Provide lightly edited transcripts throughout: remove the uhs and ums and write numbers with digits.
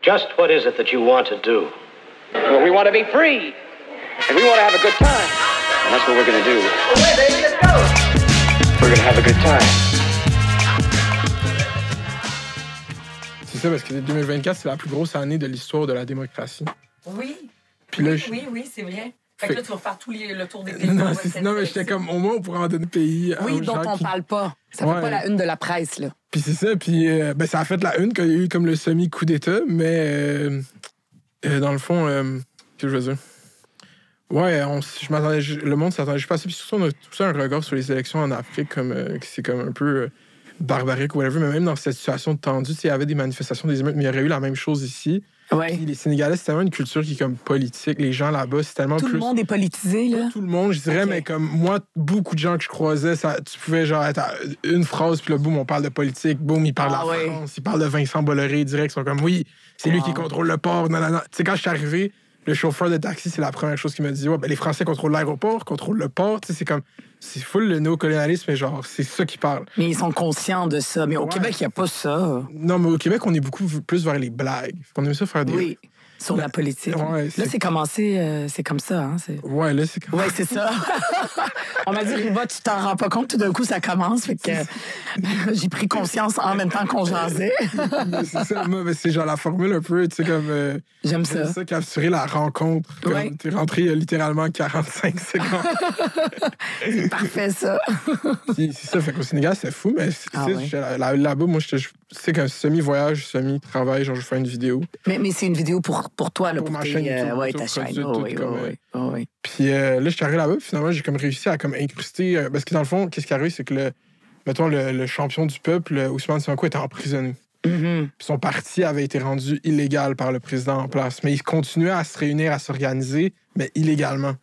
Just what is it that you want to do? Well, we want to be free. And we want to have a good time. And that's what we're going to do. Okay, baby, let's go. We're going to have a good time. C'est ça, parce que 2024, c'est la plus grosse année de l'histoire de la démocratie. Oui. Puis là, Oui, c'est vrai. Fait que là, tu vas faire le tour des pays. Non, mais j'étais comme, au moins, on pourrait en donner pays. Oui, dont on parle pas. Ça fait pas la une de la presse, là. Puis c'est ça, puis ça a fait la une qu'il y a eu comme le semi-coup d'État, mais dans le fond, qu'est-ce que je veux dire? Ouais, le monde s'attendait pas assez. Puis surtout, on a tout ça un regard sur les élections en Afrique, comme que c'est comme un peu barbarique ou whatever, mais même dans cette situation tendue, il y avait des manifestations, des émeutes, mais il y aurait eu la même chose ici. Ouais. Puis les Sénégalais, c'est tellement une culture qui est comme politique. Les gens là-bas, c'est tellement tout plus... le monde est politisé, là? Pas tout le monde, je dirais, mais comme moi, beaucoup de gens que je croisais, tu pouvais genre être à une phrase, puis là, boum, on parle de politique, boum, ils parlent de la France, ils parlent de Vincent Bolloré, direct, ils sont comme, oui, c'est lui qui contrôle le port, non. Tu sais, quand je suis arrivé, le chauffeur de taxi, c'est la première chose qu'il m'a dit, ouais, ben, les Français contrôlent l'aéroport, contrôlent le port, tu sais, c'est comme... C'est full le néocolonialisme, mais genre, c'est ça qui parle. Mais ils sont conscients de ça. Mais au Québec, il n'y a pas ça. Non, mais au Québec, on est beaucoup plus vers les blagues. On aime ça faire des... Oui, sur la politique. Ouais, là, c'est commencé, c'est comme ça. Hein, ouais, là, c'est comme... Ouais, c'est ça. On m'a dit, Riva, tu t'en rends pas compte, tout d'un coup, ça commence. Fait que j'ai pris conscience en même temps qu'on jasait. C'est ça, moi, c'est genre la formule un peu, tu sais, comme... J'aime ça. C'est ça, capturer la rencontre. Comme t'es rentré littéralement 45 secondes. C'est parfait, ça. C'est ça, fait qu'au Sénégal, c'est fou, mais là-bas, moi, c'est qu'un semi-voyage, semi-travail, genre, je fais une vidéo. Mais c'est une vidéo pour toi, là, pour ma chaîne YouTube. Ouais, ta chaîne. Oui. Puis là, je suis arrivé là-bas, puis finalement, j'ai comme réussi à comme incruster... parce que dans le fond, qu'est-ce qui arrive, c'est que le champion du peuple, Ousmane Sonko, était emprisonné. Mm-hmm. Puis son parti avait été rendu illégal par le président en place. Mais il continuait à se réunir, à s'organiser, mais illégalement.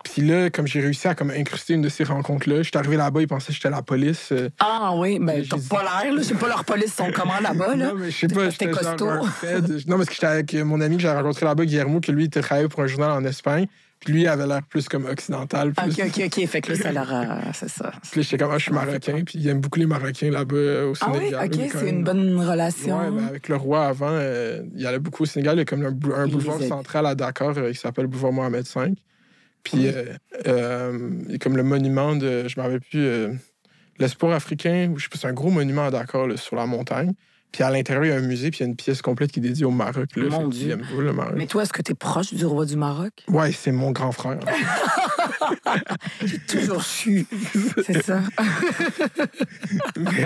Puis là, comme j'ai réussi à comme incruster une de ces rencontres-là, je suis arrivé là-bas, ils pensaient que j'étais la police. Ah oui, mais t'as pas l'air, là. Je sais pas, leur police sont comment là-bas, là? Non, mais je sais pas, j'étais costaud. genre un Fed. Non, parce que j'étais avec mon ami que j'ai rencontré là-bas, Guillermo, que lui, il travaillait pour un journal en Espagne. Puis lui, il avait l'air plus comme occidental. Plus... OK. Fait que là, ça leur... c'est ça. Puis là, j'étais comme, je suis marocain, puis il aime beaucoup les Marocains là-bas au Sénégal. Ah oui? OK, c'est une bonne relation. Ouais, ben, avec le roi avant, il allait beaucoup au Sénégal. Il y a comme un boulevard central à Dakar qui s'appelle boulevard Mohamed V. Puis, il y a comme le monument de, je ne me rappelle plus, l'espoir africain, ou je sais pas, c'est un gros monument à Dakar, là, sur la montagne. Puis à l'intérieur, il y a un musée, puis il y a une pièce complète qui est dédiée au Maroc. Là, mon Dieu. Le Maroc. Mais toi, est-ce que tu es proche du roi du Maroc? Ouais, c'est mon grand frère. J'ai toujours su. C'est ça. Mais...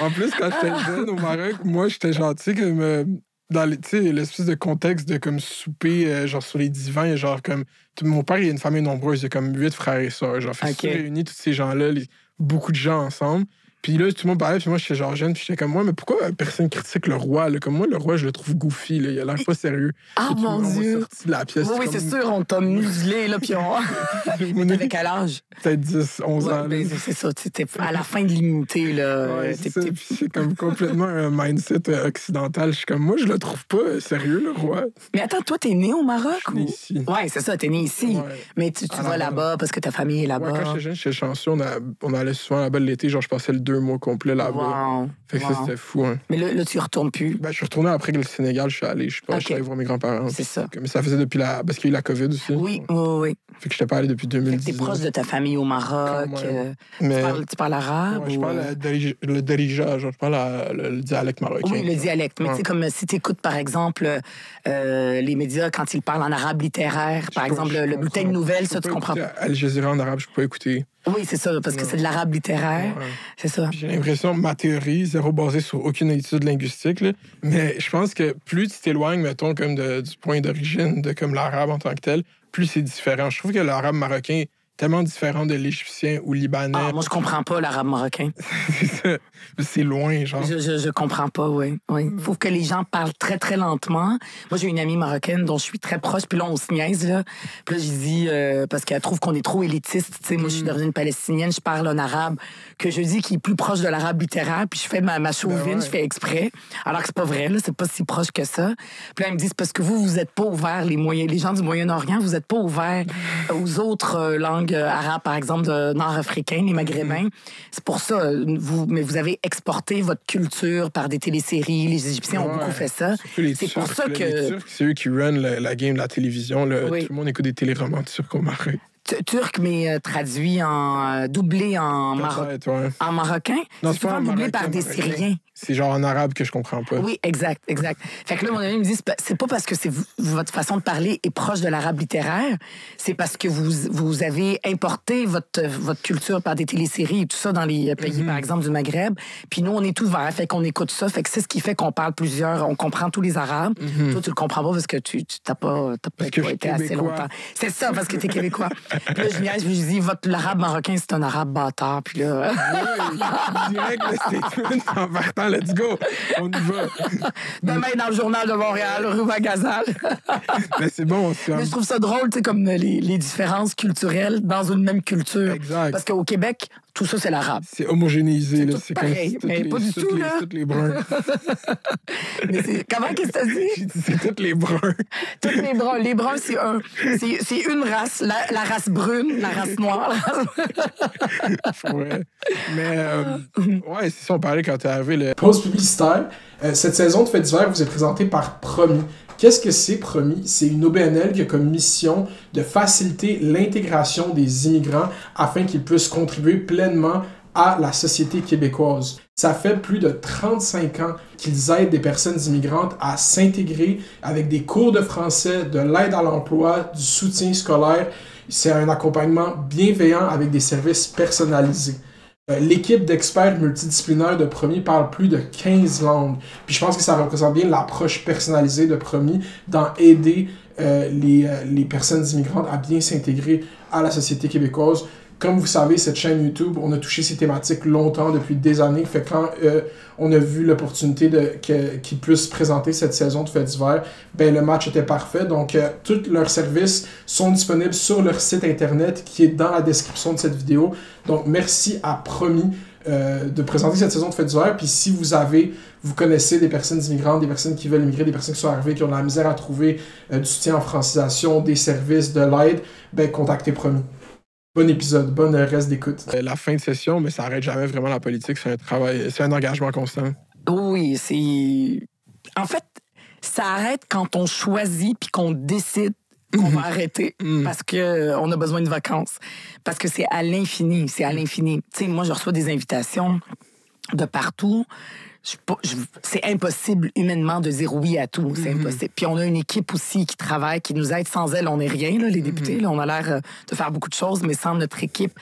En plus, quand j'étais jeune au Maroc, moi, j'étais gentil comme... dans l'espèce de contexte de comme souper, genre sur les divans, il y a genre comme... Mon père, il a une famille nombreuse, il y a comme 8 frères et sœurs. Genre, fait réunis tous ces gens-là, beaucoup de gens ensemble. Puis là, tout le monde parlait, puis moi, j'étais genre jeune, puis j'étais comme, moi, mais pourquoi personne critique le roi, là? Comme moi, le roi, je le trouve goofy, là. Il a l'air pas sérieux. Ah, mon Dieu! On sorti de la pièce. Oui, c'est sûr, on t'a muselé, là, puis on... Mais t'avais quel âge? Peut-être 10, 11 ans. Ben, c'est ça, t'étais à la fin de l'immunité, là. Ouais, c'est comme complètement un mindset occidental. Je suis comme, moi, je le trouve pas sérieux, le roi. Mais attends, toi, t'es né au Maroc? Je suis né ici. Ouais, c'est ça, t'es né ici. Ouais. Mais tu vas là-bas parce que ta famille est là-bas. Ouais, quand j'étais jeune, j'étais chanceux. On allait souvent là-bas l'été. Genre, je passais le 2 mois complet là-bas. Wow. Fait que ça, c'était fou, hein. Mais là, tu y retournes plus? Ben, je suis retourné après le Sénégal. Je suis allé, je suis allé voir mes grands-parents. C'est ça. Mais ça faisait depuis parce qu'il y a eu la COVID aussi. Oui. Fait que je n'étais pas allé depuis 2010. Fait que t'es proche de ta famille au Maroc. Mais... Tu parles arabe? Ouais, je parle le darija, genre, je parle le dialecte marocain. Oui, le dialecte. Mais tu sais, comme si tu écoutes, par exemple, les médias, quand ils parlent en arabe littéraire, par exemple, le bulletin de nouvelles, ça, tu comprends pas? Al Jazeera en arabe, je peux pas écouter. Oui, c'est ça, parce que c'est de l'arabe littéraire. Ouais. C'est ça. J'ai l'impression, ma théorie, zéro basée sur aucune étude linguistique, là, mais je pense que plus tu t'éloignes, mettons, comme du point d'origine de comme l'arabe en tant que tel, plus c'est différent. Je trouve que l'arabe marocain est tellement différent de l'égyptien ou libanais. Ah, moi, je comprends pas l'arabe marocain. C'est loin, genre. Je comprends pas, oui. Il faut que les gens parlent très, très lentement. Moi, j'ai une amie marocaine dont je suis très proche, puis là, on se niaise, là. Puis là, j'ai dit, parce qu'elle trouve qu'on est trop élitiste, tu sais, moi, je suis d'origine palestinienne, je parle un arabe que je dis qui est plus proche de l'arabe littéraire, puis je fais ma chauvine, je fais exprès, alors que c'est pas vrai, là, c'est pas si proche que ça. Puis là, elle me dit, c'est parce que vous êtes pas ouverts, les gens du Moyen-Orient, vous êtes pas ouverts aux autres langues langue arabe, par exemple, de nord-africain, les Maghrébins. C'est pour ça, vous avez exporté votre culture par des téléséries. Les Égyptiens ont beaucoup fait ça. C'est pour ça que... Les Turcs, c'est eux qui run la game de la télévision. Tout le monde écoute des téléromans turcs au Maroc. Turc, mais traduit doublé en marocain. Non, c'est souvent doublé par des Syriens. C'est genre en arabe que je comprends pas. Oui, exact. Fait que là, mon ami me dit, c'est pas parce que votre façon de parler est proche de l'arabe littéraire, c'est parce que vous avez importé votre culture par des téléséries et tout ça dans les pays, par exemple, du Maghreb. Puis nous, on est ouverts, fait qu'on écoute ça. Fait que c'est ce qui fait qu'on parle on comprend tous les arabes. Toi, tu le comprends pas parce que tu t'as pas été assez longtemps. C'est ça, parce que t'es québécois. Puis là, je dis, l'arabe marocain, c'est un arabe bâtard. Puis là... Oui, direct, le statement en partant, let's go, on y va. Demain, dans le Journal de Montréal, rue Magazal. Mais c'est bon. Mais je trouve ça drôle, tu sais, comme les différences culturelles dans une même culture. Exact. Parce qu'au Québec, tout ça, c'est l'arabe. C'est homogénéisé. C'est pareil, mais pas du tout, là. Tous les bruns. Mais comment qu'est-ce que t'as dit? J'ai dit, c'est tous les bruns. Tous les bruns. Les bruns, c'est une race. La race brune, la race noire. Ouais. Mais, ouais, c'est ça, on parlait quand t'es arrivé. Pause publicitaire. Cette saison de Faits divers vous est présentée par Promis. Qu'est-ce que c'est Promis? C'est une OBNL qui a comme mission de faciliter l'intégration des immigrants afin qu'ils puissent contribuer pleinement à la société québécoise. Ça fait plus de 35 ans qu'ils aident des personnes immigrantes à s'intégrer avec des cours de français, de l'aide à l'emploi, du soutien scolaire. C'est un accompagnement bienveillant avec des services personnalisés. L'équipe d'experts multidisciplinaires de Promis parle plus de 15 langues. Puis je pense que ça représente bien l'approche personnalisée de Promis dans aider les personnes immigrantes à bien s'intégrer à la société québécoise. Comme vous savez, cette chaîne YouTube, on a touché ces thématiques longtemps, depuis des années. Fait que quand on a vu l'opportunité qu'ils puissent présenter cette saison de Faits divers, ben le match était parfait. Donc, tous leurs services sont disponibles sur leur site internet qui est dans la description de cette vidéo. Donc, merci à Promis de présenter cette saison de Faits divers. Puis si vous connaissez des personnes immigrantes, des personnes qui veulent immigrer, des personnes qui sont arrivées, qui ont de la misère à trouver du soutien en francisation, des services, de l'aide, ben contactez Promis. Bon épisode, bon reste d'écoute. La fin de session, mais ça n'arrête jamais vraiment la politique. C'est un travail, c'est un engagement constant. Oui, c'est... En fait, ça arrête quand on choisit puis qu'on décide qu'on va arrêter parce qu'on a besoin de vacances. Parce que c'est à l'infini, c'est à l'infini. Tu sais, moi, je reçois des invitations de partout. C'est impossible humainement de dire oui à tout. C'est impossible. Puis on a une équipe aussi qui travaille, qui nous aide. Sans elle, on n'est rien, là, les députés. Là, on a l'air de faire beaucoup de choses, mais sans notre équipe,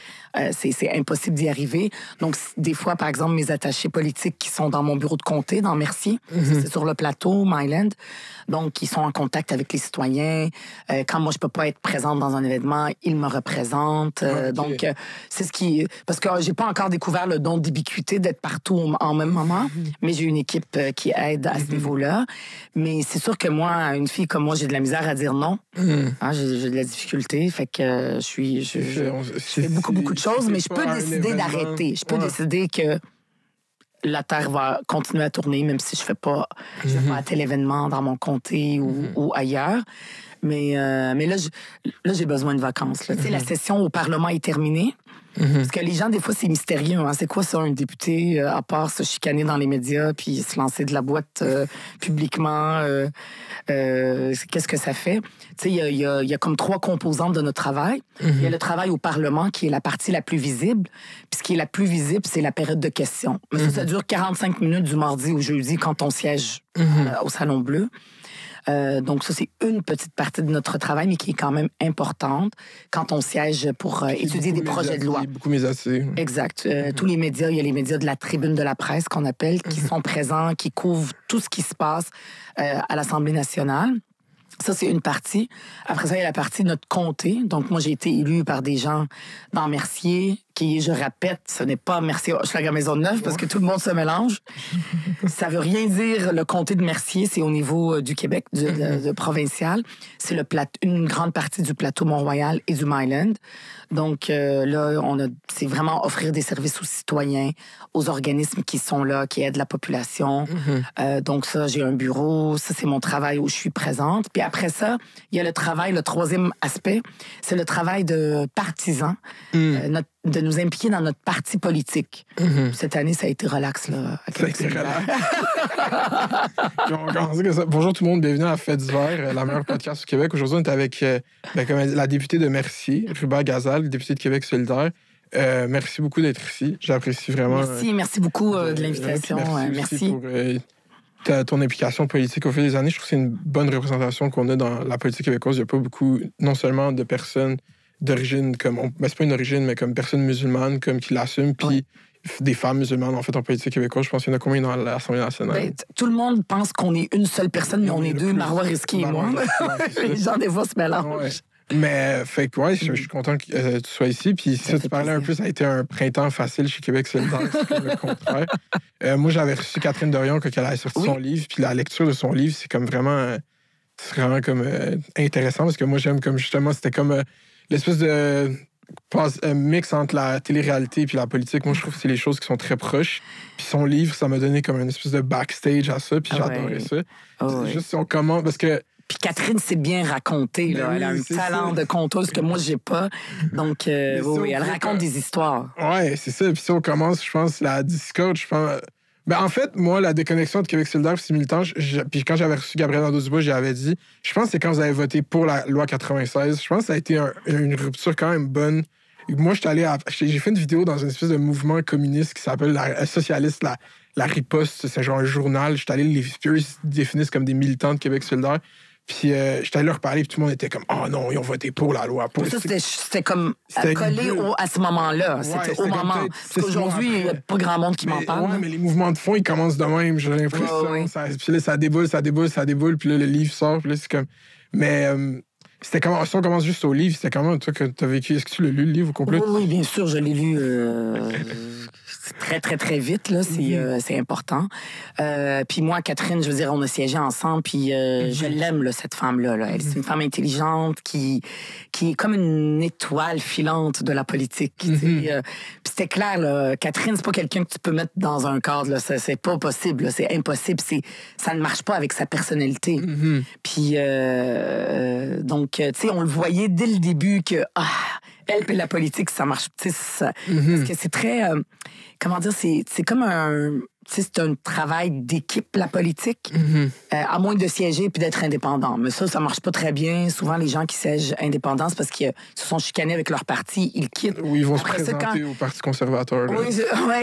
c'est impossible d'y arriver. Donc, des fois, par exemple, mes attachés politiques qui sont dans mon bureau de comté, dans Mercier, c'est sur le plateau, Myland, donc ils sont en contact avec les citoyens. Quand moi, je peux pas être présente dans un événement, ils me représentent. Okay. Donc, c'est ce qui... Parce que j'ai pas encore découvert le don d'ubiquité d'être partout en même moment, mais j'ai une équipe qui aide à ce niveau-là. Mais c'est sûr que moi, une fille comme moi, j'ai de la misère à dire non. Hein, j'ai de la difficulté. Fait que je fais beaucoup de choses, mais je peux décider d'arrêter. Je peux décider que la Terre va continuer à tourner, même si je vais pas à tel événement dans mon comté ou ailleurs. Mais là, j'ai besoin de vacances. Là. Tu sais, la session au Parlement est terminée. Parce que les gens, des fois, c'est mystérieux. Hein? C'est quoi ça, un député, à part se chicaner dans les médias puis se lancer de la boîte publiquement? Qu'est-ce que ça fait? Tu sais, il y a comme 3 composantes de notre travail. Il y a le travail au Parlement, qui est la partie la plus visible. Puis ce qui est la plus visible, c'est la période de questions. Mais ça dure 45 minutes du mardi au jeudi quand on siège au Salon Bleu. Donc ça, c'est une petite partie de notre travail, mais qui est quand même importante quand on siège pour étudier des projets de loi. Beaucoup médiatisé. Exact. Tous les médias, il y a les médias de la tribune de la presse qu'on appelle, qui sont présents, qui couvrent tout ce qui se passe à l'Assemblée nationale. Ça, c'est une partie. Après ça, il y a la partie de notre comté. Donc, moi, j'ai été élue par des gens dans Mercier qui est, je répète, ce n'est pas Mercier Hochelaga Maisonneuve, parce que tout le monde se mélange. Ça veut rien dire le comté de Mercier, c'est au niveau du Québec, de provincial. C'est une grande partie du plateau Mont-Royal et du Myland. Donc là, c'est vraiment offrir des services aux citoyens, aux organismes qui sont là, qui aident la population. Donc ça, j'ai un bureau, ça c'est mon travail où je suis présente. Puis après ça, il y a le travail, le troisième aspect, c'est le travail de partisan, de nous impliquer dans notre parti politique. Cette année, ça a été relax, là, à Québec. Ça a été relax. Bonjour tout le monde, bienvenue à Fête d'hiver, la meilleure podcast au Québec. Aujourd'hui, on est avec comme la députée de Mercier, Ruba Gazal, députée de Québec solidaire. Merci beaucoup d'être ici. J'apprécie vraiment. Merci beaucoup de l'invitation. Merci pour ton implication politique au fil des années. Je trouve que c'est une bonne représentation qu'on a dans la politique québécoise. Il n'y a pas beaucoup, non seulement de personnes d'origine, c'est pas une origine, mais comme personnes musulmanes qui l'assument, puis des femmes musulmanes, en fait, en politique québécoise. Je pense qu'il y en a combien dans l'Assemblée nationale? Ben, tout le monde pense qu'on est une seule personne, mais on est deux, Marois Risky et moi. Les gens, des fois, se mélangent. Ouais. Mais, fait que, je suis content que tu sois ici. Puis, ça, tu parlais un peu, ça a été un printemps facile chez Québec solidaire, c'est le contraire. Moi, j'avais reçu Catherine Dorion quand elle a sorti son livre. Puis, la lecture de son livre, c'est vraiment comme intéressant parce que moi, j'aime justement, c'était comme l'espèce de mix entre la télé-réalité et la politique. Moi, je trouve que c'est les choses qui sont très proches. Puis son livre, ça m'a donné comme une espèce de backstage à ça. Puis j'adorais ça. Juste si on commence, parce que puis Catherine s'est bien racontée. Là. Elle a un talent de conteuse que moi, j'ai pas. Donc, elle raconte des histoires. Ouais, c'est ça. Puis si on commence, je pense, la Discord, je pense... Ben, en fait, moi, la déconnexion de Québec solidaire et ses militants, puis quand j'avais reçu Gabriel Nadeau-Dubois, j'avais dit, je pense que c'est quand vous avez voté pour la loi 96. Je pense que ça a été une rupture quand même bonne. Moi, j'ai fait une vidéo dans une espèce de mouvement communiste qui s'appelle socialiste, la riposte. C'est genre un journal. J'étais allé, les Spears définissent comme des militants de Québec solidaire. Puis j'étais allé leur parler, puis tout le monde était comme « Oh non, ils ont voté pour la loi. » Ça, c'était comme collé à ce moment-là. C'était au moment. Parce qu'aujourd'hui, il n'y a pas grand monde qui m'en parle. Oui, mais les mouvements de fond, ils commencent de même, j'ai l'impression. Puis là, ça déboule, puis là, le livre sort, puis là, c'est comme... Mais c'était comment... Si on commence juste au livre, c'était comment, toi, que tu as vécu? Est-ce que tu l'as lu, le livre, au complet? Oui, bien sûr, je l'ai lu... très, très, très vite, là. C'est important. Puis moi, Catherine, je veux dire, on a siégé ensemble, puis je l'aime, là, cette femme-là. Là. C'est une femme intelligente qui est comme une étoile filante de la politique. Puis c'était clair, là, Catherine, c'est pas quelqu'un que tu peux mettre dans un cadre, là. C'est pas possible, là. C'est impossible. Ça ne marche pas avec sa personnalité. Puis, donc, tu sais, on le voyait dès le début que... elle et la politique, ça marche. Parce que c'est très... comment dire? C'est comme un... C'est un travail d'équipe, la politique, à moins de siéger puis d'être indépendant. Mais ça marche pas très bien. Souvent, les gens qui siègent indépendants, c'est parce qu'ils se sont chicanés avec leur parti, ils quittent. Oui, ils vont se présenter au Parti conservateur. Oui,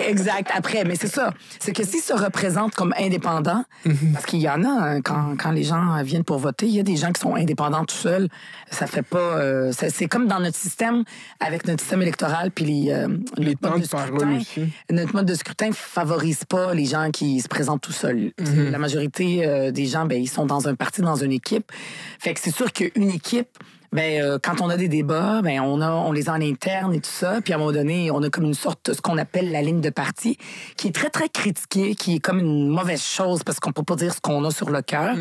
exact. Après, mais c'est ça. C'est que s'ils se représentent comme indépendants, parce qu'il y en a, hein, quand les gens viennent pour voter, il y a des gens qui sont indépendants tout seuls. Ça fait pas... c'est comme dans notre système, avec notre système électoral, puis les temps de parole aussi. Notre mode de scrutin favorise pas les gens qui se présentent tout seuls. La majorité des gens, ils sont dans un parti, dans une équipe. Fait que c'est sûr qu'une équipe, quand on a des débats, on les a en interne et tout ça. Puis à un moment donné, on a comme une sorte, ce qu'on appelle la ligne de parti, qui est très, très critiquée, qui est comme une mauvaise chose parce qu'on peut pas dire ce qu'on a sur le cœur.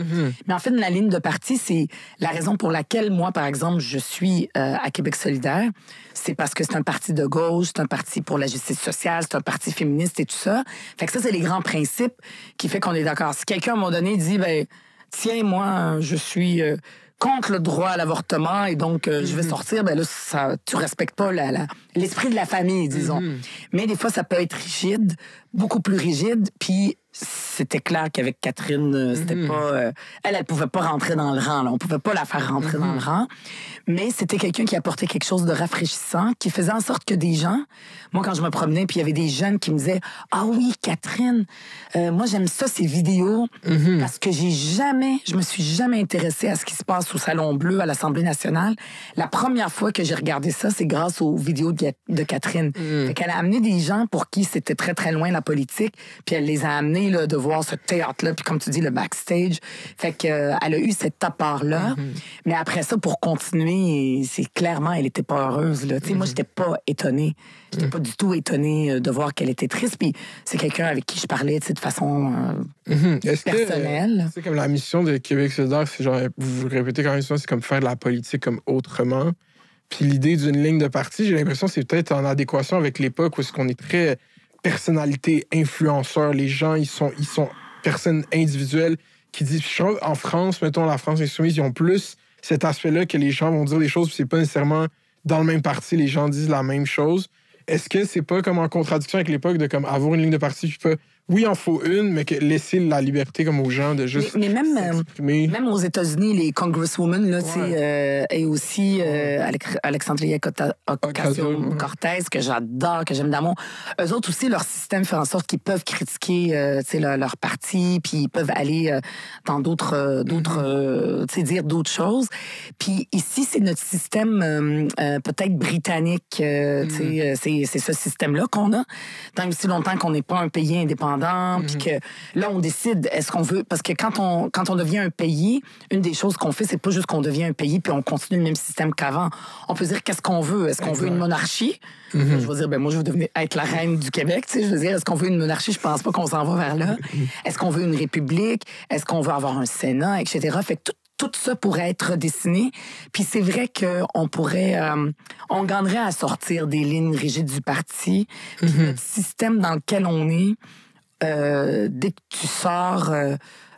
Mais en fait, la ligne de parti, c'est la raison pour laquelle moi, par exemple, je suis à Québec solidaire. C'est parce que c'est un parti de gauche, c'est un parti pour la justice sociale, c'est un parti féministe et tout ça. Fait que ça, c'est les grands principes qui fait qu'on est d'accord. Si quelqu'un, à un moment donné, dit, tiens, moi, je suis... contre le droit à l'avortement et donc je vais sortir, là, tu respectes pas l'esprit de la famille, disons. Mais des fois, ça peut être rigide, beaucoup plus rigide, puis c'était clair qu'avec Catherine, c'était pas... elle pouvait pas rentrer dans le rang, là. On pouvait pas la faire rentrer dans le rang. Mais c'était quelqu'un qui apportait quelque chose de rafraîchissant, qui faisait en sorte que des gens... Moi, quand je me promenais, puis il y avait des jeunes qui me disaient « Ah oui, Catherine, moi, j'aime ça, ces vidéos, parce que je me suis jamais intéressée à ce qui se passe au Salon Bleu, à l'Assemblée nationale. La première fois que j'ai regardé ça, c'est grâce aux vidéos de Catherine. Fait qu'elle a amené des gens pour qui c'était très, très loin la politique, puis elle les a amenés fascinée là, de voir ce théâtre-là, puis comme tu dis, le backstage. Fait qu'elle a eu cette part-là. Mais après ça, pour continuer, c'est clairement, elle était pas heureuse. Là. Moi, j'étais pas étonnée. J'étais pas du tout étonnée de voir qu'elle était triste. Puis c'est quelqu'un avec qui je parlais de façon personnelle. C'est comme la mission de Québec solidaire, c'est genre, vous répétez quand même souvent, c'est comme faire de la politique comme autrement. Puis l'idée d'une ligne de parti, j'ai l'impression que c'est peut-être en adéquation avec l'époque où est-ce qu'on est très personnalité, influenceur. Les gens, ils sont personnes individuelles qui disent... En France, mettons, la France insoumise, ils ont plus cet aspect-là que les gens vont dire des choses, puis c'est pas nécessairement dans le même parti, les gens disent la même chose. Est-ce que c'est pas comme en contradiction avec l'époque de comme avoir une ligne de parti, puis pas... Oui, il en faut une, mais que laisser la liberté comme aux gens de juste mais s'exprimer. Même aux États-Unis, les congresswomen, là, et aussi Alexandria Ocasio-Cortez, que j'adore, que j'aime d'amour, eux autres aussi, leur système fait en sorte qu'ils peuvent critiquer leur parti, puis ils peuvent aller dans d'autres dire d'autres choses. Puis ici, c'est notre système peut-être britannique, c'est ce système-là qu'on a. Tant aussi longtemps qu'on n'est pas un pays indépendant, puis que là, on décide, est-ce qu'on veut... Parce que quand on devient un pays, une des choses qu'on fait, c'est pas juste qu'on devient un pays puis on continue le même système qu'avant. On peut dire qu'est-ce qu'on veut. Est-ce qu'on veut une monarchie? Je veux dire, moi, je veux être la reine du Québec. Je veux dire, est-ce qu'on veut une monarchie? Je pense pas qu'on s'en va vers là. Est-ce qu'on veut une république? Est-ce qu'on veut avoir un Sénat, etc.? Fait que tout ça pourrait être dessiné. Puis c'est vrai qu'on pourrait... on gagnerait à sortir des lignes rigides du parti. Puis notre système dans lequel on est... dès que tu sors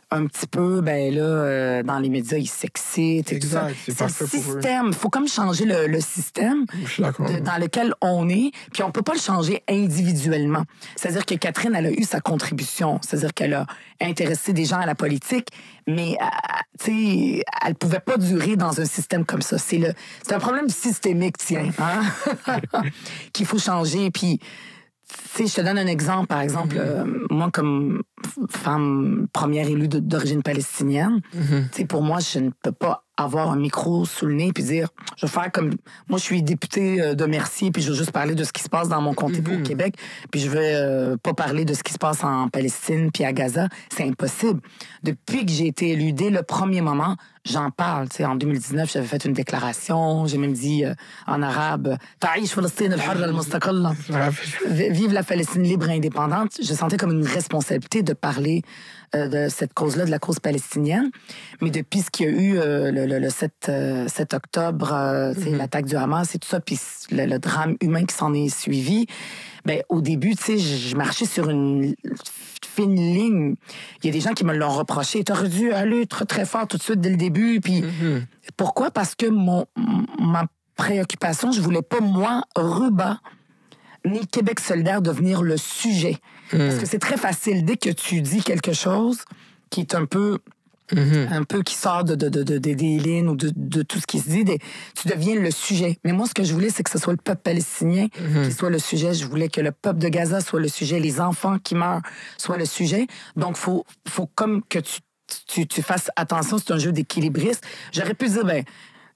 un petit peu, dans les médias, ils s'excitent et tout ça. C'est parfait le système. Il faut comme changer le système dans lequel on est, puis on peut pas le changer individuellement. C'est-à-dire que Catherine, elle a eu sa contribution. C'est-à-dire qu'elle a intéressé des gens à la politique, mais elle pouvait pas durer dans un système comme ça. C'est un problème systémique, tiens, qu'il faut changer, puis... je te donne un exemple, par exemple, moi, comme femme première élue d'origine palestinienne, pour moi, je ne peux pas avoir un micro sous le nez puis dire, je vais faire comme... Moi, je suis députée de Mercier, puis je veux juste parler de ce qui se passe dans mon comté au Québec, puis je vais pas parler de ce qui se passe en Palestine puis à Gaza. C'est impossible. Depuis que j'ai été élue, dès le premier moment, j'en parle. En 2019, j'avais fait une déclaration, j'ai même dit en arabe, Taïch Palestine al-Hurra al-Mustaqalla. Vive la Palestine libre et indépendante. Je sentais comme une responsabilité de parler de cette cause-là, de la cause palestinienne. Mais depuis ce qu'il y a eu le 7 octobre, l'attaque du Hamas et tout ça, puis le drame humain qui s'en est suivi, au début, je marchais sur une fine ligne. Il y a des gens qui me l'ont reproché. T'aurais dû aller très, très fort tout de suite dès le début. Puis pourquoi? Parce que ma préoccupation, je voulais pas, moi, Ruba, ni Québec solidaire devenir le sujet. Parce que c'est très facile. Dès que tu dis quelque chose qui est un peu qui sort des lignes ou de tout ce qui se dit, tu deviens le sujet. Mais moi, ce que je voulais, c'est que ce soit le peuple palestinien qui soit le sujet. Je voulais que le peuple de Gaza soit le sujet, les enfants qui meurent soient le sujet. Donc, faut comme que tu fasses attention, c'est un jeu d'équilibriste. J'aurais pu dire,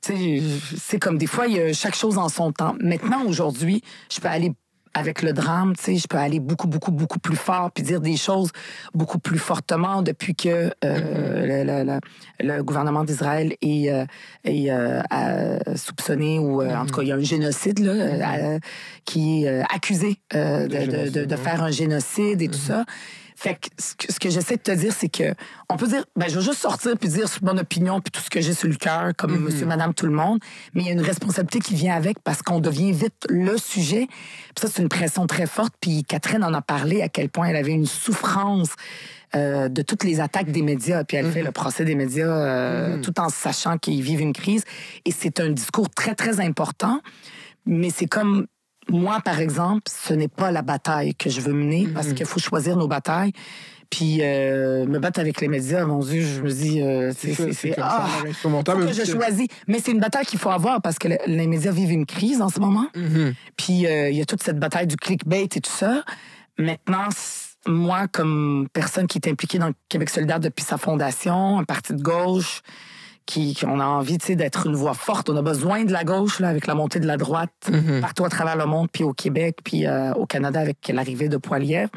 c'est comme des fois, il y a chaque chose en son temps. Maintenant, aujourd'hui, je peux aller avec le drame, je peux aller beaucoup, beaucoup, beaucoup plus fort puis dire des choses beaucoup plus fortement depuis que le gouvernement d'Israël est soupçonné ou en tout cas, il y a un génocide là, qui est accusé de faire un génocide et tout ça. Fait que ce que j'essaie de te dire, c'est que on peut dire, je vais juste sortir puis dire mon opinion puis tout ce que j'ai sur le cœur, comme monsieur, madame, tout le monde, mais il y a une responsabilité qui vient avec parce qu'on devient vite le sujet. Puis ça, c'est une pression très forte. Puis Catherine en a parlé à quel point elle avait une souffrance de toutes les attaques des médias. Puis elle fait le procès des médias tout en sachant qu'ils vivent une crise. Et c'est un discours très, très important. Mais c'est comme... Moi, par exemple, ce n'est pas la bataille que je veux mener parce qu'il faut choisir nos batailles. Puis me battre avec les médias, mon Dieu, je me dis, c'est insurmontable. Que je choisis. Mais c'est une bataille qu'il faut avoir parce que les médias vivent une crise en ce moment. Puis il y a toute cette bataille du clickbait et tout ça. Maintenant, moi, comme personne qui est impliquée dans le Québec solidaire depuis sa fondation, un parti de gauche, on a envie d'être une voix forte. On a besoin de la gauche là, avec la montée de la droite partout à travers le monde, puis au Québec, puis au Canada avec l'arrivée de Poilievre.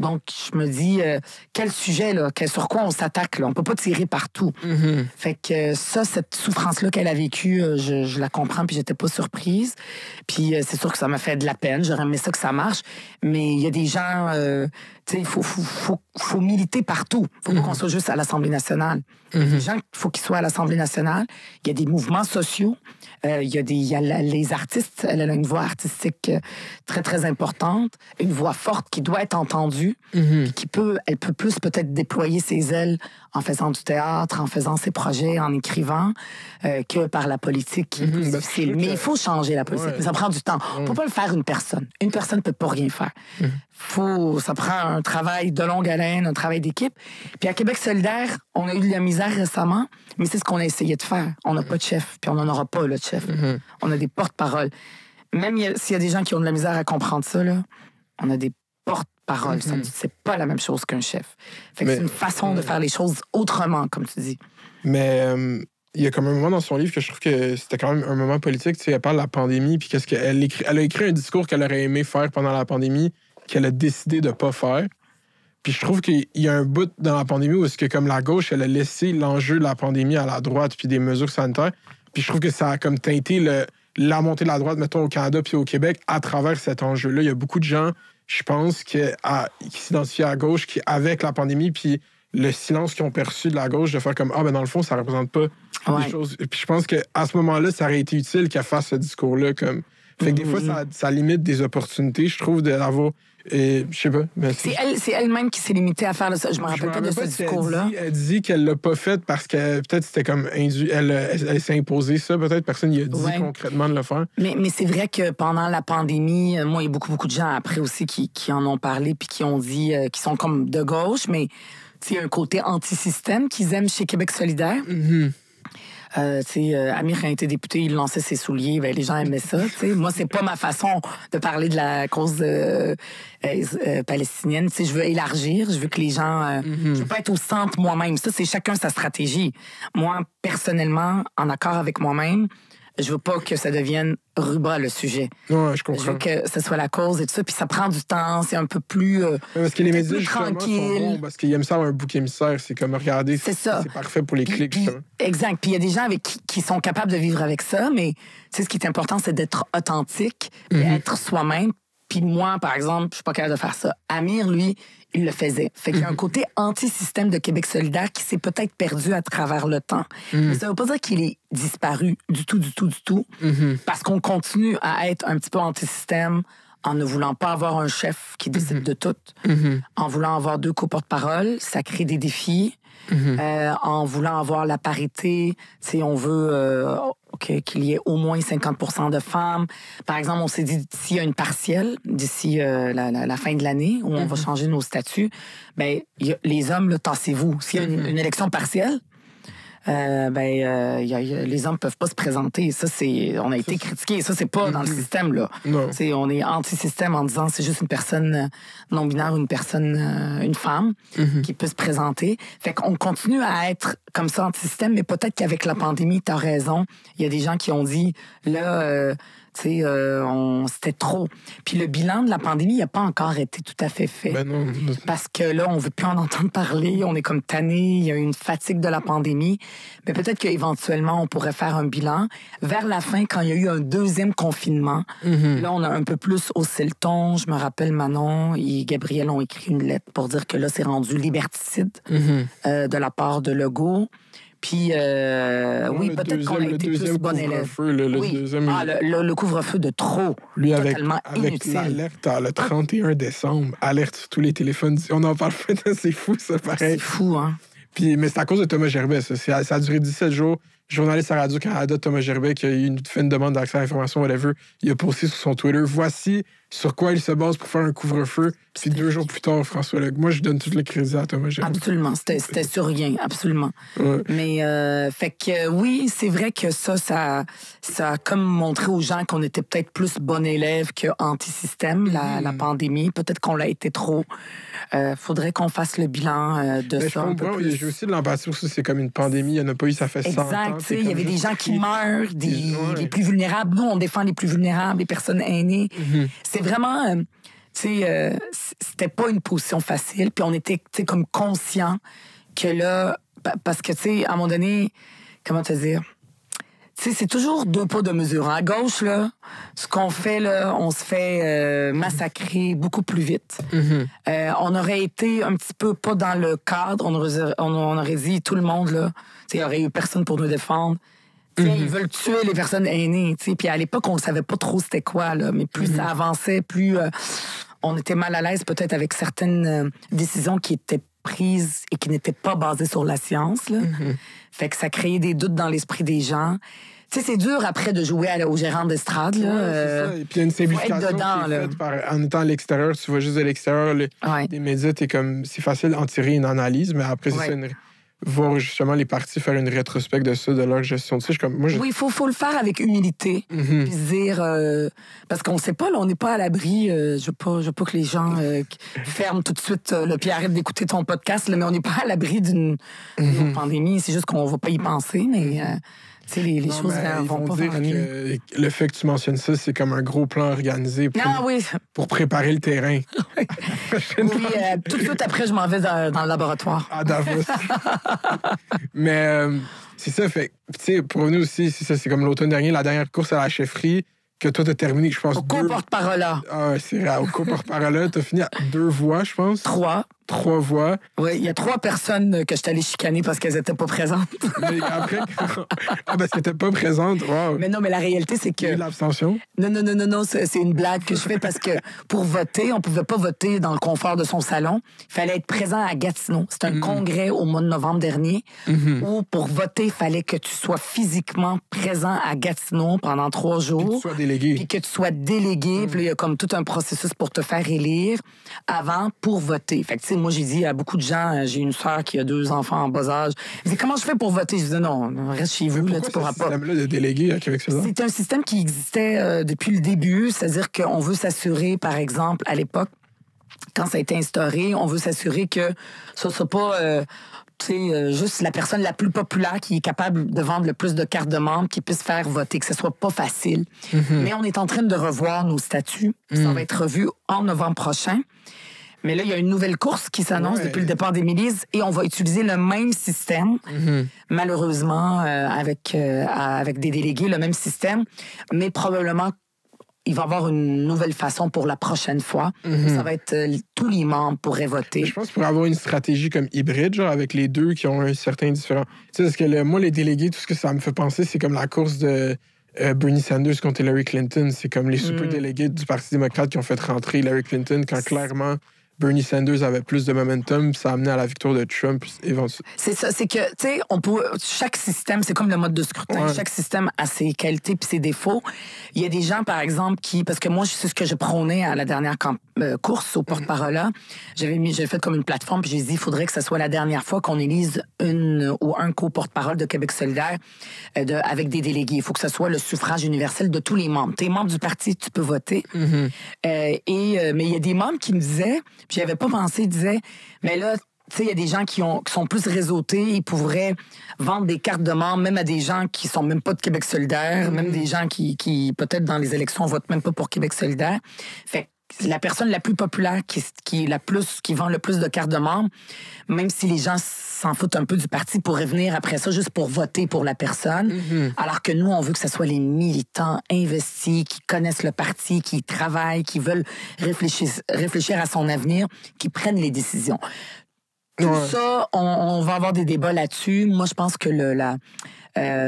Donc, je me dis, quel sujet, là, sur quoi on s'attaque, là? On peut pas tirer partout. Fait que ça, cette souffrance-là qu'elle a vécue, je la comprends, puis j'étais pas surprise. Puis c'est sûr que ça m'a fait de la peine. J'aurais aimé ça que ça marche. Mais il y a des gens, tu sais, il faut militer partout. Il faut pas qu'on soit juste à l'Assemblée nationale. Il y a des gens, il faut qu'ils soient à l'Assemblée nationale. Il y a des mouvements sociaux. Il y a les artistes. Elle a une voix artistique très, très importante. Une voix forte qui doit être entendue. Puis elle peut plus peut-être déployer ses ailes en faisant du théâtre, en faisant ses projets, en écrivant, que par la politique qui est plus difficile. Mais il faut changer la politique. Mais ça prend du temps. On peut pas le faire une personne. Une personne peut pas rien faire. Ça prend un travail de longue haleine, un travail d'équipe. Puis à Québec solidaire, on a eu de la misère récemment, mais c'est ce qu'on a essayé de faire. On n'a pas de chef, puis on n'en aura pas, le chef. On a des porte-paroles. Même s'il y a des gens qui ont de la misère à comprendre ça, là, on a des porte-paroles. C'est pas la même chose qu'un chef. Fait que c'est une façon de faire les choses autrement, comme tu dis. Mais il y a comme un moment dans son livre que je trouve que c'était quand même un moment politique. Tu sais, elle parle de la pandémie, puis qu'est-ce qu'elle écrit. Elle a écrit un discours qu'elle aurait aimé faire pendant la pandémie, qu'elle a décidé de ne pas faire. Puis je trouve qu'il y a un bout dans la pandémie où est-ce que, comme la gauche, elle a laissé l'enjeu de la pandémie à la droite puis des mesures sanitaires. Puis je trouve que ça a comme teinté la montée de la droite, mettons, au Canada puis au Québec, à travers cet enjeu-là. Il y a beaucoup de gens, je pense, qui s'identifient à la gauche, qui, avec la pandémie, puis le silence qu'ils ont perçu de la gauche, de faire comme « Ah, ben dans le fond, ça représente pas des choses... » Puis je pense qu'à ce moment-là, ça aurait été utile qu'elle fasse ce discours-là. Comme... Fait que des fois, ça limite des opportunités, je trouve, d'avoir... Et je sais pas. Mais c'est elle-même qui s'est limitée à faire ça. Je me rappelle pas de ce discours-là. Elle dit qu'elle l'a pas fait parce que peut-être c'était comme induit. Elle s'est imposée ça. Peut-être personne n'y a dit concrètement de le faire. Mais c'est vrai que pendant la pandémie, moi, il y a beaucoup de gens après aussi qui en ont parlé puis qui ont dit qui sont comme de gauche, mais il y a un côté anti-système qu'ils aiment chez Québec solidaire. Amir, quand il était député, il lançait ses souliers. Ben, les gens aimaient ça. Moi, c'est pas ma façon de parler de la cause palestinienne. Je veux élargir. Je veux que les gens... Je veux pas être au centre moi-même. Ça, c'est chacun sa stratégie. Moi, personnellement, en accord avec moi-même, je veux pas que ça devienne ruban, le sujet. Ouais, je comprends. Je veux que ce soit la cause et tout ça. Puis ça prend du temps. C'est un peu plus parce que les médias, tranquille. Sont bons parce qu'ils aiment ça avoir un bouc émissaire. C'est comme, regardez, c'est parfait pour les clics. Exact. Puis il y a des gens qui sont capables de vivre avec ça, mais ce qui est important, c'est d'être authentique, être soi-même. Puis moi, par exemple, je suis pas capable de faire ça. Amir, lui, il le faisait. Fait qu'il y a un côté anti-système de Québec solidaire qui s'est peut-être perdu à travers le temps. Mais ça veut pas dire qu'il est disparu du tout. Parce qu'on continue à être un petit peu anti-système en ne voulant pas avoir un chef qui décide de tout. En voulant avoir 2 co-porte-parole, ça crée des défis. En voulant avoir la parité, on veut qu'il y ait au moins 50% de femmes. Par exemple, on s'est dit s'il y a une partielle d'ici la fin de l'année où on va changer nos statuts, ben les hommes, là, tassez-vous. S'il y a une élection partielle, les hommes peuvent pas se présenter. Ça, on a été critiqués. Ça, c'est pas dans le système, là. On est anti-système en disant c'est juste une personne non-binaire ou une femme qui peut se présenter. Fait qu'on continue à être comme ça anti-système, mais peut-être qu'avec la pandémie, t'as raison. Il y a des gens qui ont dit, là, c'était trop. Puis le bilan de la pandémie n'a pas encore été tout à fait fait. Ben non. Parce que là, on veut plus en entendre parler. On est comme tanné. Il y a une fatigue de la pandémie. Mais peut-être qu'éventuellement, on pourrait faire un bilan. Vers la fin, quand il y a eu un 2e confinement, là, on a un peu plus haussé le ton. Je me rappelle, Manon et Gabriel ont écrit une lettre pour dire que là, c'est rendu liberticide de la part de Legault. Puis, oui, peut-être qu'on a été plus bon élève. Le couvre-feu de trop. Lui, totalement avec inutile. l'alerte le 31 décembre, alerte sur tous les téléphones. On en parle pas, c'est fou, ça, pareil. C'est fou, hein? Puis, mais c'est à cause de Thomas Gerbet, ça. Ça a duré 17 jours. Journaliste à Radio-Canada, Thomas Gerbet, qui a fait une demande d'accès à l'information, whatever, il a posté sur son Twitter, voici sur quoi il se base pour faire un couvre-feu. Puis 2 jours plus tard, François Legault. Moi, je donne tout le crédit à Thomas Gerbet. Absolument. C'était sur rien, absolument. Ouais. Mais, fait que, oui, c'est vrai que ça a comme montré aux gens qu'on était peut-être plus bon élève que anti-système, la pandémie. Peut-être qu'on l'a été trop. Faudrait qu'on fasse le bilan de ça. Un peu plus. J'ai aussi de l'empathie pour ça. C'est comme une pandémie. Il n'y en a pas eu, ça fait 100 ans. Exact. Il y avait des gens qui meurent, les plus vulnérables. Nous, on défend les plus vulnérables, les personnes aînées. C'est vraiment... c'était pas une position facile. Puis on était, tu sais, comme conscients que là, parce que, tu sais, à un moment donné, comment te dire? Tu sais, c'est toujours 2 pas de mesure. À gauche, là, ce qu'on fait, là, on se fait massacrer beaucoup plus vite. On aurait été un petit peu pas dans le cadre. On aurait dit, tout le monde, là, tu sais, il n'y aurait eu personne pour nous défendre. Ils veulent tuer les personnes aînées. Tu sais. Puis à l'époque, on ne savait pas trop c'était quoi, là. Mais plus ça avançait, plus on était mal à l'aise peut-être avec certaines décisions qui étaient prises et qui n'étaient pas basées sur la science, là. Fait que ça créait des doutes dans l'esprit des gens. Tu sais, c'est dur après de jouer au gérant d'estrade, là. C'est ça. Et puis il y a une simplification dedans, qui est faite en étant à l'extérieur. Tu vois juste de l'extérieur, les médias, t'es comme... C'est facile d'en tirer une analyse, mais après, c'est ça, voir justement les partis faire une rétrospecte de ça, de leur gestion de ça. Oui, il faut le faire avec humilité. Puis se dire... parce qu'on ne sait pas, là, on n'est pas à l'abri. Je veux pas que les gens ferment tout de suite puis arrêtent d'écouter ton podcast, là, mais on n'est pas à l'abri d'une pandémie. C'est juste qu'on ne va pas y penser, mais... tu sais, les choses vont pas vers le mieux. Le fait que tu mentionnes ça, c'est comme un gros plan organisé pour préparer le terrain. Oui, tout de suite après, je m'en vais dans le laboratoire. À Davos. Mais c'est ça, fait tu sais, pour nous aussi, c'est comme l'automne dernier, la dernière course à la chefferie, que toi, t'as terminé, je pense, au co-porte-parole. Ah, c'est vrai, au co-porte-parole, t'as fini à 2 voix, je pense. 3 voix. Oui, il y a 3 personnes que je suis allée chicaner parce qu'elles n'étaient pas présentes. Mais après, parce qu'elles n'étaient pas présentes, wow. Mais non, mais la réalité, c'est que... l'abstention? Non, c'est une blague que je fais parce que pour voter, on pouvait pas voter dans le confort de son salon. Il fallait être présent à Gatineau. C'est un congrès au mois de novembre dernier où pour voter, il fallait que tu sois physiquement présent à Gatineau pendant 3 jours. Puis que tu sois délégué. Puis que tu sois délégué. Puis il y a comme tout un processus pour te faire élire avant pour voter. Fait que, tu sais, moi, j'ai dit à beaucoup de gens, j'ai une sœur qui a 2 enfants en bas âge. Ils disaient, comment je fais pour voter? Je disais, non, reste chez vous, là, tu pourras pas. C'est système-là de délégué à Québec-Solidaire? C'est un système qui existait depuis le début, c'est-à-dire qu'on veut s'assurer, par exemple, à l'époque, quand ça a été instauré, on veut s'assurer que ça ne soit pas... juste la personne la plus populaire qui est capable de vendre le plus de cartes de membres qui puisse faire voter, que ce soit pas facile. Mais on est en train de revoir nos statuts. Ça va être revu en novembre prochain. Mais là, il y a une nouvelle course qui s'annonce depuis le départ des milices et on va utiliser le même système, malheureusement, avec des délégués, le même système, mais probablement il va y avoir une nouvelle façon pour la prochaine fois. Ça va être tous les membres pourraient voter. Je pense pour avoir une stratégie comme hybride, genre avec les deux qui ont un certain différent. Tu sais, parce que moi, les délégués, tout ce que ça me fait penser, c'est comme la course de Bernie Sanders contre Hillary Clinton. C'est comme les super délégués du Parti démocrate qui ont fait rentrer Hillary Clinton quand clairement Bernie Sanders avait plus de momentum, ça a amené à la victoire de Trump éventuellement. C'est ça, c'est que, tu sais, chaque système, c'est comme le mode de scrutin, chaque système a ses qualités puis ses défauts. Il y a des gens, par exemple, parce que moi, c'est ce que je prônais à la dernière course au porte-parole, j'ai fait comme une plateforme, puis j'ai dit, il faudrait que ce soit la dernière fois qu'on élise une ou un co-porte-parole de Québec solidaire avec des délégués. Il faut que ce soit le suffrage universel de tous les membres. T'es membre du parti, tu peux voter. Mais il y a des membres qui me disaient, puis j'y avais pas pensé, ils disaient, mais là, tu sais, il y a des gens qui sont plus réseautés, ils pourraient vendre des cartes de membres, même à des gens qui sont même pas de Québec solidaire, même des gens qui peut-être dans les élections, votent même pas pour Québec solidaire. Fait que la personne la plus populaire, qui vend le plus de cartes de membres, même si les gens s'en foutent un peu du parti, pourraient venir après ça juste pour voter pour la personne. Alors que nous, on veut que ce soit les militants investis, qui connaissent le parti, qui travaillent, qui veulent réfléchir à son avenir, qui prennent les décisions. Tout ça, on va avoir des débats là-dessus. Moi, je pense que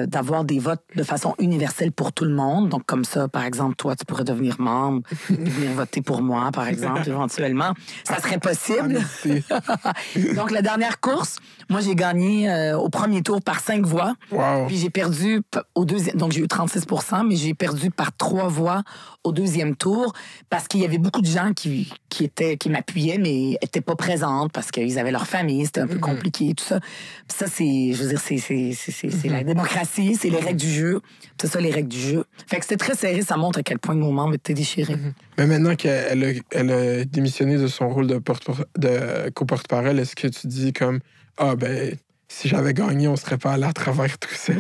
d'avoir des votes de façon universelle pour tout le monde. Donc, comme ça, par exemple, toi, tu pourrais devenir membre, venir voter pour moi, par exemple, éventuellement. Ça serait possible. Donc, la dernière course, moi, j'ai gagné au premier tour par 5 voix. Wow. Puis j'ai perdu au deuxième... Donc, j'ai eu 36 %, mais j'ai perdu par 3 voix au deuxième tour parce qu'il y avait beaucoup de gens qui m'appuyaient, mais n'étaient pas présentes parce qu'ils avaient leur famille, c'était un peu compliqué, tout ça. Puis ça, c'est la démocratie, c'est les règles du jeu. C'est ça, les règles du jeu. Fait que c'était très serré, ça montre à quel point nos membres étaient déchirés. Mais maintenant qu'elle a démissionné de son rôle de co-porte-parole, est-ce que tu dis comme, si j'avais gagné, on serait pas allé à travers tout ça.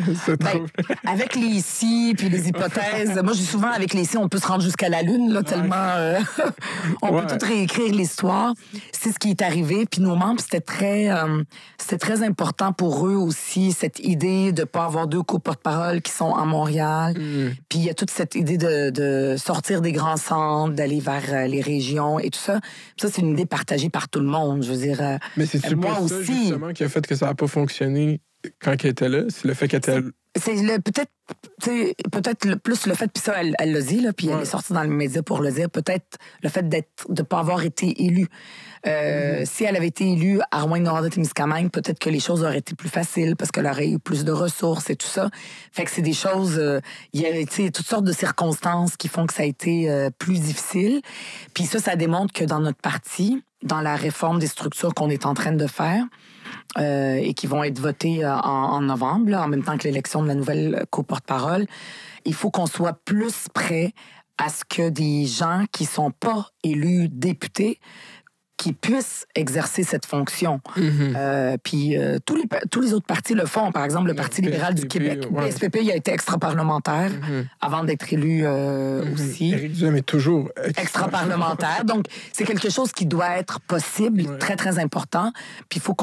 Avec les si puis les hypothèses, moi, je dis souvent, avec les si, on peut se rendre jusqu'à la Lune, là, tellement on peut tout réécrire l'histoire. C'est ce qui est arrivé. Puis nos membres, c'était très important pour eux aussi, cette idée de pas avoir 2 co-porte-parole qui sont à Montréal. Puis il y a toute cette idée de sortir des grands centres, d'aller vers les régions et tout ça. Puis ça, c'est une idée partagée par tout le monde. Je veux dire, mais c'est moi pas ça, aussi. justement, qui a fait que ça n'a pas fonctionné quand elle était là. C'est le fait qu'elle était... C'est peut-être plus le fait, puis ça, elle l'a dit, là, puis elle est sortie dans les médias pour le dire, peut-être le fait de ne pas avoir été élue. Si elle avait été élue à Rouyn-Noranda-Témiscamingue, peut-être que les choses auraient été plus faciles parce qu'elle aurait eu plus de ressources et tout ça. Fait que c'est des choses... Il y a toutes sortes de circonstances qui font que ça a été plus difficile. Puis ça démontre que dans notre parti, dans la réforme des structures qu'on est en train de faire, et qui vont être votées en novembre, là, en même temps que l'élection de la nouvelle co-porte-parole, il faut qu'on soit plus prêt à ce que des gens qui sont pas élus députés qui puissent exercer cette fonction. Puis tous les autres partis le font. Par exemple, le Parti libéral du Québec, le SPP, il a été extra-parlementaire avant d'être élu aussi. Éric Duhem est toujours extra-parlementaire. Donc, c'est quelque chose qui doit être possible, très, très important. Puis il faut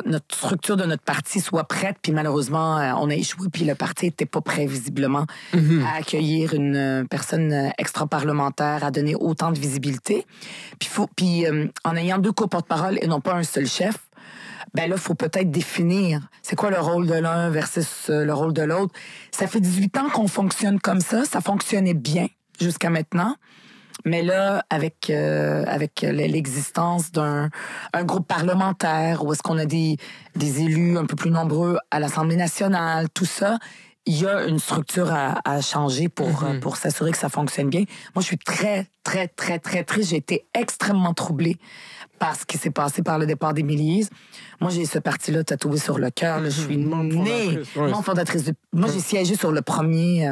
notre structure de notre parti soit prête. Puis malheureusement, on a échoué. Puis le parti n'était pas prêt, visiblement, à accueillir une personne extra-parlementaire, à donner autant de visibilité. Puis en ayant 2 co-porte-parole et non pas un seul chef, ben là, il faut peut-être définir c'est quoi le rôle de l'un versus le rôle de l'autre. Ça fait 18 ans qu'on fonctionne comme ça. Ça fonctionnait bien jusqu'à maintenant. Mais là, avec l'existence d'un groupe parlementaire, où est-ce qu'on a des élus un peu plus nombreux à l'Assemblée nationale, tout ça, il y a une structure à changer pour s'assurer que ça fonctionne bien. Moi, je suis très, très, très, très triste. J'ai été extrêmement troublée par ce qui s'est passé par le départ d'Émilie. Moi, j'ai ce parti-là tatoué sur le cœur. Je suis née membre fondatrice. Moi, j'ai siégé sur le premier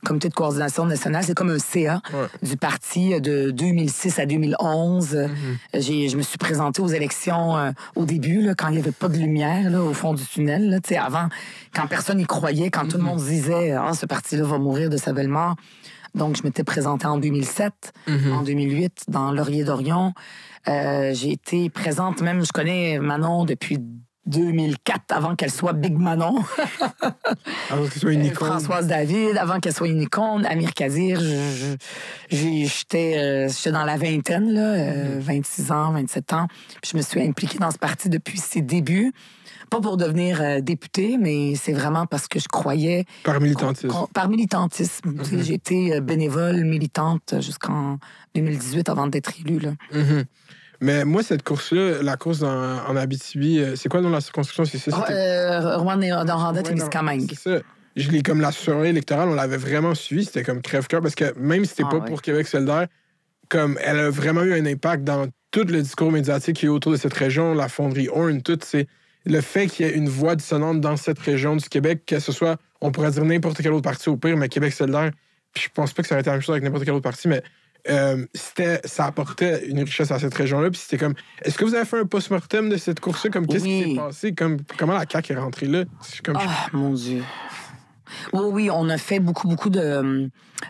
comité de coordination nationale. C'est comme un CA du parti de 2006 à 2011. Je me suis présentée aux élections au début, là, quand il n'y avait pas de lumière là, au fond du tunnel. Là, avant, quand personne n'y croyait, quand tout le monde disait « Ah, ce parti-là va mourir de sa belle mort ». Donc, je m'étais présentée en 2007, en 2008, dans Laurier-Dorion. J'ai été présente, même, je connais Manon depuis 2004, avant qu'elle soit Big Manon. Avant qu'elle soit une icône. Françoise David, avant qu'elle soit une icône. Amir Kadir, j'étais dans la vingtaine, là, 26 ans, 27 ans. Puis je me suis impliquée dans ce parti depuis ses débuts. Pas pour devenir députée, mais c'est vraiment parce que je croyais... Par militantisme. Par militantisme. J'ai été bénévole, militante jusqu'en 2018 avant d'être élue. Là. Mais moi, cette course-là, la course en Abitibi, c'est quoi dans la circonscription? C'est ça? Rouyn-Noranda-Témiscamingue. C'est ça. Je l'ai comme la soirée électorale, on l'avait vraiment suivi, c'était comme crève-cœur, parce que même si c'était pas pour Québec solidaire, comme elle a vraiment eu un impact dans tout le discours médiatique qui est autour de cette région, la fonderie Horn, tout, c'est le fait qu'il y ait une voix dissonante dans cette région du Québec, que ce soit, on pourrait dire n'importe quel autre parti au pire, mais Québec solidaire, puis je pense pas que ça aurait été la même chose avec n'importe quel autre parti, mais ça apportait une richesse à cette région-là, puis c'était comme, est-ce que vous avez fait un post-mortem de cette course-là, comme qu'est-ce qui s'est passé, comme comment la CAQ est rentrée là? Mon Dieu. Oui, on a fait beaucoup de...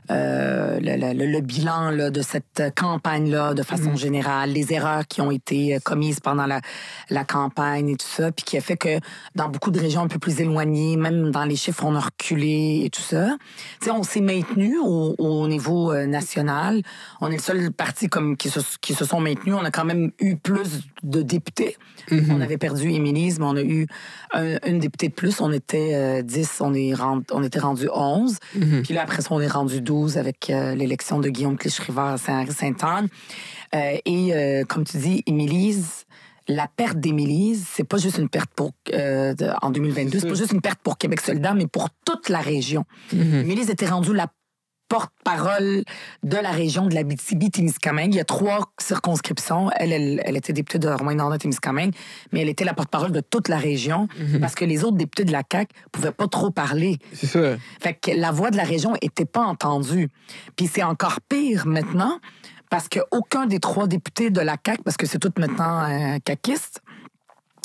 le bilan là, de cette campagne-là, de façon générale, les erreurs qui ont été commises pendant la campagne et tout ça, puis qui a fait que dans beaucoup de régions un peu plus éloignées, même dans les chiffres, on a reculé et tout ça. Tu sais, on s'est maintenu au niveau national. On est le seul parti qui se sont maintenus. On a quand même eu plus de députés. On avait perdu Émilie, mais on a eu une députée de plus. On était 10, on était rendu 11. Puis là, après ça, on est rendu 12 avec l'élection de Guillaume Clich-Rivard à Saint-Henri-Sainte-Anne. Comme tu dis, Émilise, la perte d'Émilise, c'est pas juste une perte en 2022, c'est pas juste une perte pour Québec solidaire, mais pour toute la région. Émilise était rendue la porte-parole de la région de l'Abitibi-Témiscamingue. Il y a 3 circonscriptions. Elle était députée de Rouyn-Noranda-Témiscamingue, mais elle était la porte-parole de toute la région parce que les autres députés de la CAQ pouvaient pas trop parler. C'est ça. Fait que la voix de la région était pas entendue. Puis c'est encore pire maintenant parce qu'aucun des 3 députés de la CAQ, parce que c'est tout maintenant caquiste,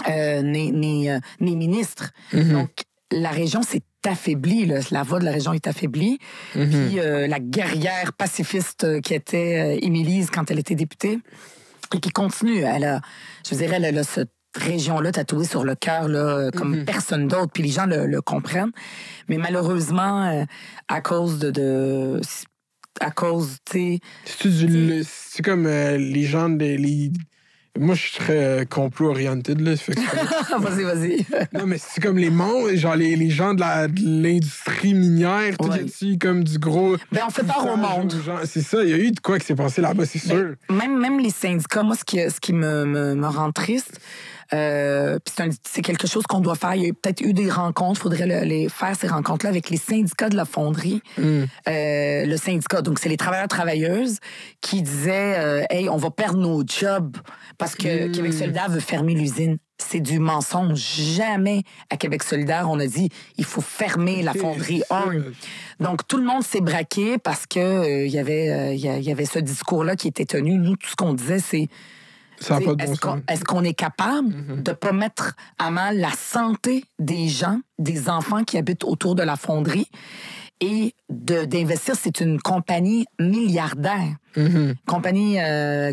ni ministre. Donc, la région s'est affaiblie. Là. La voix de la région est affaiblie. Puis la guerrière pacifiste qui était Émilise quand elle était députée et qui continue. Elle a cette région-là tatouée sur le cœur là, comme personne d'autre. Puis les gens le comprennent. Mais malheureusement, à cause à cause, tu sais... C'est comme les gens Moi, je suis très complot-oriented, là. Fait que... Vas-y. Non, mais c'est comme les membres, genre les gens de l'industrie minière, tout ici, comme du gros... Ben, on fait peur au monde. C'est ça, il y a eu de quoi qui s'est passé là-bas, c'est sûr. Même les syndicats, moi, ce qui me rend triste, c'est quelque chose qu'on doit faire. Il y a peut-être eu des rencontres, il faudrait faire ces rencontres-là avec les syndicats de la fonderie. Le syndicat, donc c'est les travailleurs-travailleuses qui disaient hey, on va perdre nos jobs parce que Québec solidaire veut fermer l'usine. C'est du mensonge. Jamais à Québec solidaire, on a dit il faut fermer la fonderie 1. Donc, tout le monde s'est braqué parce que il y avait ce discours-là qui était tenu. Nous, tout ce qu'on disait, c'est est-ce qu'on est capable de ne pas mettre à mal la santé des gens, des enfants qui habitent autour de la fonderie et d'investir? C'est une compagnie milliardaire. Compagnie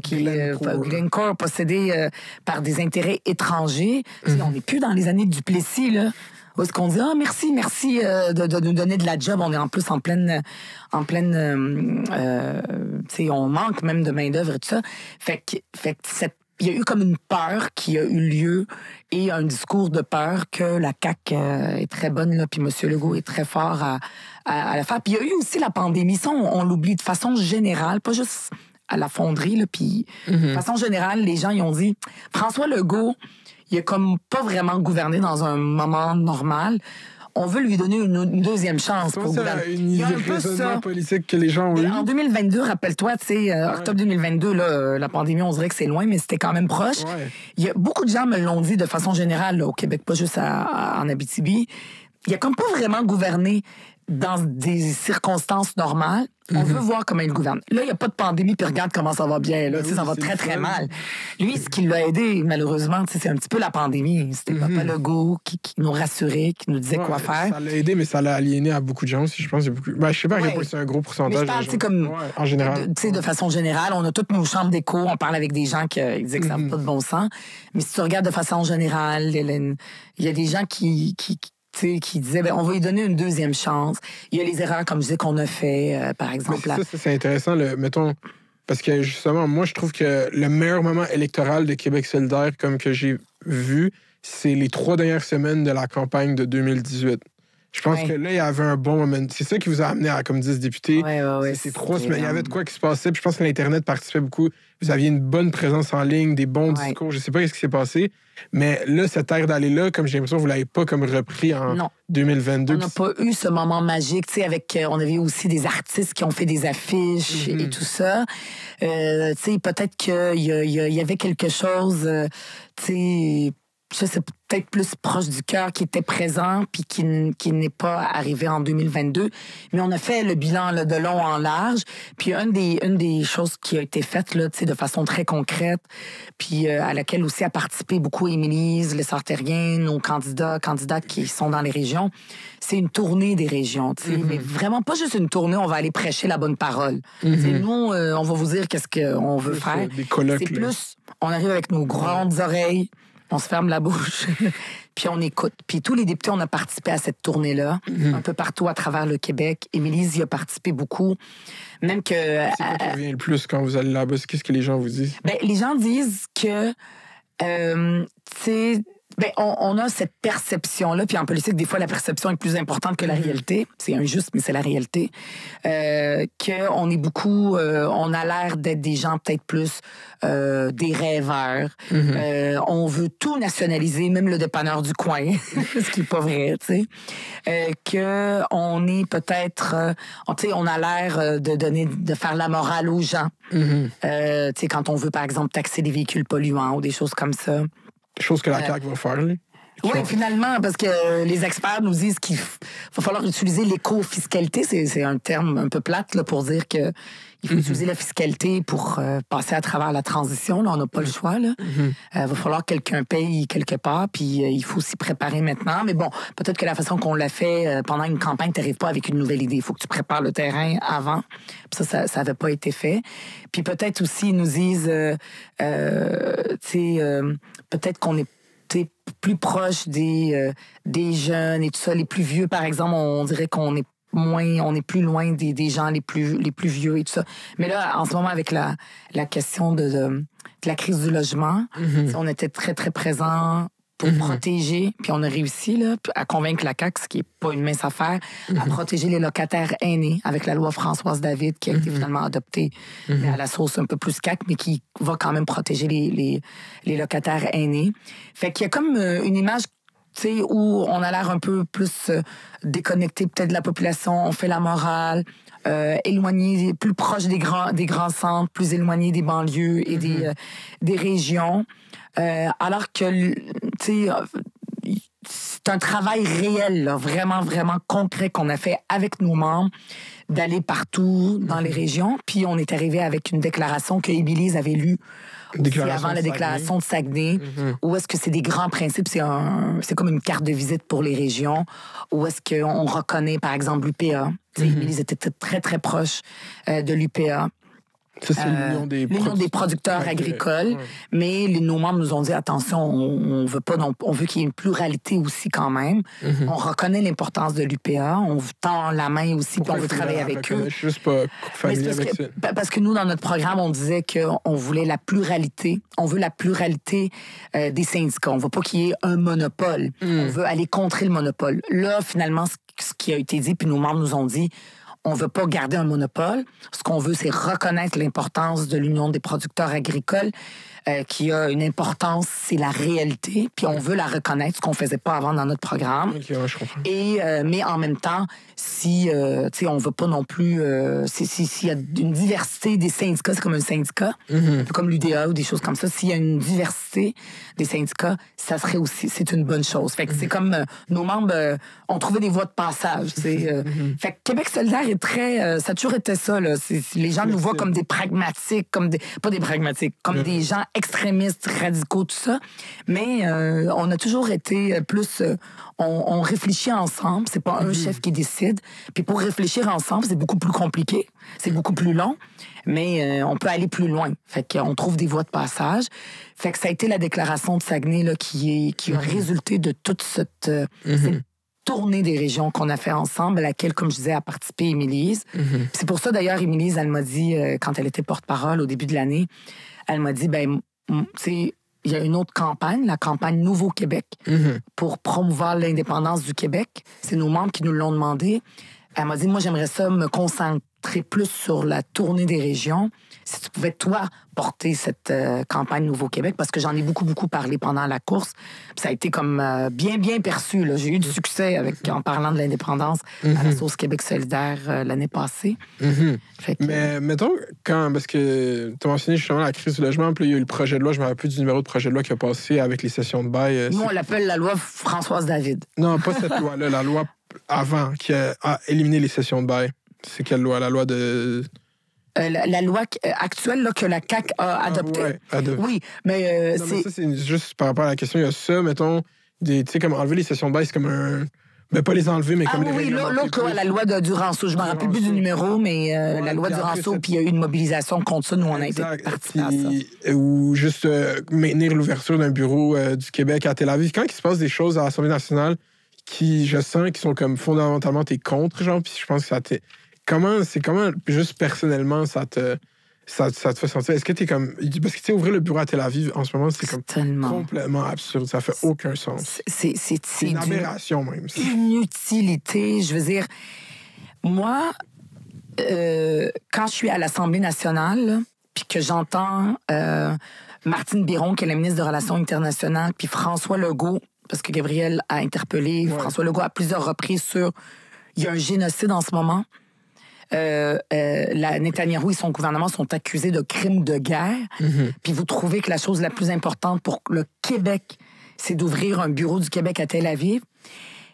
qui est Glencore, possédée par des intérêts étrangers. On n'est plus dans les années du Duplessis, là. Où est-ce qu'on dit merci de nous donner de la job. On est en plus en pleine on manque même de main-d'œuvre et tout ça. Fait que il y a eu comme une peur qui a eu lieu et un discours de peur que la CAQ est très bonne, là, puis M. Legault est très fort à la faire. Puis il y a eu aussi la pandémie. Ça, on l'oublie de façon générale, pas juste à la fonderie, là, puis de façon générale, les gens, ils ont dit François Legault, il a comme pas vraiment gouverné dans un moment normal. On veut lui donner une deuxième chance pour gouverner. Il y a un peu ça politique que les gens ont eu. En 2022, rappelle-toi, tu sais, octobre 2022, là, la pandémie, on dirait que c'est loin, mais c'était quand même proche. Il y a beaucoup de gens me l'ont dit de façon générale là, au Québec, pas juste en Abitibi. Il a comme pas vraiment gouverné dans des circonstances normales. On veut voir comment il gouverne. Là, il n'y a pas de pandémie, puis regarde comment ça va bien. Là, ça va très, très mal. Lui, ce qui l'a aidé, malheureusement, c'est un petit peu la pandémie. C'était Papa Legault qui nous rassurait, qui nous disait quoi faire. Ça l'a aidé, mais ça l'a aliéné à beaucoup de gens aussi. Je pense qu'il y a beaucoup... je sais pas à quel point c'est un gros pourcentage. Mais je parle, comme... en général. De façon générale, on a toutes nos chambres d'écho, on parle avec des gens qui disaient que ça n'a pas de bon sens. Mais si tu regardes de façon générale, il y a des gens qui disaient, on va lui donner une deuxième chance. Il y a les erreurs, comme je disais, qu'on a fait, par exemple. Ça, c'est intéressant, mettons, parce que justement, moi, je trouve que le meilleur moment électoral de Québec solidaire, comme que j'ai vu, c'est les 3 dernières semaines de la campagne de 2018. Je pense que là, il y avait un bon moment. C'est ça qui vous a amené à comme 10 députés. Ces 3 semaines. Il y avait de quoi qui se passait. Puis je pense que l'Internet participait beaucoup. Vous aviez une bonne présence en ligne, des bons discours. Je sais pas ce qui s'est passé. Mais là, cette ère d'aller là, comme j'ai l'impression que vous l'avez pas comme repris en 2022. On n'a pas eu ce moment magique. Tu sais, on avait aussi des artistes qui ont fait des affiches et tout ça. Tu sais, peut-être qu'il y avait quelque chose, tu sais, ça, c'est peut-être plus proche du cœur qui était présent puis qui n'est pas arrivé en 2022. Mais on a fait le bilan là, de long en large. Puis une des choses qui a été faite là, de façon très concrète, puis à laquelle aussi a participé beaucoup Émilise, les Sartériens, nos candidates qui sont dans les régions, c'est une tournée des régions. Mais vraiment pas juste une tournée, on va aller prêcher la bonne parole. Nous, on va vous dire qu'est-ce qu'on veut faire. Des colloques, c'est plus, on arrive avec nos grandes oreilles, on se ferme la bouche, puis on écoute. Puis tous les députés, on a participé à cette tournée-là, un peu partout à travers le Québec. Émilise y a participé beaucoup. Même que... C'est quoi qui revient le plus quand vous allez là-bas? Qu'est-ce que les gens vous disent? Les gens disent que, on a cette perception-là, puis en politique, des fois, la perception est plus importante que la réalité. C'est injuste, mais c'est la réalité. Qu'on est beaucoup... on a l'air d'être des gens peut-être plus des rêveurs. On veut tout nationaliser, même le dépanneur du coin, ce qui n'est pas vrai, tu sais. Qu'on est peut-être... on a l'air de faire la morale aux gens. Tu sais, quand on veut, par exemple, taxer des véhicules polluants ou des choses comme ça. Chose que la CAQ va faire, là. Oui, finalement, parce que les experts nous disent qu'il va falloir utiliser l'éco-fiscalité. C'est un terme un peu plate là, pour dire que il faut utiliser la fiscalité pour passer à travers la transition. Là, on n'a pas le choix. Il va falloir que quelqu'un paye quelque part, puis il faut s'y préparer maintenant. Mais bon, peut-être que la façon qu'on l'a fait pendant une campagne, tu n'arrives pas avec une nouvelle idée. Il faut que tu prépares le terrain avant. Puis ça n'avait pas été fait. Puis peut-être aussi, ils nous disent, peut-être qu'on est plus proche des jeunes et tout ça. Les plus vieux, par exemple, on dirait qu'on est plus loin des gens les plus vieux et tout ça. Mais là, en ce moment, avec la question de la crise du logement, on était très, très présents pour protéger, puis on a réussi là, à convaincre la CAQ, ce qui n'est pas une mince affaire, à protéger les locataires aînés avec la loi Françoise David qui a été finalement adoptée à la sauce un peu plus CAQ, mais qui va quand même protéger les locataires aînés. Fait qu'il y a comme une image où on a l'air un peu plus déconnecté peut-être de la population, on fait la morale, éloigné, plus proche des grands centres, plus éloigné des banlieues et des régions. Alors que, c'est un travail réel, là, vraiment, vraiment concret qu'on a fait avec nos membres, d'aller partout dans les régions. Puis on est arrivé avec une déclaration que Émilie avait lue avant la déclaration de Saguenay, où est-ce que c'est des grands principes, c'est comme une carte de visite pour les régions, où est-ce qu'on reconnaît, par exemple, l'UPA. Émilie était très, très proche de l'UPA. Ça, c'est l'Union des producteurs agricoles. Mais nos membres nous ont dit, attention, on veut qu'il y ait une pluralité aussi quand même. On reconnaît l'importance de l'UPA. On tend la main aussi, puis on veut travailler avec eux. Je suis juste pas familier avec ça. Parce que nous, dans notre programme, on disait qu'on voulait la pluralité. On veut la pluralité des syndicats. On veut pas qu'il y ait un monopole. On veut aller contrer le monopole. Là, finalement, ce qui a été dit, puis nos membres nous ont dit, on veut pas garder un monopole. Ce qu'on veut, c'est reconnaître l'importance de l'Union des producteurs agricoles, qui a une importance, c'est la réalité. Puis on veut la reconnaître, ce qu'on faisait pas avant dans notre programme. OK, ouais, je comprends. Mais en même temps, si on veut pas non plus... s'il y a une diversité des syndicats, c'est comme un syndicat, un peu comme l'UDA ou des choses comme ça. S'il y a une diversité des syndicats, ça serait aussi... C'est une bonne chose. Fait que c'est comme nos membres ont trouvé des voies de passage. Fait que Québec solidaire est très... ça a toujours été ça. Là. Les gens nous voient comme des pragmatiques, pas des pragmatiques, comme des gens extrémistes, radicaux, tout ça. Mais on a toujours été plus... on réfléchit ensemble. C'est pas un chef qui décide. Puis pour réfléchir ensemble, c'est beaucoup plus compliqué. C'est beaucoup plus long. Mais on peut aller plus loin. Fait qu'on trouve des voies de passage. Fait que ça a été la déclaration de Saguenay là, qui a résulté de toute cette tournée des régions qu'on a fait ensemble, à laquelle, comme je disais, a participé Émilise. C'est pour ça, d'ailleurs, Émilise, elle m'a dit, quand elle était porte-parole au début de l'année, elle m'a dit, il y a une autre campagne, la campagne Nouveau-Québec, pour promouvoir l'indépendance du Québec. C'est nos membres qui nous l'ont demandé. Elle m'a dit, moi, j'aimerais ça me concentrer plus sur la tournée des régions. Si tu pouvais, toi, porter cette campagne Nouveau-Québec, parce que j'en ai beaucoup, beaucoup parlé pendant la course. Puis ça a été comme bien, bien perçu. Là. J'ai eu du succès en parlant de l'indépendance à la sauce Québec solidaire l'année passée. Fait que, mais mettons, parce que tu as mentionné justement la crise du logement, puis il y a eu le projet de loi, je me rappelle plus du numéro de projet de loi qui a passé avec les sessions de bail. nous, on l'appelle la loi Françoise David. Non, pas cette loi-là, la loi avant qui a éliminé les sessions de bail. C'est quelle loi? La loi de... la loi actuelle là, que la CAQ a adoptée. Oui, mais non, mais ça, c'est juste par rapport à la question. Il y a ça, mettons, tu sais, comme enlever les sessions de bail, c'est comme un... Ben, pas les enlever, mais comme les règlements. Oui, l'autre loi, la loi de Duranceau. Je ne me rappelle plus du numéro, mais la loi Duranceau, puis il y a eu une mobilisation contre ça. Nous, on a été participés à ça. Ou juste maintenir l'ouverture d'un bureau du Québec à Tel Aviv. Quand il se passe des choses à l'Assemblée nationale qui, je sens, qui sont comme fondamentalement t'es contre, genre, puis je pense que ça t'est... Comment, juste personnellement, ça te fait sentir? Est-ce que t'es comme... Parce que, tu sais, ouvrir le bureau à Tel Aviv, en ce moment, c'est comme complètement absurde. Ça fait aucun sens. C'est une aberration, même. Inutilité. Je veux dire, moi, quand je suis à l'Assemblée nationale, puis que j'entends Martine Biron, qui est la ministre des Relations internationales, puis François Legault, parce que Gabriel a interpellé François Legault à plusieurs reprises sur... Il y a un génocide en ce moment. Netanyahou et son gouvernement sont accusés de crimes de guerre. Puis vous trouvez que la chose la plus importante pour le Québec, c'est d'ouvrir un bureau du Québec à Tel Aviv.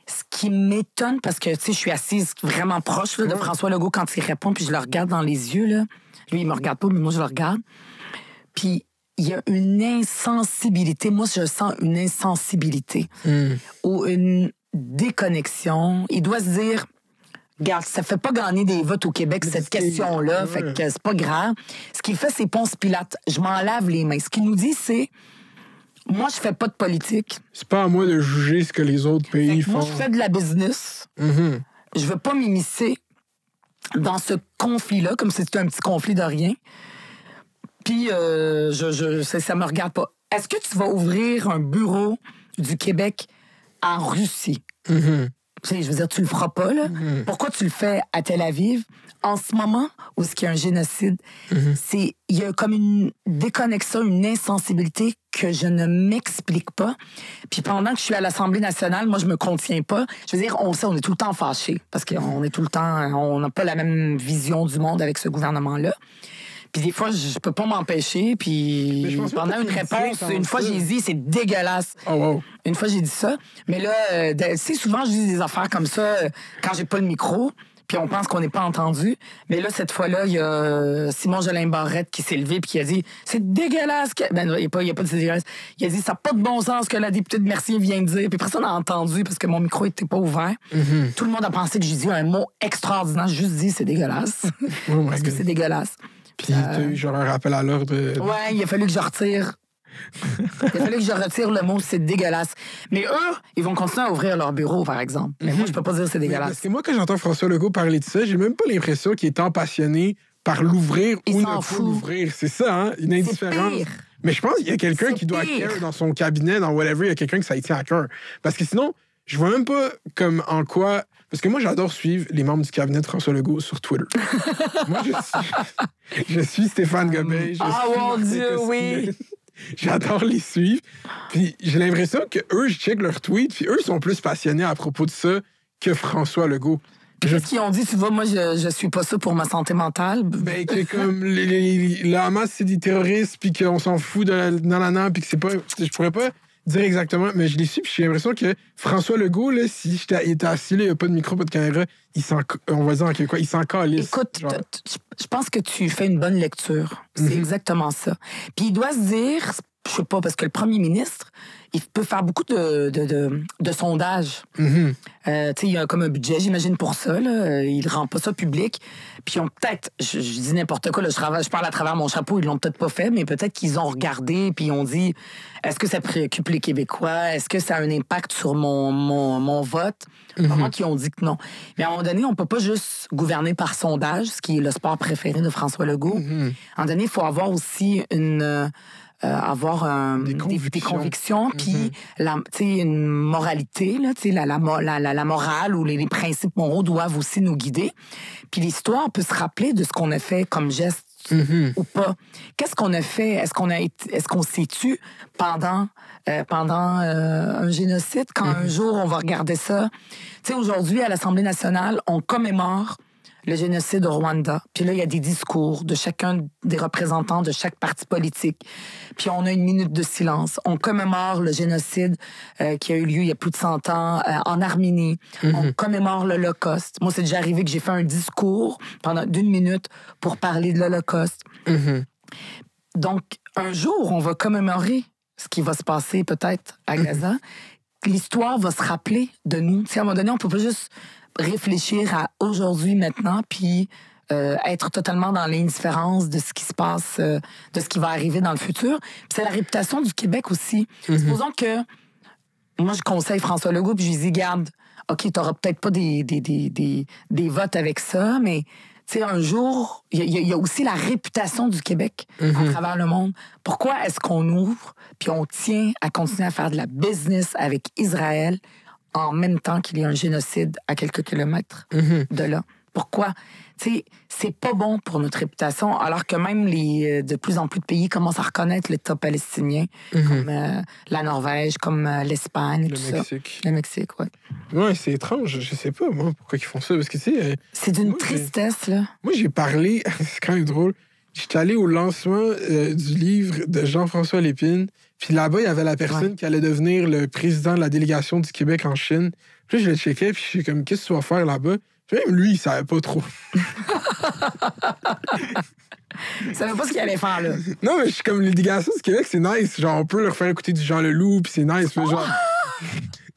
Ce qui m'étonne, parce que, tu sais, je suis assise vraiment proche là, de François Legault quand il répond, puis je le regarde dans les yeux, là. Lui, il me regarde pas, mais moi, je le regarde. Puis, il y a une insensibilité. Moi, je sens une insensibilité ou une déconnexion. Il doit se dire, regarde, ça fait pas gagner des votes au Québec, cette question-là, fait que c'est pas grave. Ce qu'il fait, c'est Ponce Pilate. Je m'en lave les mains. Ce qu'il nous dit, c'est, moi, je fais pas de politique. C'est pas à moi de juger ce que les autres pays font. Moi, je fais de la business. Je veux pas m'immiscer dans ce conflit-là, comme si c'était un petit conflit de rien. Puis, ça me regarde pas. Est-ce que tu vas ouvrir un bureau du Québec en Russie? Tu sais, je veux dire, tu le feras pas, là. Pourquoi tu le fais à Tel Aviv? En ce moment, où il y a un génocide, il y a comme une déconnexion, une insensibilité que je ne m'explique pas. Puis pendant que je suis à l'Assemblée nationale, moi, je me contiens pas. Je veux dire, on sait, on est tout le temps fâchés, parce qu'on est tout le temps, on n'a pas la même vision du monde avec ce gouvernement-là. Puis des fois, je peux pas m'empêcher. Puis pendant une réponse, une fois, j'ai dit, c'est dégueulasse. Oh, wow. Une fois, j'ai dit ça. Mais là, tu sais, souvent, je dis des affaires comme ça quand j'ai pas le micro. Puis on pense qu'on n'est pas entendu. Mais là, cette fois-là, il y a Simon Jolin-Barrette qui s'est levé puis qui a dit « C'est dégueulasse! » Ben, il n'y a pas de c'est dégueulasse. Il a dit « Ça n'a pas de bon sens ce que la députée de Mercier vient de dire. » Puis après ça, on a entendu parce que mon micro n'était pas ouvert. Tout le monde a pensé que j'ai dit un mot extraordinaire. J'ai juste dit « C'est dégueulasse. » Parce que c'est dégueulasse. Puis t'as eu genre un rappel à l'ordre. Ouais, il a fallu que je retire. Il a fallu que je retire le mot « c'est dégueulasse ». Mais eux, ils vont continuer à ouvrir leur bureau, par exemple. Mais moi, je peux pas dire « c'est dégueulasse ». Parce que moi, quand j'entends François Legault parler de ça, j'ai même pas l'impression qu'il est tant passionné par l'ouvrir ou ne pas l'ouvrir. C'est ça, hein? Une indifférence. Pire. Mais je pense qu'il y a quelqu'un qui doit pire. care dans son cabinet, dans whatever, il y a quelqu'un que ça y tient à cœur. Parce que sinon, je vois même pas comme en quoi... Parce que moi, j'adore suivre les membres du cabinet de François Legault sur Twitter. Moi, je suis Stéphane Gobey. Mon Dieu, oui! J'adore les suivre. Puis j'ai l'impression qu'eux, je check leurs tweets, puis eux sont plus passionnés à propos de ça que François Legault. Qu'est-ce qu'ils ont dit? Tu vois, moi, je suis pas ça pour ma santé mentale. Ben, que comme le Hamas, c'est des terroristes, puis qu'on s'en fout de puis que c'est pas... Je pourrais pas dire exactement, mais je les suis, puis j'ai l'impression que François Legault, là, si il était assis, là, il n'y a pas de micro, pas de caméra, on va dire en quelque quoi, il s'en calisse. Écoute, je pense que tu fais une bonne lecture. C'est exactement ça. Puis il doit se dire, je sais pas, parce que le premier ministre, il peut faire beaucoup de sondages. Tu sais, il y a comme un budget, j'imagine, pour ça. Là. Il rend pas ça public. Puis ils ont peut-être, je dis n'importe quoi, là, je parle à travers mon chapeau, ils l'ont peut-être pas fait, mais peut-être qu'ils ont regardé puis ils ont dit, est-ce que ça préoccupe les Québécois? Est-ce que ça a un impact sur mon vote? Vraiment qu'ils ont dit que non. Mais à un moment donné, on peut pas juste gouverner par sondage, ce qui est le sport préféré de François Legault. À un moment donné, il faut avoir aussi des convictions, puis une moralité, là, la morale ou les principes moraux doivent aussi nous guider. Puis l'histoire peut se rappeler de ce qu'on a fait comme geste ou pas. Qu'est-ce qu'on a fait? Est-ce qu'on s'est tué pendant un génocide? Quand un jour, on va regarder ça. Tu sais, aujourd'hui, à l'Assemblée nationale, on commémore le génocide au Rwanda. Puis là, il y a des discours de chacun des représentants de chaque parti politique. Puis on a une minute de silence. On commémore le génocide qui a eu lieu il y a plus de 100 ans en Arménie. On commémore l'Holocauste. Moi, c'est déjà arrivé que j'ai fait un discours pendant 1 minute pour parler de l'Holocauste. Donc, un jour, on va commémorer ce qui va se passer peut-être à Gaza. L'histoire va se rappeler de nous. Tu sais, à un moment donné, on peut pas juste réfléchir à aujourd'hui, maintenant, puis être totalement dans l'indifférence de ce qui se passe, de ce qui va arriver dans le futur. Puis c'est la réputation du Québec aussi. Supposons que moi, je conseille François Legault, puis je lui dis, garde, OK, t'auras peut-être pas des votes avec ça, mais tu sais, un jour, il y a aussi la réputation du Québec à travers le monde. Pourquoi est-ce qu'on ouvre, puis on tient à continuer à faire de la business avec Israël en même temps qu'il y a un génocide à quelques kilomètres de là? Pourquoi? Tu sais, c'est pas bon pour notre réputation, alors que même de plus en plus de pays commencent à reconnaître l'État palestinien, comme la Norvège, comme l'Espagne, tout Mexique. ça. Le Mexique, oui. Ouais, c'est étrange. Je sais pas, moi, pourquoi ils font ça. Parce que, tu sais... c'est d'une tristesse, là. Moi, j'ai parlé... c'est quand même drôle. J'étais allé au lancement du livre de Jean-François Lépine. Puis là-bas, il y avait la personne qui allait devenir le président de la délégation du Québec en Chine. Puis là, je le checkais, puis je suis comme, qu'est-ce que tu vas faire là-bas? Puis même lui, il savait pas trop. Il savait pas ce qu'il allait faire, là. Non, mais je suis comme, les délégations du Québec, c'est nice. Genre, on peut leur faire écouter du Jean Leloup, puis c'est nice. Mais genre...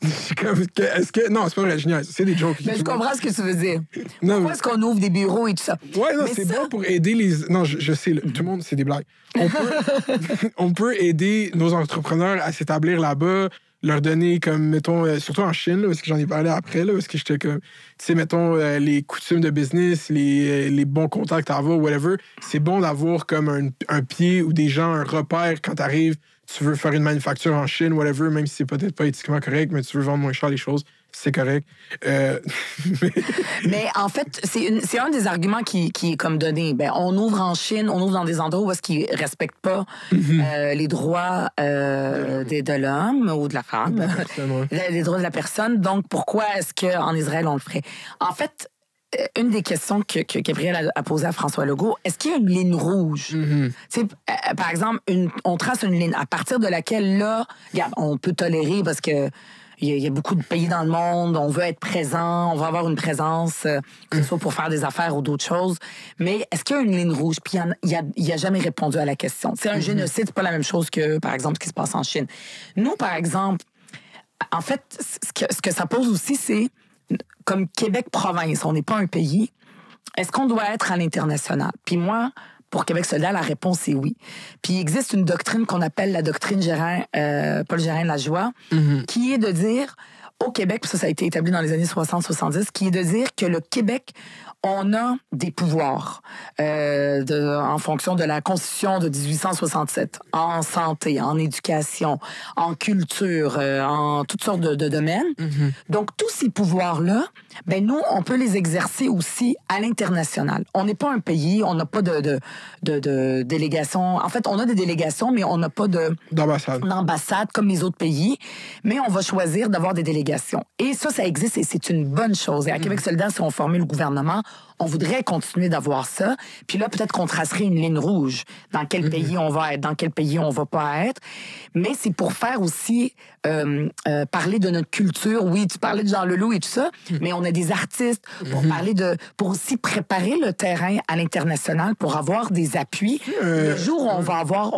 Je suis comme, est-ce que... Non, c'est pas vrai, génial. C'est des jokes. Mais je comprends ce que tu veux dire. Non, Pourquoi est-ce qu'on ouvre des bureaux et tout ça? Ouais, non, Mais c'est ça... bon pour aider les... Non, je sais, tout le monde, c'est des blagues. On peut aider nos entrepreneurs à s'établir là-bas, leur donner comme, mettons, surtout en Chine, là, parce que j'en ai parlé après, là, parce que j'étais comme, tu sais, mettons, les coutumes de business, les bons contacts à avoir, whatever. C'est bon d'avoir comme un pied ou des gens, un repère quand t'arrives, tu veux faire une manufacture en Chine, whatever, même si c'est peut-être pas éthiquement correct, mais tu veux vendre moins cher les choses, c'est correct. Mais en fait, c'est un des arguments qui est comme donné. Ben, on ouvre en Chine, on ouvre dans des endroits où est-ce qu'ils respectent pas les droits de l'homme ou de la femme, les droits de la personne. Donc, pourquoi est-ce qu'en Israël, on le ferait? En fait, une des questions que Gabriel a posées à François Legault, est-ce qu'il y a une ligne rouge? Par exemple, on trace une ligne à partir de laquelle, là, regarde, on peut tolérer parce que il y a beaucoup de pays dans le monde, on veut être présent, on va avoir une présence, que ce soit pour faire des affaires ou d'autres choses. Mais est-ce qu'il y a une ligne rouge? Puis il a jamais répondu à la question. C'est un génocide, c'est pas la même chose que, par exemple, ce qui se passe en Chine. Nous, par exemple, en fait, ce que ça pose aussi, c'est comme Québec-province, on n'est pas un pays. Est-ce qu'on doit être à l'international? Puis moi, pour Québec solidaire, la réponse est oui. Puis il existe une doctrine qu'on appelle la doctrine Paul Gérin-Lajoie, qui est de dire, au Québec, puis ça a été établi dans les années 60-70, qui est de dire que le Québec, on a des pouvoirs en fonction de la Constitution de 1867, en santé, en éducation, en culture, en toutes sortes de domaines. Donc, tous ces pouvoirs-là, ben nous, on peut les exercer aussi à l'international. On n'est pas un pays, on n'a pas de délégation. En fait, on a des délégations, mais on n'a pas d'ambassade comme les autres pays. Mais on va choisir d'avoir des délégations. Et ça existe et c'est une bonne chose. Et à Québec solidaire, si on formait le gouvernement, on voudrait continuer d'avoir ça. Puis là, peut-être qu'on tracerait une ligne rouge. Dans quel pays on va être, dans quel pays on va pas être. Mais c'est pour faire aussi parler de notre culture. Oui, tu parlais de Jean Leloup et tout ça, mais on a des artistes pour aussi préparer le terrain à l'international pour avoir des appuis. Le jour où on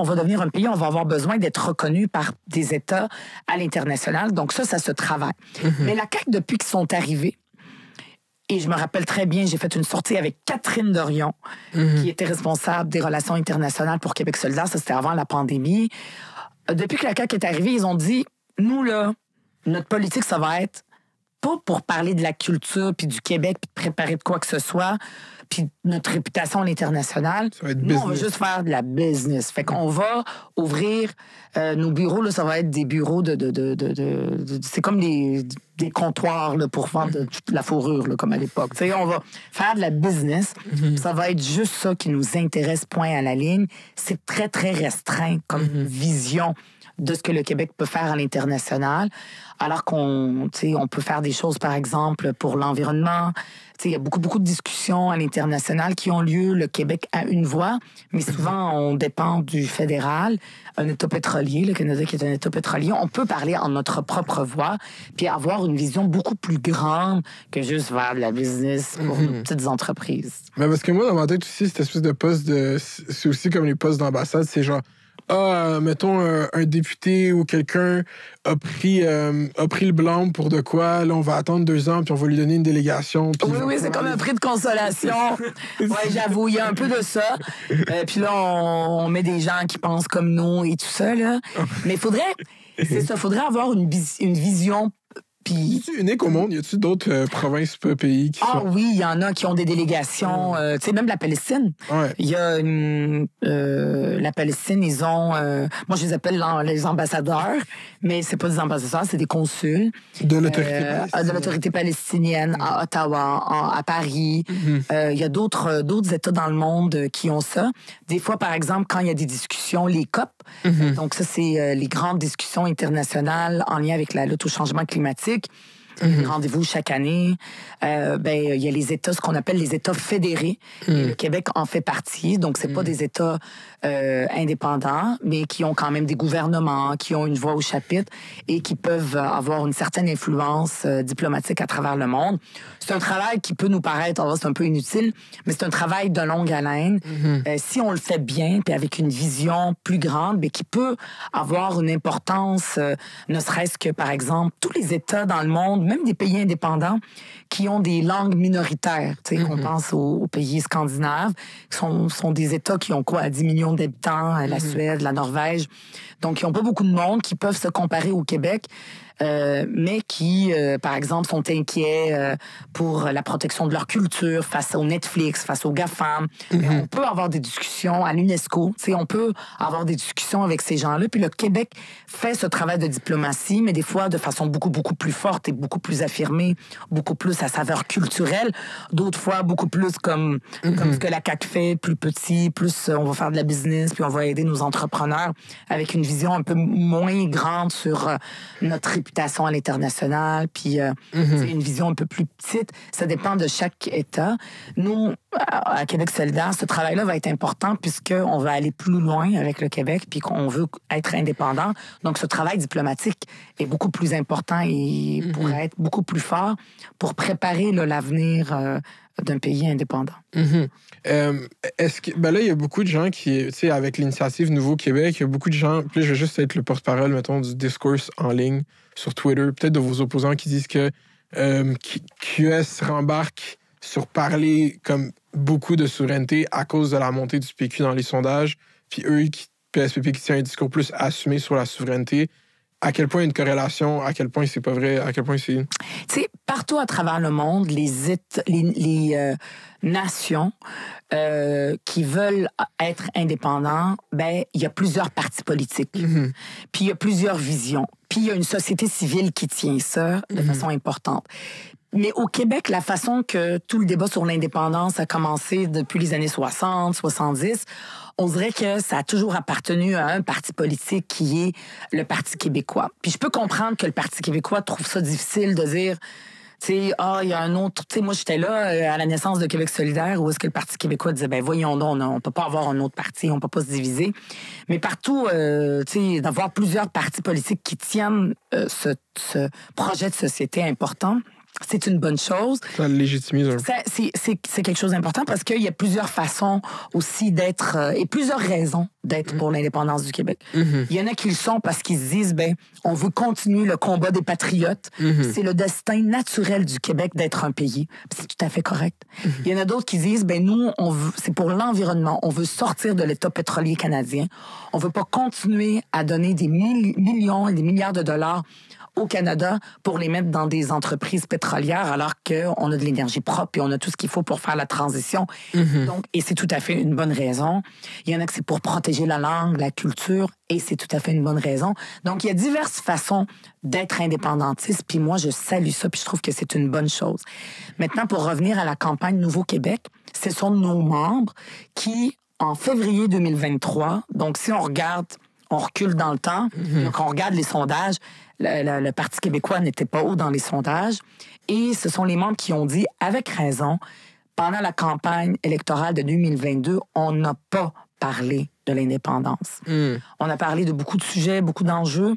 va devenir un pays, on va avoir besoin d'être reconnu par des États à l'international. Donc ça se travaille. Mais la CAQ, depuis qu'ils sont arrivés, et je me rappelle très bien, j'ai fait une sortie avec Catherine Dorion, qui était responsable des relations internationales pour Québec solidaire. Ça, c'était avant la pandémie. Depuis que la CAQ est arrivée, ils ont dit, nous, là, notre politique, ça va être pas pour parler de la culture, puis du Québec, puis de préparer de quoi que ce soit, puis notre réputation à l'international. Nous, on va juste faire de la business. Fait qu'on va ouvrir nos bureaux, là, ça va être des bureaux c'est comme des comptoirs là, pour vendre de la fourrure, là, comme à l'époque. T'sais, on va faire de la business. Ça va être juste ça qui nous intéresse, point à la ligne. C'est très, très restreint comme vision de ce que le Québec peut faire à l'international, alors qu'on peut faire des choses, par exemple, pour l'environnement. Il y a beaucoup de discussions à l'international qui ont lieu. Le Québec a une voix, mais souvent, on dépend du fédéral, un État pétrolier, le Canada qui est un État pétrolier. On peut parler en notre propre voix, puis avoir une vision beaucoup plus grande que juste faire de la business pour nos petites entreprises. Mais parce que moi, dans ma tête aussi, cette espèce de poste c'est aussi comme les postes d'ambassade, c'est genre... mettons, un député ou quelqu'un a pris le blanc pour de quoi, là, on va attendre 2 ans, puis on va lui donner une délégation. Oui, c'est comme un prix de consolation. Oui, j'avoue, il y a un peu de ça. Puis là, on met des gens qui pensent comme nous et tout ça, là. Mais faudrait avoir une vision. Puis... C'est unique au monde? Y a-t-il d'autres provinces, pays qui sont... oui, il y en a qui ont des délégations. Tu sais, même la Palestine. Il y a la Palestine, ils ont... moi, je les appelle les ambassadeurs, mais c'est pas des ambassadeurs, c'est des consuls. De l'autorité palestinienne. De l'autorité palestinienne, à Ottawa, à Paris. Il y a d'autres États dans le monde qui ont ça. Des fois, par exemple, quand il y a des discussions, les COP, donc ça, c'est les grandes discussions internationales en lien avec la lutte au changement climatique. Rendez-vous chaque année. Il y a les États, ce qu'on appelle les États fédérés. Et le Québec en fait partie. Donc, c'est pas des États indépendants, mais qui ont quand même des gouvernements, qui ont une voix au chapitre et qui peuvent avoir une certaine influence diplomatique à travers le monde. C'est un travail qui peut nous paraître, c'est un peu inutile, mais c'est un travail de longue haleine. Si on le fait bien, puis avec une vision plus grande, mais qui peut avoir une importance, ne serait-ce que, par exemple, tous les États dans le monde, même des pays indépendants, qui ont des langues minoritaires. On pense aux pays scandinaves, qui sont des États qui ont 10 millions d'habitants, la Suède, la Norvège. Donc, ils n'ont pas beaucoup de monde qui peuvent se comparer au Québec. Mais qui, par exemple, sont inquiets pour la protection de leur culture face au Netflix, face aux GAFAM. On peut avoir des discussions à l'UNESCO. On peut avoir des discussions avec ces gens-là. Puis le Québec fait ce travail de diplomatie, mais des fois de façon beaucoup, beaucoup plus forte et beaucoup plus affirmée, beaucoup plus à saveur culturelle. D'autres fois, beaucoup plus comme ce que la CAQ fait, plus petit, plus on va faire de la business, puis on va aider nos entrepreneurs avec une vision un peu moins grande sur notre réputation à l'international, puis une vision un peu plus petite. Ça dépend de chaque État. Nous, à Québec solidaire, ce travail-là va être important puisqu'on va aller plus loin avec le Québec, puis qu'on veut être indépendant. Donc, ce travail diplomatique est beaucoup plus important et pourrait être beaucoup plus fort pour préparer l'avenir d'un pays indépendant. Est-ce que là, il y a beaucoup de gens qui, tu sais, avec l'initiative Nouveau Québec, il y a beaucoup de gens, puis là, je vais juste être le porte-parole, mettons, du discours en ligne sur Twitter, peut-être de vos opposants qui disent que QS rembarque sur parler comme beaucoup de souveraineté à cause de la montée du PQ dans les sondages, puis eux, PSPP, qui tient un discours plus assumé sur la souveraineté. À quel point il y a une corrélation, à quel point c'est pas vrai, à quel point c'est... Tu sais, partout à travers le monde, les nations qui veulent être indépendants, il y a plusieurs partis politiques. Puis il y a plusieurs visions. Puis il y a une société civile qui tient ça de façon importante. Mais au Québec, la façon que tout le débat sur l'indépendance a commencé depuis les années 60, 70, on dirait que ça a toujours appartenu à un parti politique qui est le Parti québécois. Puis je peux comprendre que le Parti québécois trouve ça difficile de dire, tu sais, il y a un autre... Tu sais, moi, j'étais là à la naissance de Québec solidaire où est-ce que le Parti québécois disait, voyons donc, on peut pas avoir un autre parti, on peut pas se diviser. Mais partout, tu sais, d'avoir plusieurs partis politiques qui tiennent ce projet de société important, c'est une bonne chose. Ça le légitimise un peu. C'est quelque chose d'important parce qu'il y a plusieurs façons aussi d'être et plusieurs raisons d'être pour l'indépendance du Québec. Il y en a qui le sont parce qu'ils se disent, on veut continuer le combat des patriotes. C'est le destin naturel du Québec d'être un pays. C'est tout à fait correct. Il y en a d'autres qui disent, nous, c'est pour l'environnement. On veut sortir de l'État pétrolier canadien. On veut pas continuer à donner des millions et des milliards de dollars au Canada pour les mettre dans des entreprises pétrolières alors qu'on a de l'énergie propre et on a tout ce qu'il faut pour faire la transition. Donc, et c'est tout à fait une bonne raison. Il y en a que c'est pour protéger la langue, la culture, et c'est tout à fait une bonne raison. Donc, il y a diverses façons d'être indépendantiste, puis moi, je salue ça, puis je trouve que c'est une bonne chose. Maintenant, pour revenir à la campagne Nouveau Québec, ce sont nos membres qui, en février 2023, donc si on regarde, on recule dans le temps, donc on regarde les sondages, le Parti québécois n'était pas haut dans les sondages. Et ce sont les membres qui ont dit, avec raison, pendant la campagne électorale de 2022, on n'a pas parlé de l'indépendance. On a parlé de beaucoup de sujets, beaucoup d'enjeux.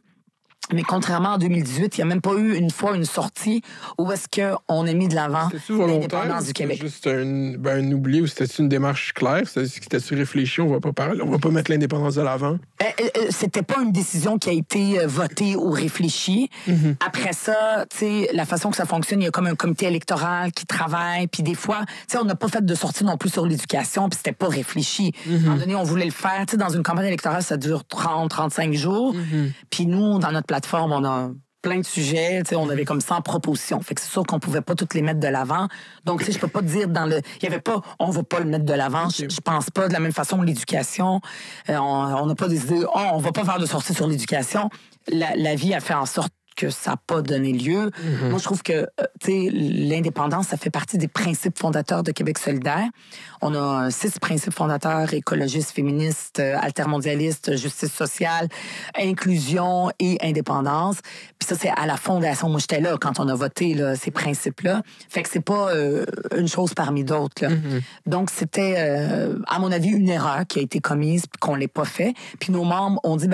Mais contrairement en 2018, il n'y a même pas eu une fois une sortie où est-ce qu'on a mis de l'avant l'indépendance du Québec. C'était juste un oubli ou c'était une démarche claire? C'était-tu réfléchi? On va pas parler, on va pas mettre l'indépendance de l'avant? C'était pas une décision qui a été votée ou réfléchie. Après ça, tu sais, la façon que ça fonctionne, il y a comme un comité électoral qui travaille, puis des fois, tu sais, on n'a pas fait de sortie non plus sur l'éducation, puis c'était pas réfléchi. À un moment donné, on voulait le faire. Tu sais, dans une campagne électorale, ça dure 30-35 jours. Puis nous, dans notre plateforme, on a plein de sujets, tu sais, on avait comme 100 propositions. Fait que c'est sûr qu'on pouvait pas toutes les mettre de l'avant. Donc, tu sais, je peux pas te dire il y avait pas, on va pas le mettre de l'avant. Je pense pas de la même façon l'éducation. On n'a pas décidé, on va pas faire de sortie sur l'éducation. La vie a fait en sorte que ça n'a pas donné lieu. Moi, je trouve que l'indépendance, ça fait partie des principes fondateurs de Québec solidaire. On a 6 principes fondateurs: écologistes, féministes, altermondialistes, justice sociale, inclusion et indépendance. Puis ça, c'est à la fondation. Moi, j'étais là quand on a voté là, ces principes-là. Fait que c'est pas une chose parmi d'autres. Là. Donc, c'était, à mon avis, une erreur qui a été commise puis qu'on l'ait pas fait. Puis nos membres ont dit,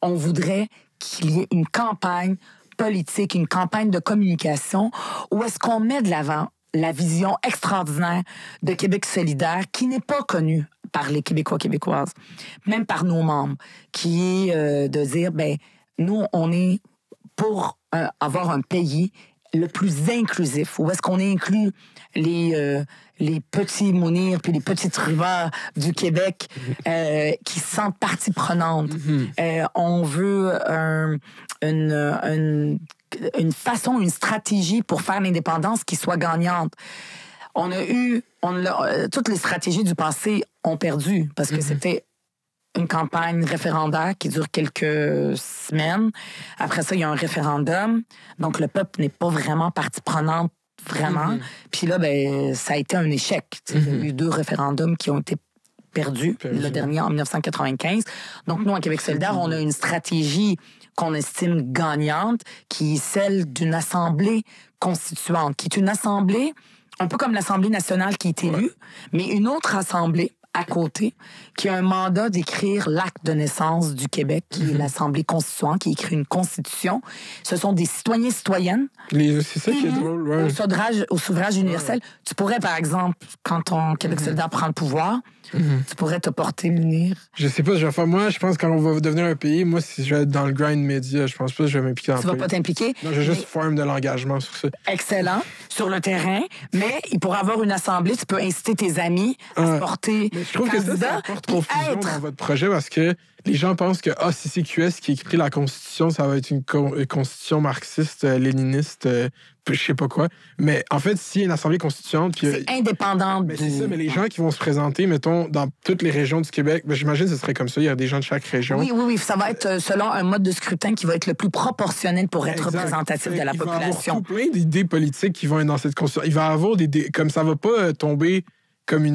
on voudrait qu'il y ait une campagne politique, une campagne de communication où est-ce qu'on met de l'avant la vision extraordinaire de Québec solidaire qui n'est pas connue par les Québécois, Québécoises, même par nos membres, qui est de dire, nous, on est pour avoir un pays le plus inclusif, où est-ce qu'on inclut les petits mounirs puis les petites riveurs du Québec qui se sentent partie prenante. On veut une façon, une stratégie pour faire l'indépendance qui soit gagnante. Toutes les stratégies du passé ont perdu parce que c'était une campagne référendaire qui dure quelques semaines. Après ça, il y a un référendum. Donc, le peuple n'est pas vraiment partie prenante, vraiment. Puis là, ça a été un échec. Il y a eu 2 référendums qui ont été perdus. Le dernier en 1995. Donc, nous, en Québec solidaire, on a une stratégie qu'on estime gagnante, qui est celle d'une assemblée constituante, qui est une assemblée, un peu comme l'Assemblée nationale qui est élue, mais une autre assemblée à côté, qui a un mandat d'écrire l'acte de naissance du Québec, qui est l'Assemblée constituante, qui écrit une constitution. Ce sont des citoyens et citoyennes. C'est ça qui est drôle, ouais. Au suffrage universel. Tu pourrais, par exemple, quand ton Québec solidaire prend le pouvoir, tu pourrais te porter l'unir. Je sais pas, moi, je pense que quand on va devenir un pays, moi, si je vais être dans le grind média, je pense pas que je vais m'impliquer dans Tu vas pas t'impliquer? Non, je vais juste forme de l'engagement sur ça. Excellent. Sur le terrain, mais il pourrait avoir une assemblée, tu peux inciter tes amis à se porter. Mais je trouve que ça apporte confusion dans votre projet parce que les gens pensent que c'est CQS qui écrit la Constitution, ça va être une constitution marxiste, léniniste, je sais pas quoi. Mais en fait, s'il y a une assemblée constituante... c'est indépendant. C'est ça, mais les gens qui vont se présenter, mettons, dans toutes les régions du Québec, j'imagine que ce serait comme ça, il y a des gens de chaque région. Oui, ça va être selon un mode de scrutin qui va être le plus proproportionnel pour être représentatif de la population. Il va y avoir tout plein d'idées politiques qui vont être dans cette constitution. Il va y avoir comme ça va pas tomber comme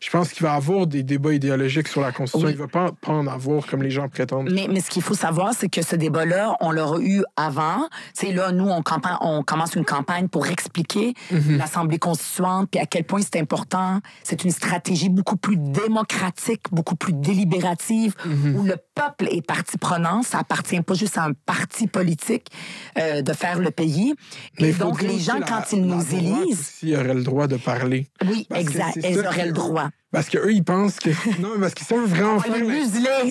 je pense qu'il va y avoir des débats idéologiques sur la Constitution. Il ne va pas en avoir comme les gens prétendent. Mais ce qu'il faut savoir, c'est que ce débat-là, on l'aura eu avant. Tu sais, là, nous, on commence une campagne pour expliquer l'Assemblée constituante, puis à quel point c'est important. C'est une stratégie beaucoup plus démocratique, beaucoup plus délibérative, où le peuple est partie prenante. Ça appartient pas juste à un parti politique de faire le pays. Et donc, les gens, quand ils nous élisent... Ils auraient le droit de parler. Oui, exact. Ils auraient le droit. Parce qu'eux, ils pensent que... Non, parce qu'ils sont vraiment... On va les museler.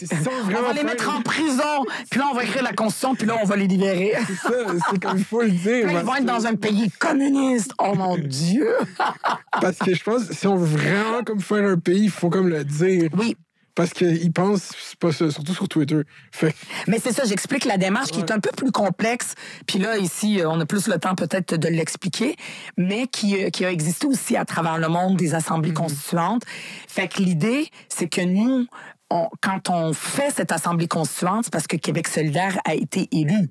On va les mettre en prison. Puis là, on va écrire la Constitution, puis là, on va les libérer. C'est ça, c'est comme il faut le dire. Là, ils vont être dans un pays communiste. Oh mon Dieu! Parce que je pense que si on veut vraiment comme faire un pays, il faut comme le dire. Oui. Parce qu'ils pensent, c'est pas ça, surtout sur Twitter. Mais c'est ça, j'explique la démarche qui est un peu plus complexe. Puis là, ici, on a plus le temps peut-être de l'expliquer, mais qui a existé aussi à travers le monde des assemblées constituantes. Fait que l'idée, c'est que nous, quand on fait cette assemblée constituante, c'est parce que Québec solidaire a été élu.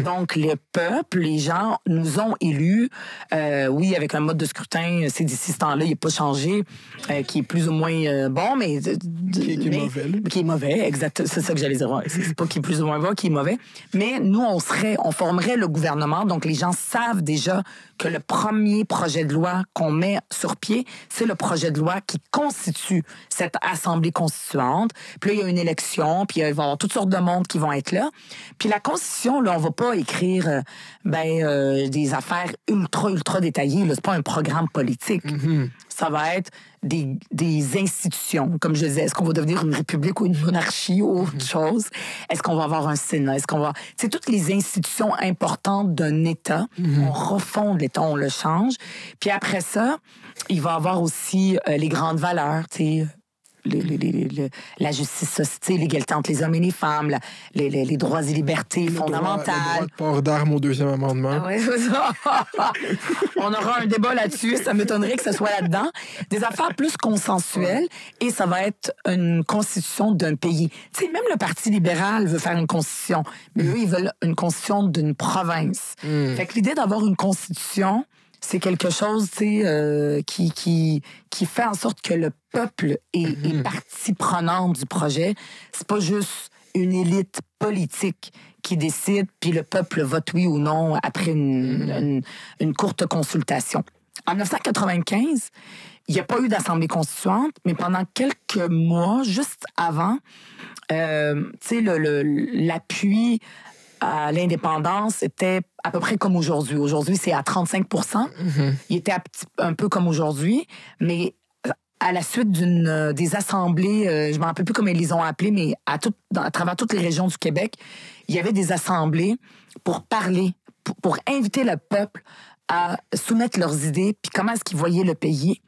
Donc, le peuple, les gens nous ont élus, oui, avec un mode de scrutin, c'est d'ici ce temps-là, il n'est pas changé, qui est plus ou moins bon, mais... Qui est mauvais. Qui est mauvais, exact. C'est ça que j'allais dire. C'est pas qui est plus ou moins bon, qui est mauvais. Mais nous, on formerait le gouvernement, donc les gens savent déjà que le premier projet de loi qu'on met sur pied, c'est le projet de loi qui constitue cette assemblée constituante. Puis là, il y a une élection, puis il va y avoir toutes sortes de monde qui vont être là. Puis la Constitution, là, on va pas écrire des affaires ultra détaillées. Là. C'est pas un programme politique. Ça va être des institutions. Comme je disais, est-ce qu'on va devenir une république ou une monarchie ou autre chose? Est-ce qu'on va avoir un Sénat? Est-ce qu'on va... C'est toutes les institutions importantes d'un État. On refond l'État, on le change. Puis après ça, il va y avoir aussi les grandes valeurs, tu sais, la justice sociale, l'égalité entre les hommes et les femmes, les droits et libertés fondamentales. Le droit de port d'armes au 2e amendement. Oui, c'est ça. On aura un débat là-dessus. Ça m'étonnerait que ce soit là-dedans. Des affaires plus consensuelles et ça va être une constitution d'un pays. Tu sais, même le Parti libéral veut faire une constitution, mais eux, ils veulent une constitution d'une province. Fait que l'idée d'avoir une constitution, c'est quelque chose, tu sais, qui fait en sorte que le peuple est partie prenante du projet. C'est pas juste une élite politique qui décide, puis le peuple vote oui ou non après une courte consultation. En 1995, il n'y a pas eu d'assemblée constituante, mais pendant quelques mois, juste avant, tu sais, l'appui à l'indépendance était à peu près comme aujourd'hui. Aujourd'hui, c'est à 35 %. Il était un peu comme aujourd'hui, mais à la suite des assemblées, je ne me rappelle plus comment ils les ont appelées, mais à travers toutes les régions du Québec, il y avait des assemblées pour parler, pour inviter le peuple à soumettre leurs idées, puis comment est-ce qu'ils voyaient le pays.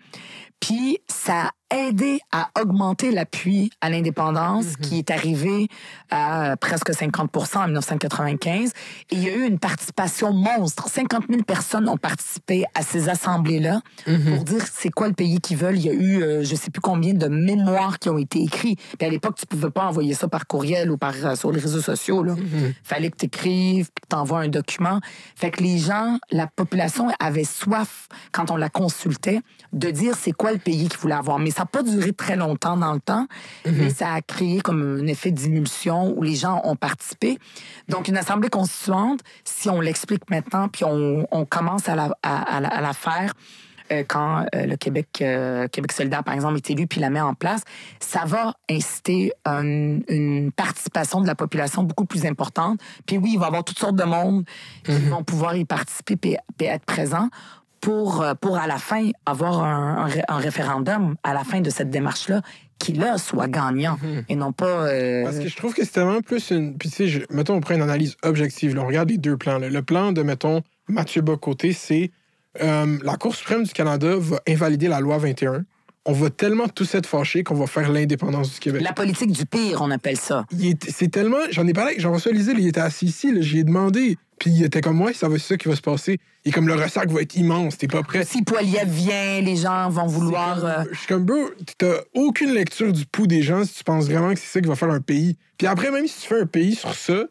Puis ça a aidé à augmenter l'appui à l'indépendance qui est arrivé à presque 50 % en 1995. Et il y a eu une participation monstre. 50 000 personnes ont participé à ces assemblées-là pour dire c'est quoi le pays qu'ils veulent. Il y a eu je sais plus combien de mémoires qui ont été écrits. Puis à l'époque, tu pouvais pas envoyer ça par courriel ou sur les réseaux sociaux. Là. Fallait que tu écrives, puis que tu envoies un document. Fait que les gens, la population avait soif, quand on la consultait, de dire c'est quoi le pays qu'ils voulaient avoir. Mais ça n'a pas duré très longtemps dans le temps, mais ça a créé comme un effet d'émulsion où les gens ont participé. Donc, une assemblée constituante, si on l'explique maintenant, puis on commence à la faire quand le Québec solidaire, par exemple, est élu puis la met en place, ça va inciter une participation de la population beaucoup plus importante. Puis oui, il va y avoir toutes sortes de monde qui vont pouvoir y participer et être présents pour à la fin avoir un référendum à la fin de cette démarche-là qui, là, soit gagnant et non pas... Parce que je trouve que c'est tellement plus une... Puis tu sais, mettons, on prend une analyse objective. Là, on regarde les deux plans. Là. Le plan de, mettons, Mathieu Bocoté, c'est la Cour suprême du Canada va invalider la loi 21. On va tellement tous être fâchés qu'on va faire l'indépendance du Québec. La politique du pire, on appelle ça. C'est tellement... J'en ai parlé avec Jean-François Lisée, il était assis ici, j'y ai demandé. Puis il était comme, ouais, c'est ça qui va se passer. Et comme le ressac va être immense, t'es pas prêt. Si Poilievre vient, les gens vont vouloir... Je suis comme, bro, t'as aucune lecture du pouls des gens si tu penses vraiment que c'est ça qui va faire un pays. Puis après, même si tu fais un pays sur ça,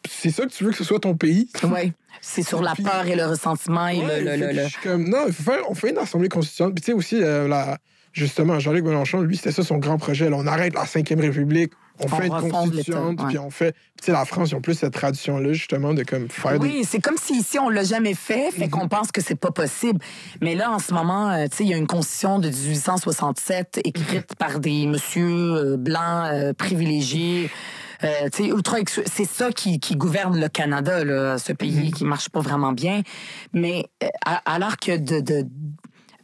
c'est ça que tu veux que ce soit ton pays. Oui, c'est sur la peur et le ressentiment. Et Je suis comme, non, on fait une assemblée constituante. Puis tu sais aussi, justement, Jean-Luc Mélenchon, lui, c'était ça son grand projet. Là, on arrête la 5e République, on fait une constituante, puis on fait... Tu sais, la France, ils ont plus cette tradition-là, justement, de comme faire Oui, c'est comme si ici, on l'a jamais fait qu'on pense que c'est pas possible. Mais là, en ce moment, tu sais, il y a une constitution de 1867 écrite par des messieurs blancs privilégiés, c'est ça qui gouverne le Canada, là, ce pays qui marche pas vraiment bien. Mais alors que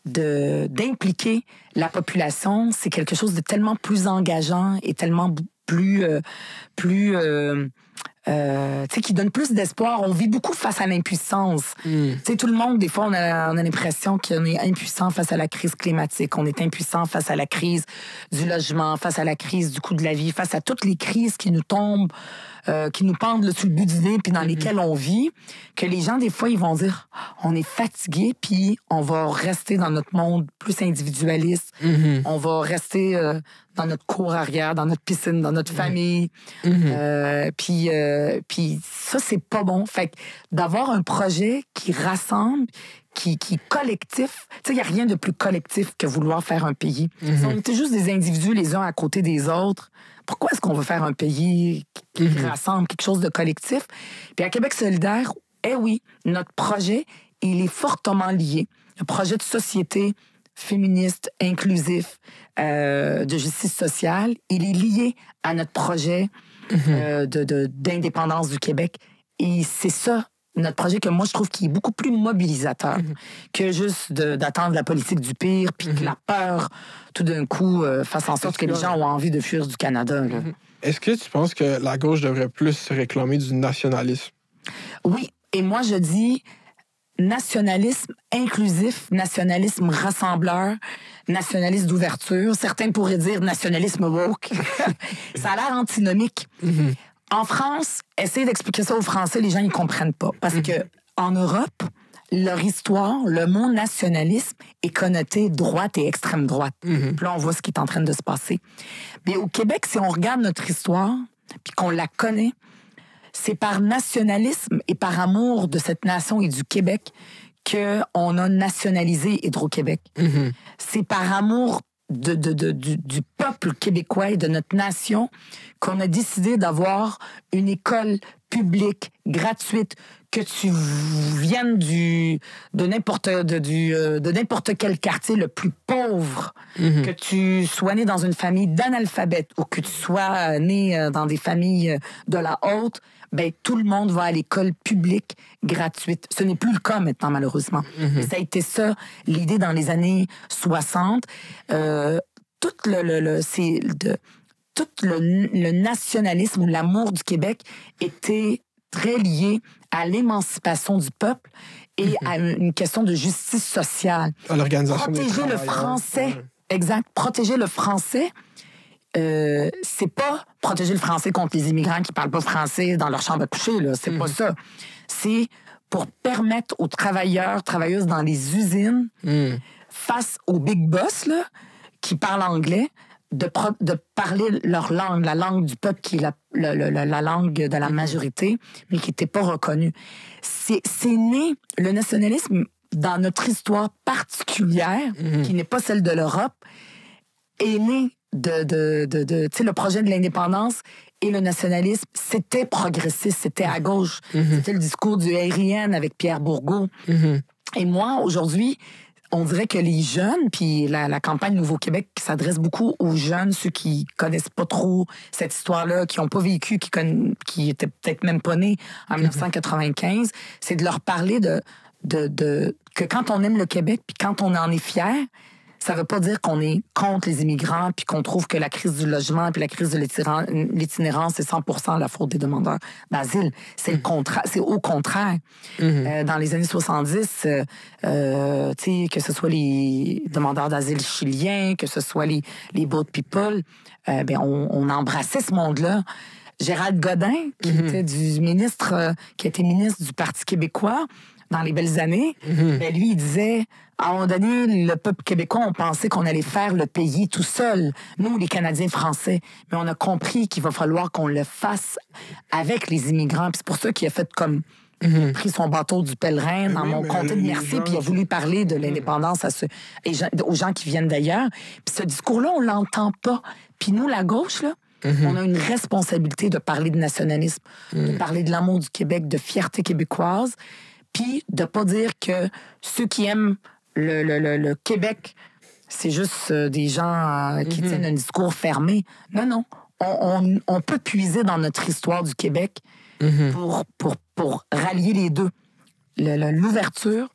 d'impliquer la population, c'est quelque chose de tellement plus engageant et tellement plus qui donne plus d'espoir. On vit beaucoup face à l'impuissance. Tout le monde, des fois, on a l'impression qu'on est impuissant face à la crise climatique. On est impuissant face à la crise du logement, face à la crise du coût de la vie, face à toutes les crises qui nous tombent, qui nous pendent sous le bout du nez, puis dans lesquelles on vit, que les gens, des fois, ils vont dire « on est fatigué, puis on va rester dans notre monde plus individualiste. On va rester dans notre cour arrière, dans notre piscine, dans notre famille. Puis ça, c'est pas bon. Fait que d'avoir un projet qui rassemble, qui est collectif. Tu sais, il n'y a rien de plus collectif que vouloir faire un pays. Si on était juste des individus les uns à côté des autres, pourquoi est-ce qu'on veut faire un pays qui rassemble, quelque chose de collectif? Puis à Québec solidaire, oui, notre projet, il est fortement lié. Un projet de société féministe, inclusif, de justice sociale, il est lié à notre projet d'indépendance du Québec. Et c'est ça, notre projet, que moi, je trouve qui est beaucoup plus mobilisateur que juste d'attendre la politique du pire, puis que la peur, tout d'un coup, fasse en sorte que les gens ont envie de fuir du Canada. Là. Est-ce que tu penses que la gauche devrait plus se réclamer du nationalisme? Oui, et moi, je dis, nationalisme inclusif, nationalisme rassembleur, nationalisme d'ouverture. Certains pourraient dire nationalisme woke. Ça a l'air antinomique. En France, essayer d'expliquer ça aux Français, les gens ne comprennent pas. Parce que en Europe, leur histoire, le mot nationalisme est connoté droite et extrême droite. Puis là, on voit ce qui est en train de se passer. Mais au Québec, si on regarde notre histoire, puis qu'on la connaît, c'est par nationalisme et par amour de cette nation et du Québec qu'on a nationalisé Hydro-Québec. C'est par amour du peuple québécois et de notre nation qu'on a décidé d'avoir une école publique, gratuite, que tu viennes de n'importe quel quartier le plus pauvre, que tu sois né dans une famille d'analphabètes ou que tu sois né dans des familles de la haute, ben tout le monde va à l'école publique gratuite. Ce n'est plus le cas maintenant, malheureusement. Et ça a été ça, l'idée dans les années 60. Tout le nationalisme ou l'amour du Québec était très lié à l'émancipation du peuple et à une question de justice sociale. À l'organisation des Protéger le travailleurs. français. Exact. Protéger le français, c'est pas protéger le français contre les immigrants qui parlent pas français dans leur chambre à coucher, là. C'est pas ça. C'est pour permettre aux travailleurs, travailleuses dans les usines, face aux big boss, là, qui parlent anglais, de parler leur langue, la langue du peuple qui est la langue de la majorité, mais qui n'était pas reconnue. C'est né, le nationalisme, dans notre histoire particulière, qui n'est pas celle de l'Europe, est né tu sais, le projet de l'indépendance et le nationalisme, c'était progressiste, c'était à gauche. C'était le discours du RIN avec Pierre Bourgault. Et moi, aujourd'hui, on dirait que les jeunes, puis la campagne Nouveau-Québec qui s'adresse beaucoup aux jeunes, ceux qui connaissent pas trop cette histoire-là, qui n'ont pas vécu, qui étaient peut-être même pas nés en 1995, c'est de leur parler que quand on aime le Québec, puis quand on en est fier, ça veut pas dire qu'on est contre les immigrants, puis qu'on trouve que la crise du logement, puis la crise de l'itinérance, c'est 100% la faute des demandeurs d'asile. C'est le contraire, c'est au contraire. Dans les années 70, tu sais, que ce soit les demandeurs d'asile chiliens, que ce soit les boat people, ben on embrassait ce monde-là. Gérald Godin, qui était qui était ministre du Parti québécois dans les belles années, ben lui, il disait, à un moment donné, le peuple québécois, on pensait qu'on allait faire le pays tout seul, nous, les Canadiens français. Mais on a compris qu'il va falloir qu'on le fasse avec les immigrants. Puis c'est pour ça qu'il a fait comme... Il a pris son bateau du pèlerin dans mon comté de Mercier, puis il a voulu parler de l'indépendance aux gens qui viennent d'ailleurs. Puis ce discours-là, on l'entend pas. Puis nous, la gauche, là, on a une responsabilité de parler de nationalisme, de parler de l'amour du Québec, de fierté québécoise, puis de pas dire que ceux qui aiment le Québec, c'est juste des gens qui tiennent un discours fermé. Non, non. On peut puiser dans notre histoire du Québec pour rallier les deux. L'ouverture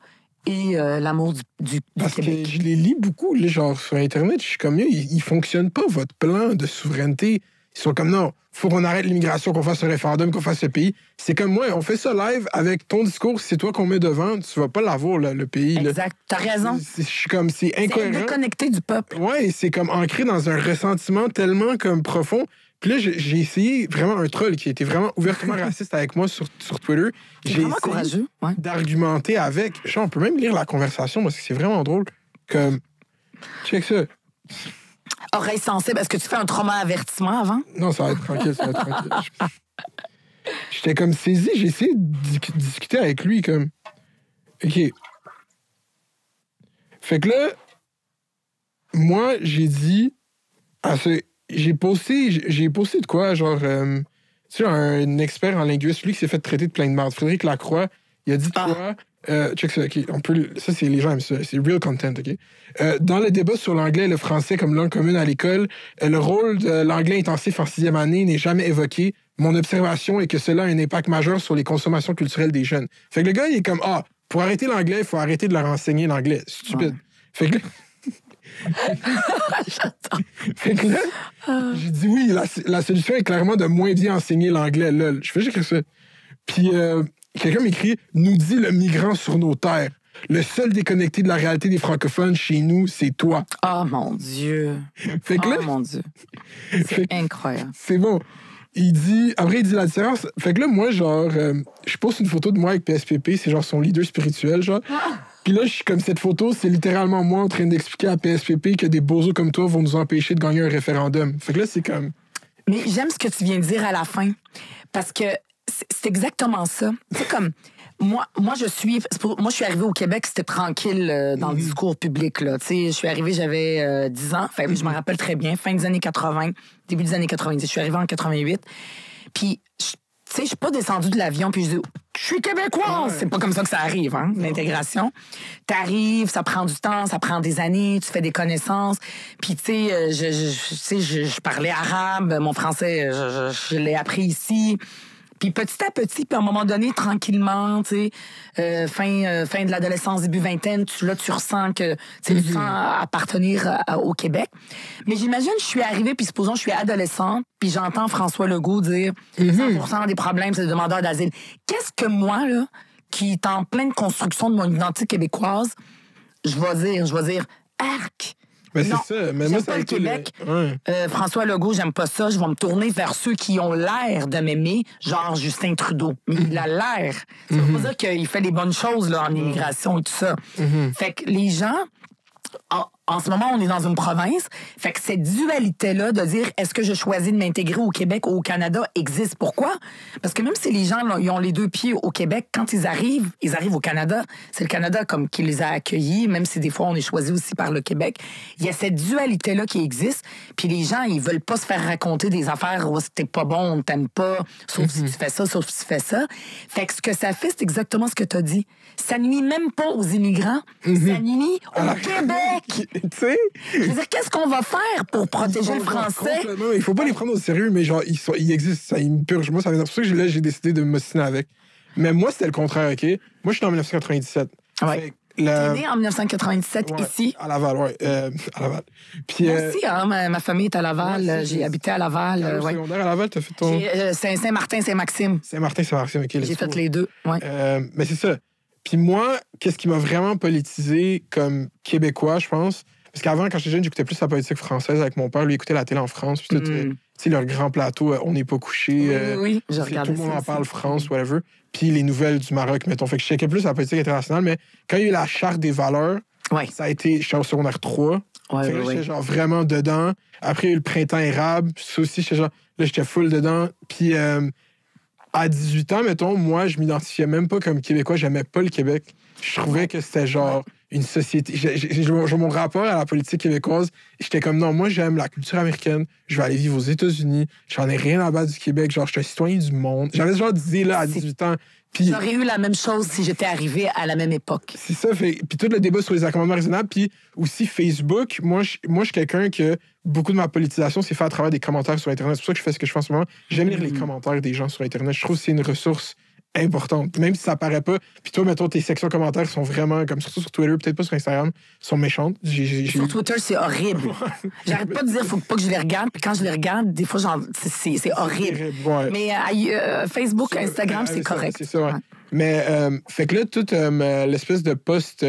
et l'amour du Parce Québec. que je les lis beaucoup, là, genre sur Internet, je suis comme, ils fonctionnent pas, votre plan de souveraineté. Ils sont comme, non, faut qu'on arrête l'immigration, qu'on fasse un référendum, qu'on fasse le pays. C'est comme, moi, on fait ça live avec ton discours, c'est toi qu'on met devant, tu vas pas l'avoir, là, le pays. Là. Exact, t'as raison. Je suis comme, c'est incohérent. C'est déconnecté du peuple. Ouais, c'est comme ancré dans un ressentiment tellement comme profond. Puis là, j'ai essayé vraiment un troll qui était vraiment ouvertement raciste avec moi sur Twitter. C'est J'ai vraiment essayé courageux. Ouais. d'argumenter avec. Genre, on peut même lire la conversation parce que c'est vraiment drôle. Comme, check ça. Oreille sensible, est-ce que tu fais un trauma avertissement avant? Non, ça va être tranquille, ça va être tranquille. J'étais comme saisi, j'ai essayé de discuter avec lui, comme... OK. Fait que là, moi, j'ai dit... J'ai posté de quoi, genre... tu sais, un expert en linguistique, lui qui s'est fait traiter de plein de merde, Frédéric Lacroix, il a dit de quoi... check ça, OK. Ça, c'est les gens aiment ça. C'est real content, OK? Dans le débat sur l'anglais et le français comme langue commune à l'école, le rôle de l'anglais intensif en 6e année n'est jamais évoqué. Mon observation est que cela a un impact majeur sur les consommations culturelles des jeunes. Fait que le gars, il est comme, pour arrêter l'anglais, il faut arrêter de leur enseigner l'anglais. Stupide. Ouais. Fait que là... Fait que là, j'ai dit oui, la solution est clairement de moins bien enseigner l'anglais, lol. Je fais juste que ça. Puis quelqu'un m'écrit « Nous dit le migrant sur nos terres. Le seul déconnecté de la réalité des francophones chez nous, c'est toi. » Oh mon Dieu. Fait que là, Oh mon Dieu. Fait C'est que- incroyable. c'est bon. Après, il dit la différence. Fait que là, moi, genre, je poste une photo de moi avec PSPP, c'est genre son leader spirituel, genre. Puis là, je suis comme cette photo, c'est littéralement moi en train d'expliquer à PSPP que des bozos comme toi vont nous empêcher de gagner un référendum. Fait que là, c'est comme. Mais j'aime ce que tu viens de dire à la fin, parce que c'est exactement ça. Tu sais, comme, moi, je suis arrivée au Québec, c'était tranquille dans le discours public, là. Tu sais, je suis arrivée, j'avais 10 ans. Fait, je me rappelle très bien, fin des années 80, début des années 90. Je suis arrivée en 88. Puis, tu sais, je suis pas descendue de l'avion, puis je dis, je suis québécoise. C'est pas comme ça que ça arrive, hein, l'intégration. T'arrives, ça prend du temps, ça prend des années, tu fais des connaissances. Puis, tu sais, je parlais arabe, mon français, je l'ai appris ici. Puis petit à petit, puis à un moment donné, tranquillement, tu sais, fin de l'adolescence, début vingtaine, tu ressens que tu sens appartenir au Québec. Mais j'imagine, je suis arrivée, puis supposons, je suis adolescente, puis j'entends François Legault dire 100% des problèmes, c'est les demandeurs d'asile. Qu'est-ce que moi, là, qui est en pleine construction de mon identité québécoise, je vais dire, arc! Ben, Non, c'est ça. Mais j'aime moi, ça pas a le été Québec. Ouais. François Legault, j'aime pas ça. Je vais me tourner vers ceux qui ont l'air de m'aimer, genre Justin Trudeau. Mais il a l'air. Ça veut pas dire qu'il fait les bonnes choses là, en immigration et tout ça. Fait que les gens... En ce moment, on est dans une province. Fait que cette dualité-là de dire est-ce que je choisis de m'intégrer au Québec ou au Canada existe. Pourquoi? Parce que même si les gens là, ils ont les deux pieds au Québec, quand ils arrivent au Canada. C'est le Canada comme qui les a accueillis, même si des fois on est choisi aussi par le Québec. Il y a cette dualité-là qui existe. Puis les gens, ils veulent pas se faire raconter des affaires où t'es pas bon, on t'aime pas, sauf si tu fais ça, sauf si tu fais ça. Fait que ce que ça fait, c'est exactement ce que tu as dit. Ça nuit même pas aux immigrants, ça nuit au Québec. Tu sais? Je veux dire, qu'est-ce qu'on va faire pour protéger le français? Complètement. Il faut pas les prendre au sérieux, mais genre, ils existent. Ça, ils me purgent. Moi, c'est pour ça que là, j'ai décidé de m'ostiner avec. Mais moi, c'était le contraire, OK? Moi, je suis en 1997. Ouais. Fait que la- T'es né en 1997 Ouais, ici. À Laval, ouais. À Laval. Puis, Moi aussi, hein, ma famille est à Laval. Ouais, j'ai habité à Laval. au Ouais. secondaire à Laval, t'as fait ton... Saint-Martin, Saint-Maxime. Saint-Martin, Saint-Maxime, OK. J'ai fait les deux. Ouais. Mais c'est ça. Puis moi, qu'est-ce qui m'a vraiment politisé comme Québécois, je pense? Parce qu'avant, quand j'étais jeune, j'écoutais plus la politique française avec mon père. Lui, il écoutait la télé en France. Puis tout, tu sais, leur grand plateau, On n'est pas couché. Oui, je tout regardais le monde ça en parle, aussi. France, whatever. Puis les nouvelles du Maroc, mettons. Fait que je checkais plus la politique internationale. Mais quand il y a eu la charte des valeurs, Ouais. ça a été, j'étais au secondaire 3. Ouais, Fait que là, ouais, j'étais genre vraiment dedans. Après, il y a eu le printemps érable. Ça aussi, j'étais genre, là, j'étais full dedans. Puis à 18 ans, mettons, moi, je m'identifiais même pas comme Québécois. J'aimais pas le Québec. Je trouvais que c'était genre une société. J'ai mon rapport à la politique québécoise. J'étais comme, non, moi, j'aime la culture américaine. Je vais aller vivre aux États-Unis. J'en ai rien à battre du Québec. Genre, je suis un citoyen du monde. J'avais ce genre d'idée là à 18 ans. Puis J'aurais eu la même chose si j'étais arrivée à la même époque. c'est ça. Puis tout le débat sur les accommodements raisonnables. Puis aussi Facebook. Moi, je suis quelqu'un que beaucoup de ma politisation s'est fait à travers des commentaires sur Internet. C'est pour ça que je fais ce que je fais en ce moment. J'aime lire les commentaires des gens sur Internet. Je trouve que c'est une ressource importante, même si ça paraît pas. Puis toi, mettons, tes sections commentaires sont vraiment, comme surtout sur Twitter, peut-être pas sur Instagram, sont méchantes. Sur Twitter, c'est horrible. J'arrête pas de dire faut pas que je les regarde. Puis quand je les regarde, des fois, c'est horrible. Ouais. Mais Facebook, Instagram, c'est correct. C'est ça, ouais. Ouais. Mais, fait que là, toute l'espèce de post...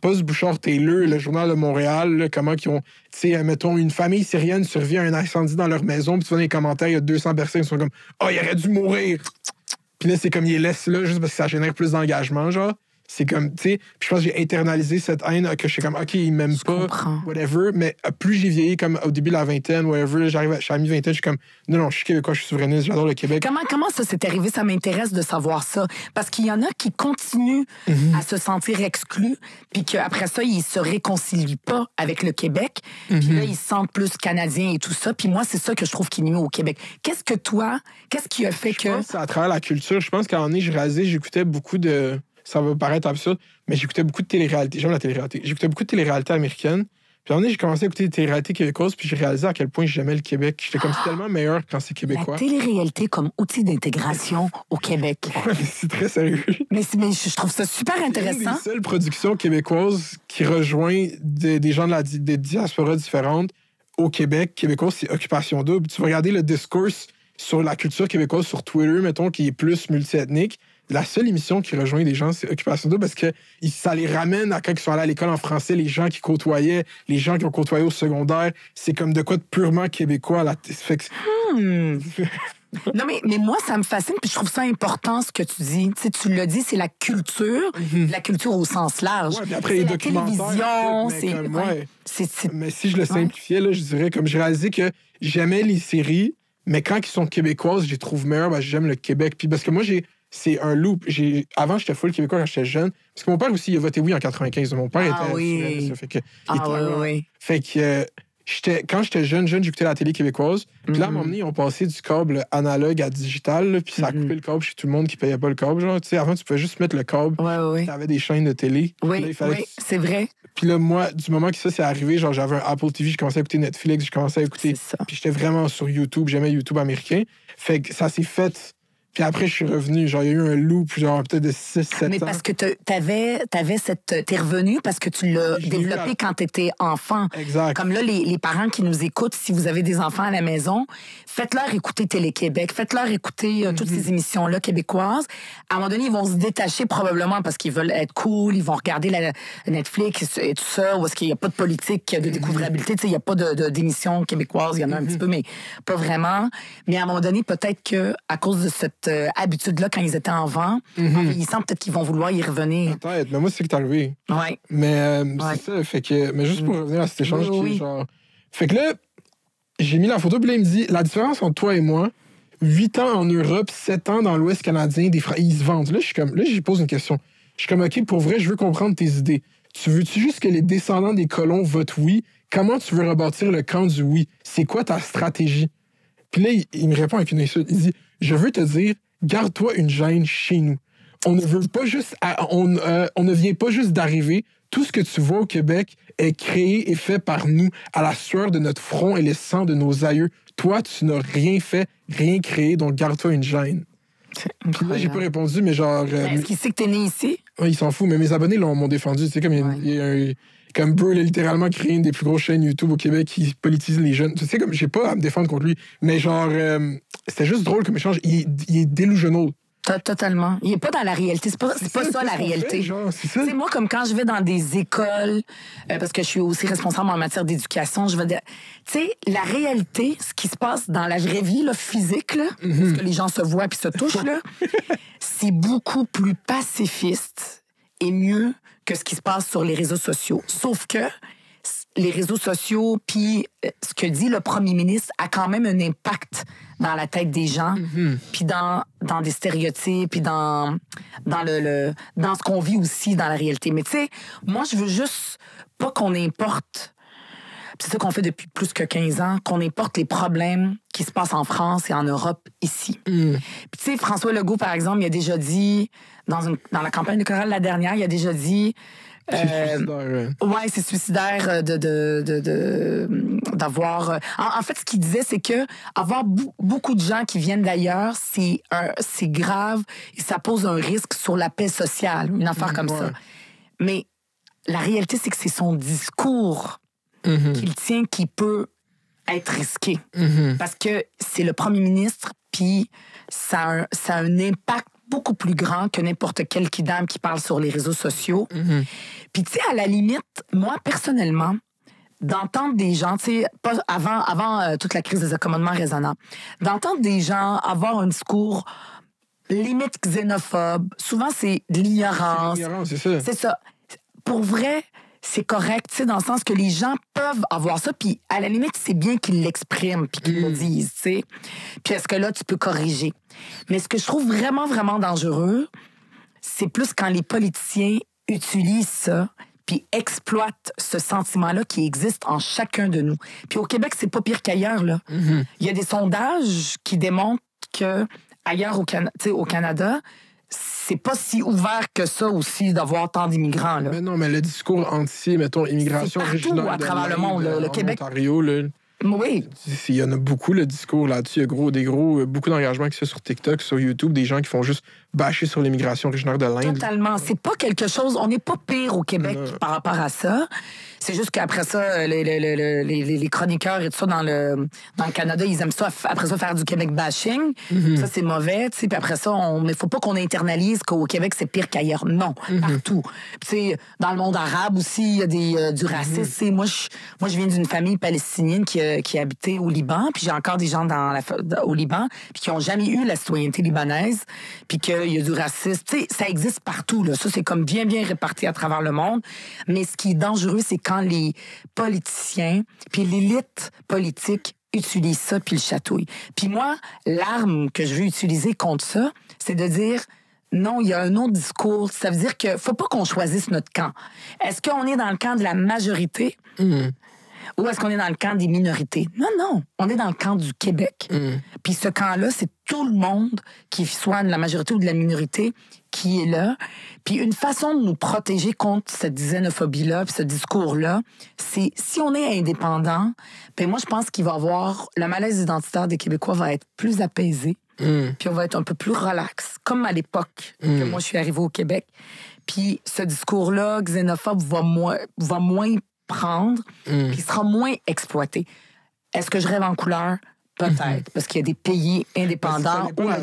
Post-Bouchard-Taylor, le journal de Montréal, là, comment ils ont... Tu sais, mettons, une famille syrienne survit à un incendie dans leur maison, puis tu vois dans les commentaires, il y a 200 personnes qui sont comme « Oh, il aurait dû mourir! » Puis là, c'est comme, ils les laissent là juste parce que ça génère plus d'engagement, genre. C'est comme, tu sais, puis je pense que j'ai internalisé cette haine, que je suis comme, OK, ils m'aiment pas, comprends. whatever, mais plus j'ai vieilli, comme au début de la vingtaine, whatever, je suis à la mi-vingtaine, je suis comme, non, je suis québécois, je suis souverainiste, j'adore le Québec. Comment ça s'est arrivé? Ça m'intéresse de savoir ça. Parce qu'il y en a qui continuent à se sentir exclus, puis qu'après ça, ils se réconcilient pas avec le Québec. Puis là, ils se sentent plus canadiens et tout ça. Puis moi, c'est ça que je trouve qui nuit au Québec. Qu'est-ce qui a fait Je pense que c'est à travers la culture. Je pense qu'à un moment donné, j'ai réalisé, j'écoutais beaucoup de... Ça va paraître absurde, mais j'écoutais beaucoup de télé-réalité. J'aime la télé-réalité. J'écoutais beaucoup de télé-réalité américaine. Puis à un moment donné, j'ai commencé à écouter des télé-réalités québécoises, puis j'ai réalisé à quel point j'aimais le Québec. J'étais comme c'est tellement meilleur quand c'est québécois. La télé-réalité comme outil d'intégration au Québec. Ouais, mais c'est très sérieux. Mais je trouve ça super C'est une intéressant. des seules productions québécoises qui rejoint des gens de des diasporas différentes au Québec. Québécois, c'est Occupation Double. Tu vas regarder le discours sur la culture québécoise sur Twitter, mettons, qui est plus multiethnique, la seule émission qui rejoint des gens, c'est Occupation Double parce que ça les ramène à quand ils sont allés à l'école en français, les gens qui côtoyaient, les gens qui ont côtoyé au secondaire. C'est comme de quoi de purement québécois. Là. Fait que... Non, mais moi, ça me fascine, puis je trouve ça important, ce que tu dis. Tu sais, tu l'as dit, c'est la culture, la culture au sens large. Ouais, puis après, les la documentaires. télévision, Mais si je le simplifiais, là, je dirais, comme j'ai réalisé que j'aimais les séries, mais quand ils sont québécoises, je les trouve meilleures, ben, j'aime le Québec. Puis parce que moi, c'est un loop. Avant, j'étais full québécois quand j'étais jeune. Parce que mon père aussi, il a voté oui en 95. Mon père était... Oui. Ça fait que... Oui. Fait que... quand j'étais jeune, j'écoutais la télé québécoise. Puis là, à un moment donné, ils ont passé du câble analogue à digital. Là, puis ça a coupé le câble chez tout le monde qui payait pas le câble. Genre, avant, tu pouvais juste mettre le câble. Oui. Tu avais des chaînes de télé. Oui, là, c'est vrai. Puis là, moi, du moment que ça s'est arrivé, genre, j'avais un Apple TV, je commençais à écouter Netflix, je commençais à écouter. Puis j'étais vraiment sur YouTube. J'aimais YouTube américain. Fait que ça s'est fait. Puis après, je suis revenu. Genre, il y a eu un loop, genre, peut-être de 6-7 ans. Mais parce que t'avais cette... T'es revenu parce que tu l'as développé quand t'étais enfant. Exact. Comme là, les parents qui nous écoutent, si vous avez des enfants à la maison, faites-leur écouter Télé-Québec, faites-leur écouter toutes ces émissions-là québécoises. À un moment donné, ils vont se détacher probablement parce qu'ils veulent être cool, ils vont regarder la Netflix et tout ça, où est-ce qu'il n'y a pas de politique de découvrabilité. Tu sais, il n'y a pas d'émissions québécoises, il y en a un petit peu, mais pas vraiment. Mais à un moment donné, peut-être qu'à cause de cette habitude-là, quand ils étaient en vieillissant, peut-être qu'ils vont vouloir y revenir. Peut-être, mais moi, c'est ce qui est arrivé. Ouais. Mais c'est ça, fait que... Mais juste pour revenir à cet échange qui est genre... Fait que là, j'ai mis la photo, puis là, il me dit, la différence entre toi et moi, 8 ans en Europe, 7 ans dans l'Ouest canadien, ils se vendent. Là, j'y pose une question. Je suis comme, OK, pour vrai, je veux comprendre tes idées. Tu veux-tu juste que les descendants des colons votent oui? Comment tu veux rebâtir le camp du oui? C'est quoi ta stratégie? Puis là, il me répond avec une insulte. Il dit, je veux te dire, garde-toi une gêne chez nous. On ne veut pas juste, on ne vient pas juste d'arriver. Tout ce que tu vois au Québec est créé et fait par nous, à la sueur de notre front et le sang de nos aïeux. Toi, tu n'as rien fait, rien créé, donc garde-toi une gêne. Puis là, j'ai pas répondu, mais genre... Est-ce qu'il sait que t'es né ici? Oui, il s'en fout, mais mes abonnés m'ont défendu. C'est comme comme Burr, il a littéralement créé une des plus grosses chaînes YouTube au Québec qui politise les jeunes. Tu sais, comme j'ai pas à me défendre contre lui, mais genre, c'était juste drôle comme échange. Il est delusional. Totalement. Il est pas dans la réalité. C'est pas ça la réalité. C'est moi, comme quand je vais dans des écoles, parce que je suis aussi responsable en matière d'éducation, je vais dire, tu sais, la réalité, ce qui se passe dans la vraie vie, là, physique, là, parce que les gens se voient puis se touchent, là, c'est beaucoup plus pacifiste et mieux que ce qui se passe sur les réseaux sociaux. Sauf que les réseaux sociaux, puis ce que dit le premier ministre a quand même un impact dans la tête des gens, puis dans des stéréotypes, puis dans ce qu'on vit aussi dans la réalité. Mais tu sais, moi, je veux juste pas qu'on importe, c'est ça qu'on fait depuis plus que 15 ans, qu'on importe les problèmes qui se passent en France et en Europe ici. Puis tu sais, François Legault, par exemple, il a déjà dit, dans la campagne électorale la dernière, il a déjà dit... C'est suicidaire. Ouais, c'est suicidaire d'avoir... En fait, ce qu'il disait, c'est que avoir beaucoup de gens qui viennent d'ailleurs, c'est grave et ça pose un risque sur la paix sociale, une affaire comme ça. Mais la réalité, c'est que c'est son discours qu'il tient qui peut être risqué. Parce que c'est le premier ministre, puis ça a un impact beaucoup plus grand que n'importe quel kidam qui parle sur les réseaux sociaux. Puis, tu sais, à la limite, moi, personnellement, d'entendre des gens, tu sais, avant toute la crise des accommodements raisonnables, d'entendre des gens avoir un discours limite xénophobe, souvent, c'est de l'ignorance. C'est ça. C'est ça. Pour vrai, c'est correct, tu sais, dans le sens que les gens peuvent avoir ça, puis à la limite, c'est bien qu'ils l'expriment, puis qu'ils le disent, tu sais. Puis est-ce que là, tu peux corriger? Mais ce que je trouve vraiment, vraiment dangereux, c'est plus quand les politiciens utilisent ça, puis exploitent ce sentiment-là qui existe en chacun de nous. Puis au Québec, c'est pas pire qu'ailleurs, là. Il y a des sondages qui démontrent que ailleurs au Canada, c'est pas si ouvert que ça aussi d'avoir tant d'immigrants, là. Mais non, mais le discours mettons, immigration originaire à travers le monde, le Québec. Ontario, là. Oui. Il y en a beaucoup, le discours là-dessus. Il y a beaucoup d'engagements qui se fait sur TikTok, sur YouTube, des gens qui font juste bâcher sur l'immigration originaire de l'Inde. Totalement. C'est pas quelque chose... On n'est pas pire au Québec par rapport à ça. C'est juste qu'après ça, les chroniqueurs et tout ça dans le Canada, ils aiment ça, après ça, faire du Québec bashing. Ça, c'est mauvais, tu sais. Puis après ça, mais faut pas qu'on internalise qu'au Québec, c'est pire qu'ailleurs. Non, partout. Puis, tu sais, dans le monde arabe aussi, il y a du racisme. Moi, je viens d'une famille palestinienne qui habitait au Liban, puis j'ai encore des gens au Liban, puis qui ont jamais eu la citoyenneté libanaise, puis qu'il y a du racisme. Tu sais, ça existe partout, là. Ça, c'est comme bien réparti à travers le monde. Mais ce qui est dangereux, c'est quand les politiciens, puis l'élite politique utilisent ça, puis le chatouillent. Puis moi, l'arme que je veux utiliser contre ça, c'est de dire... Non, il y a un autre discours. Ça veut dire qu'il faut pas qu'on choisisse notre camp. Est-ce qu'on est dans le camp de la majorité ou est-ce qu'on est dans le camp des minorités? Non. On est dans le camp du Québec. Puis ce camp-là, c'est tout le monde, qui soit de la majorité ou de la minorité, qui est là. Puis une façon de nous protéger contre cette xénophobie-là, puis ce discours-là, c'est si on est indépendant, ben moi, je pense qu'il va y avoir... Le malaise identitaire des Québécois va être plus apaisé. Puis on va être un peu plus relax, comme à l'époque que moi, je suis arrivée au Québec. Puis ce discours-là, xénophobe, va moins prendre, puis sera moins exploité. Est-ce que je rêve en couleur? Peut-être, parce qu'il y a des pays indépendants où le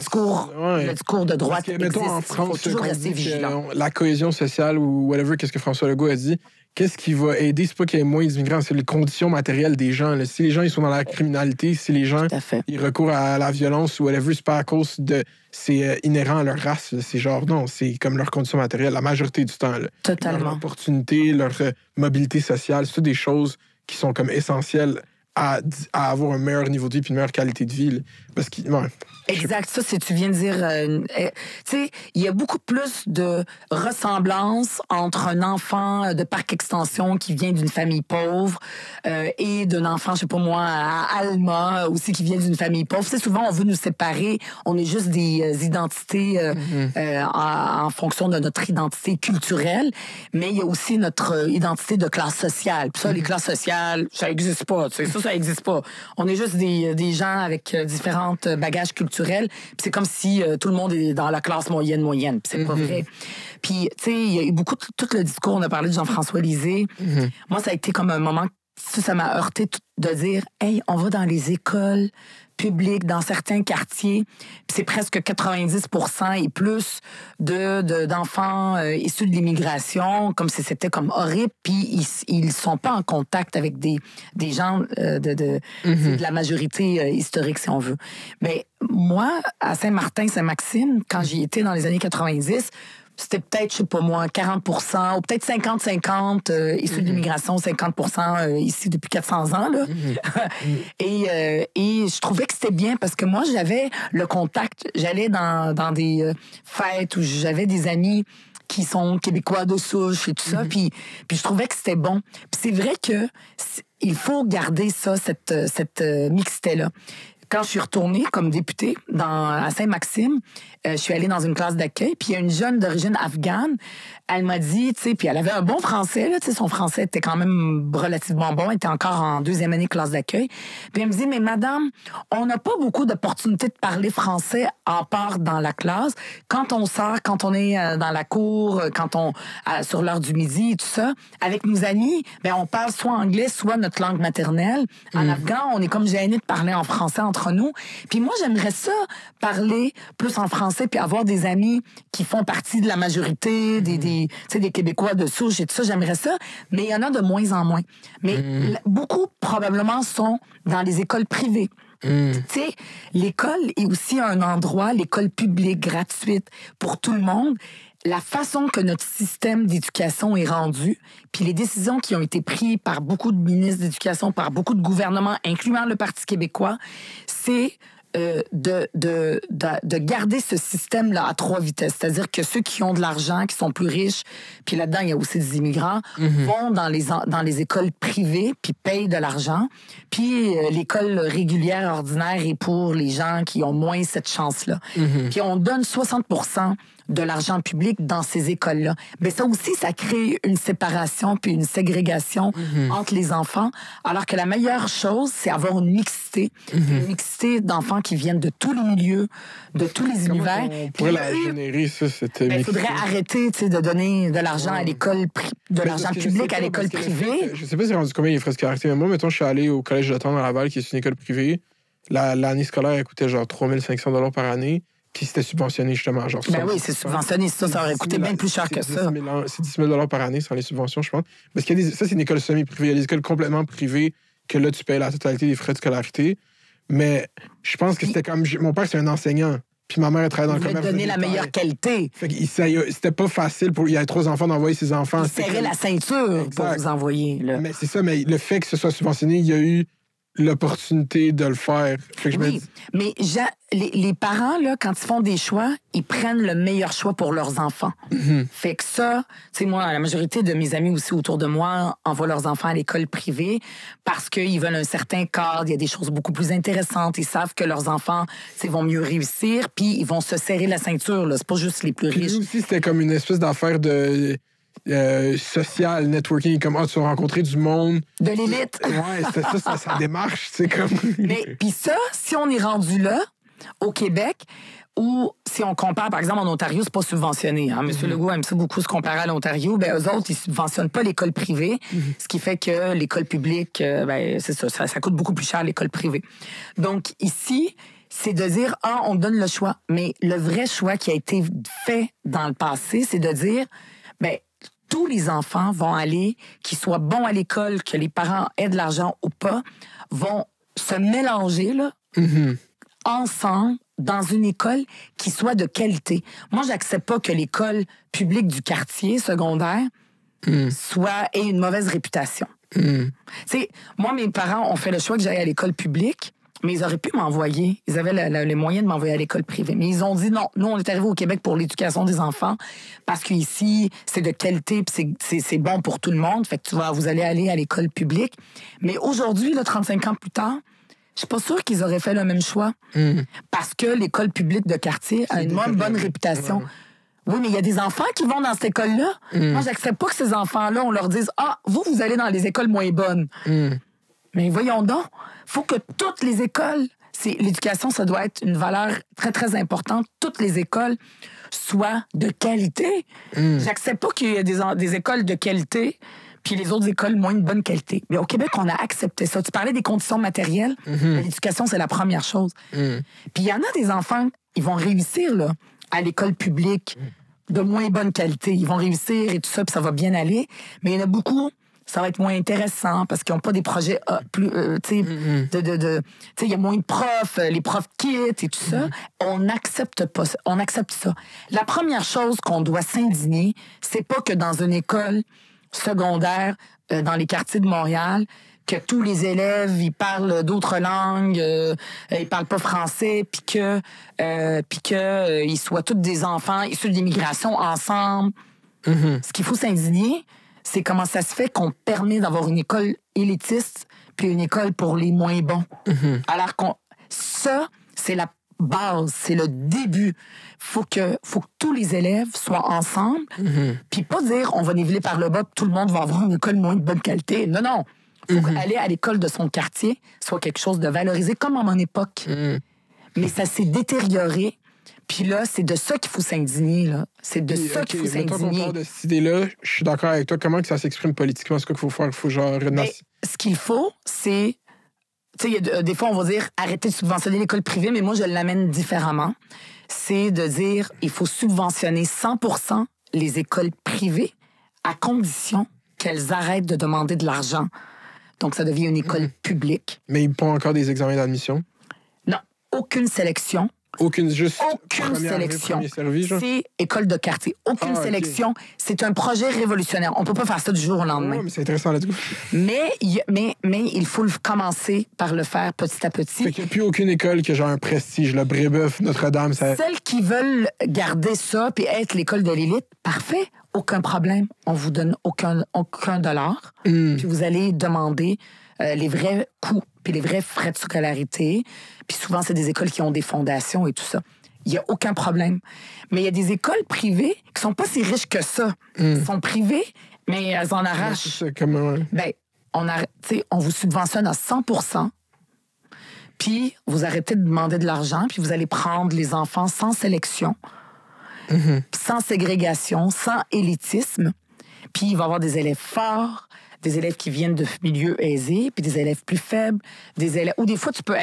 discours de droite parce que, mettons, existe. en France, il faut toujours rester vigilant. La cohésion sociale ou whatever, qu'est-ce que François Legault a dit, qu'est-ce qui va aider? C'est pas qu'il y ait moins d'immigrants, c'est les conditions matérielles des gens. Là. Si les gens ils sont dans la criminalité, si les gens ils recourent à la violence ou whatever, c'est pas à cause de... C'est inhérent à leur race. Là. C'est genre, non, c'est comme leurs conditions matérielles la majorité du temps. Là. Totalement. Leur opportunité, leur mobilité sociale, c'est toutes des choses qui sont comme essentielles à avoir un meilleur niveau de vie puis une meilleure qualité de vie. Là. Parce que, exact, ça, tu viens de dire... tu sais, il y a beaucoup plus de ressemblance entre un enfant de Parc Extension qui vient d'une famille pauvre et d'un enfant, je sais pas moi, à Alma, aussi qui vient d'une famille pauvre. Tu sais, souvent, on veut nous séparer. On est juste des identités en fonction de notre identité culturelle, mais il y a aussi notre identité de classe sociale. Puis ça, les classes sociales, ça n'existe pas. Tu sais, ça n'existe pas. On est juste des gens avec différentes bagages culturels. Puis c'est comme si tout le monde est dans la classe moyenne. Puis c'est pas vrai. Puis, tu sais, il y a eu beaucoup... Tout le discours, on a parlé de Jean-François Lisée. Moi, ça a été comme un moment... Ça m'a heurté de dire, hey, on va dans les écoles publiques, dans certains quartiers, puis c'est presque 90% et plus d'enfants issus de l'immigration, comme si c'était comme horrible, puis ils sont pas en contact avec des gens de la majorité historique, si on veut. Mais moi, à Saint-Martin, Saint-Maxime, quand j'y étais dans les années 90, c'était peut-être, je sais pas moi, 40%, ou peut-être 50-50 issus de l'immigration, 50% ici depuis 400 ans. Là. Et je trouvais que c'était bien parce que moi, j'avais le contact. J'allais dans des fêtes où j'avais des amis qui sont québécois de souche et tout ça, puis je trouvais que c'était bon. Puis c'est vrai que il faut garder ça, cette mixité-là. Quand je suis retournée comme députée à Saint-Maxime, je suis allée dans une classe d'accueil, puis il y a une jeune d'origine afghane, elle m'a dit, tu sais, puis elle avait un bon français, là, tu sais, son français était quand même relativement bon, elle était encore en 2e année classe d'accueil. Puis elle me dit, mais madame, on n'a pas beaucoup d'opportunités de parler français à part dans la classe. Quand on sort, quand on est dans la cour, quand on sur l'heure du midi et tout ça, avec nos amis, ben on parle soit anglais, soit notre langue maternelle. En afghan, on est comme gêné de parler en français entre nous. Puis moi, j'aimerais ça, parler plus en français, puis avoir des amis qui font partie de la majorité, des Québécois de souche et tout ça, j'aimerais ça, mais il y en a de moins en moins. Mais beaucoup, probablement, sont dans les écoles privées. Tu sais, l'école est aussi un endroit, l'école publique, gratuite, pour tout le monde. La façon que notre système d'éducation est rendu, puis les décisions qui ont été prises par beaucoup de ministres d'éducation, par beaucoup de gouvernements, incluant le Parti québécois, c'est de garder ce système-là à 3 vitesses. C'est-à-dire que ceux qui ont de l'argent, qui sont plus riches, puis là-dedans, il y a aussi des immigrants, vont dans les écoles privées, puis payent de l'argent. Puis l'école régulière, ordinaire, est pour les gens qui ont moins cette chance-là. Puis on donne 60% de l'argent public dans ces écoles-là. Mais ça aussi, ça crée une séparation puis une ségrégation entre les enfants, alors que la meilleure chose, c'est avoir une mixité. Une mixité d'enfants qui viennent de tous les milieux, de tous les univers. On pourrait la générer, ça, cette il faudrait arrêter de donner de l'argent à l'école l'argent public à l'école privée. Je sais pas si c'est rendu combien les frais scolarités, mais moi, mettons, je suis allé au Collège de Tendre à Laval, qui est une école privée. L'année scolaire, elle coûtait genre 3 500 $ par année. Puis c'était subventionné, justement. Genre, oui, c'est subventionné. Ça aurait coûté bien plus cher que ça. C'est 10 000 $ par année sans les subventions, je pense. Parce que ça, c'est une école semi-privée. Il y a des écoles complètement privées que là, tu payes la totalité des frais de scolarité. Mais je pense que c'était comme... Mon père, c'est un enseignant. Puis ma mère, elle travaille dans le commerce. Il voulait donner la meilleure qualité. Fait que c'était pas facile pour... Il y avait 3 enfants d'envoyer ses enfants. Il serrait la ceinture pour vous envoyer. Là. Mais c'est ça, mais le fait que ce soit subventionné, il y a eu l'opportunité de le faire. Fait que mais les parents, là, quand ils font des choix, ils prennent le meilleur choix pour leurs enfants. Fait que ça, tu sais, moi, la majorité de mes amis aussi autour de moi envoient leurs enfants à l'école privée parce qu'ils veulent un certain cadre, il y a des choses beaucoup plus intéressantes, ils savent que leurs enfants, vont mieux réussir, puis ils vont se serrer la ceinture, là. C'est pas juste les plus riches. Puis aussi, c'était comme une espèce d'affaire de... social, networking, comme tu vas rencontrer du monde. De l'élite. Ouais, c'est ça démarche, c'est comme... Mais puis ça, si on est rendu là, au Québec, ou si on compare, par exemple, en Ontario, c'est pas subventionné. Hein? M. Legault aime ça beaucoup se comparer à l'Ontario. Ben, eux autres, ils subventionnent pas l'école privée, ce qui fait que l'école publique, c'est ça coûte beaucoup plus cher l'école privée. Donc ici, c'est de dire, on donne le choix. Mais le vrai choix qui a été fait dans le passé, c'est de dire, tous les enfants vont aller, qu'ils soient bons à l'école, que les parents aient de l'argent ou pas, vont se mélanger là, ensemble dans une école qui soit de qualité. Moi, j'accepte pas que l'école publique du quartier secondaire ait une mauvaise réputation. Moi, mes parents ont fait le choix que j'aille à l'école publique, mais ils auraient pu m'envoyer. Ils avaient les moyens de m'envoyer à l'école privée. Mais ils ont dit non. Nous, on est arrivés au Québec pour l'éducation des enfants parce qu'ici, c'est de qualité puis c'est bon pour tout le monde. Fait que vous allez aller à l'école publique. Mais aujourd'hui, 35 ans plus tard, je suis pas sûre qu'ils auraient fait le même choix. Parce que l'école publique de quartier a une bonne réputation. Ouais. Oui, mais il y a des enfants qui vont dans cette école-là. Moi, j'accepte pas que ces enfants-là, on leur dise « Ah, vous allez dans les écoles moins bonnes. Mais voyons donc, faut que toutes les écoles, l'éducation, ça doit être une valeur très, très importante. Toutes les écoles soient de qualité. J'accepte pas qu'il y ait des écoles de qualité puis les autres écoles moins de bonne qualité. Mais au Québec, on a accepté ça. Tu parlais des conditions matérielles. L'éducation, c'est la première chose. Puis il y en a des enfants, ils vont réussir là, à l'école publique de moins bonne qualité. Ils vont réussir et tout ça, puis ça va bien aller. Mais il y en a beaucoup... ça va être moins intéressant parce qu'ils n'ont pas des projets plus... tu sais, il y a moins de profs, les profs quittent et tout ça. On n'accepte pas ça. On accepte ça. La première chose qu'on doit s'indigner, c'est pas que dans une école secondaire, dans les quartiers de Montréal, que tous les élèves, ils parlent d'autres langues, ils parlent pas français, puis que ils soient tous des enfants issus de l'immigration ensemble. Ce qu'il faut s'indigner, c'est comment ça se fait qu'on permet d'avoir une école élitiste puis une école pour les moins bons. Alors ça, c'est la base, c'est le début. Faut que tous les élèves soient ensemble, puis pas dire on va niveler par le bas, tout le monde va avoir une école moins de bonne qualité. Non. Faut qu'aller à l'école de son quartier soit quelque chose de valorisé, comme à mon époque. Mais ça s'est détérioré. Puis là, c'est de ça qu'il faut s'indigner, là. C'est de ça qu'il faut s'indigner. Quand on parle de cette idée-là, je suis d'accord avec toi. Comment que ça s'exprime politiquement? C'est quoi qu'il faut faire? Il faut genre... ce qu'il faut, c'est... Tu sais, des fois, on va dire arrêtez de subventionner l'école privée, mais moi, je l'amène différemment. C'est de dire il faut subventionner 100% les écoles privées à condition qu'elles arrêtent de demander de l'argent. Donc, ça devient une école publique. Mais ils font encore des examens d'admission? Non, aucune sélection. Aucune sélection. Service, c'est école de quartier. Aucune sélection. C'est un projet révolutionnaire. On peut pas faire ça du jour au lendemain. Ouais, mais c'est intéressant, let's go. Mais il faut commencer par le faire petit à petit. Fait qu'il n'y a plus aucune école qui a genre un prestige. Le Brébeuf, Notre-Dame, ça... Celles qui veulent garder ça puis être l'école de l'élite, parfait. Aucun problème. On vous donne aucun dollar. Puis vous allez demander les vrais coûts puis les vrais frais de scolarité. Puis souvent, c'est des écoles qui ont des fondations et tout ça. il n'y a aucun problème. Mais il y a des écoles privées qui sont pas si riches que ça. Elles sont privées, mais elles en arrachent. C'est comme, ouais. Ben, on vous subventionne à 100%, puis vous arrêtez de demander de l'argent, puis vous allez prendre les enfants sans sélection, sans ségrégation, sans élitisme, puis il va y avoir des élèves forts, des élèves qui viennent de milieux aisés, puis des élèves plus faibles, des élèves... Ou des fois, tu peux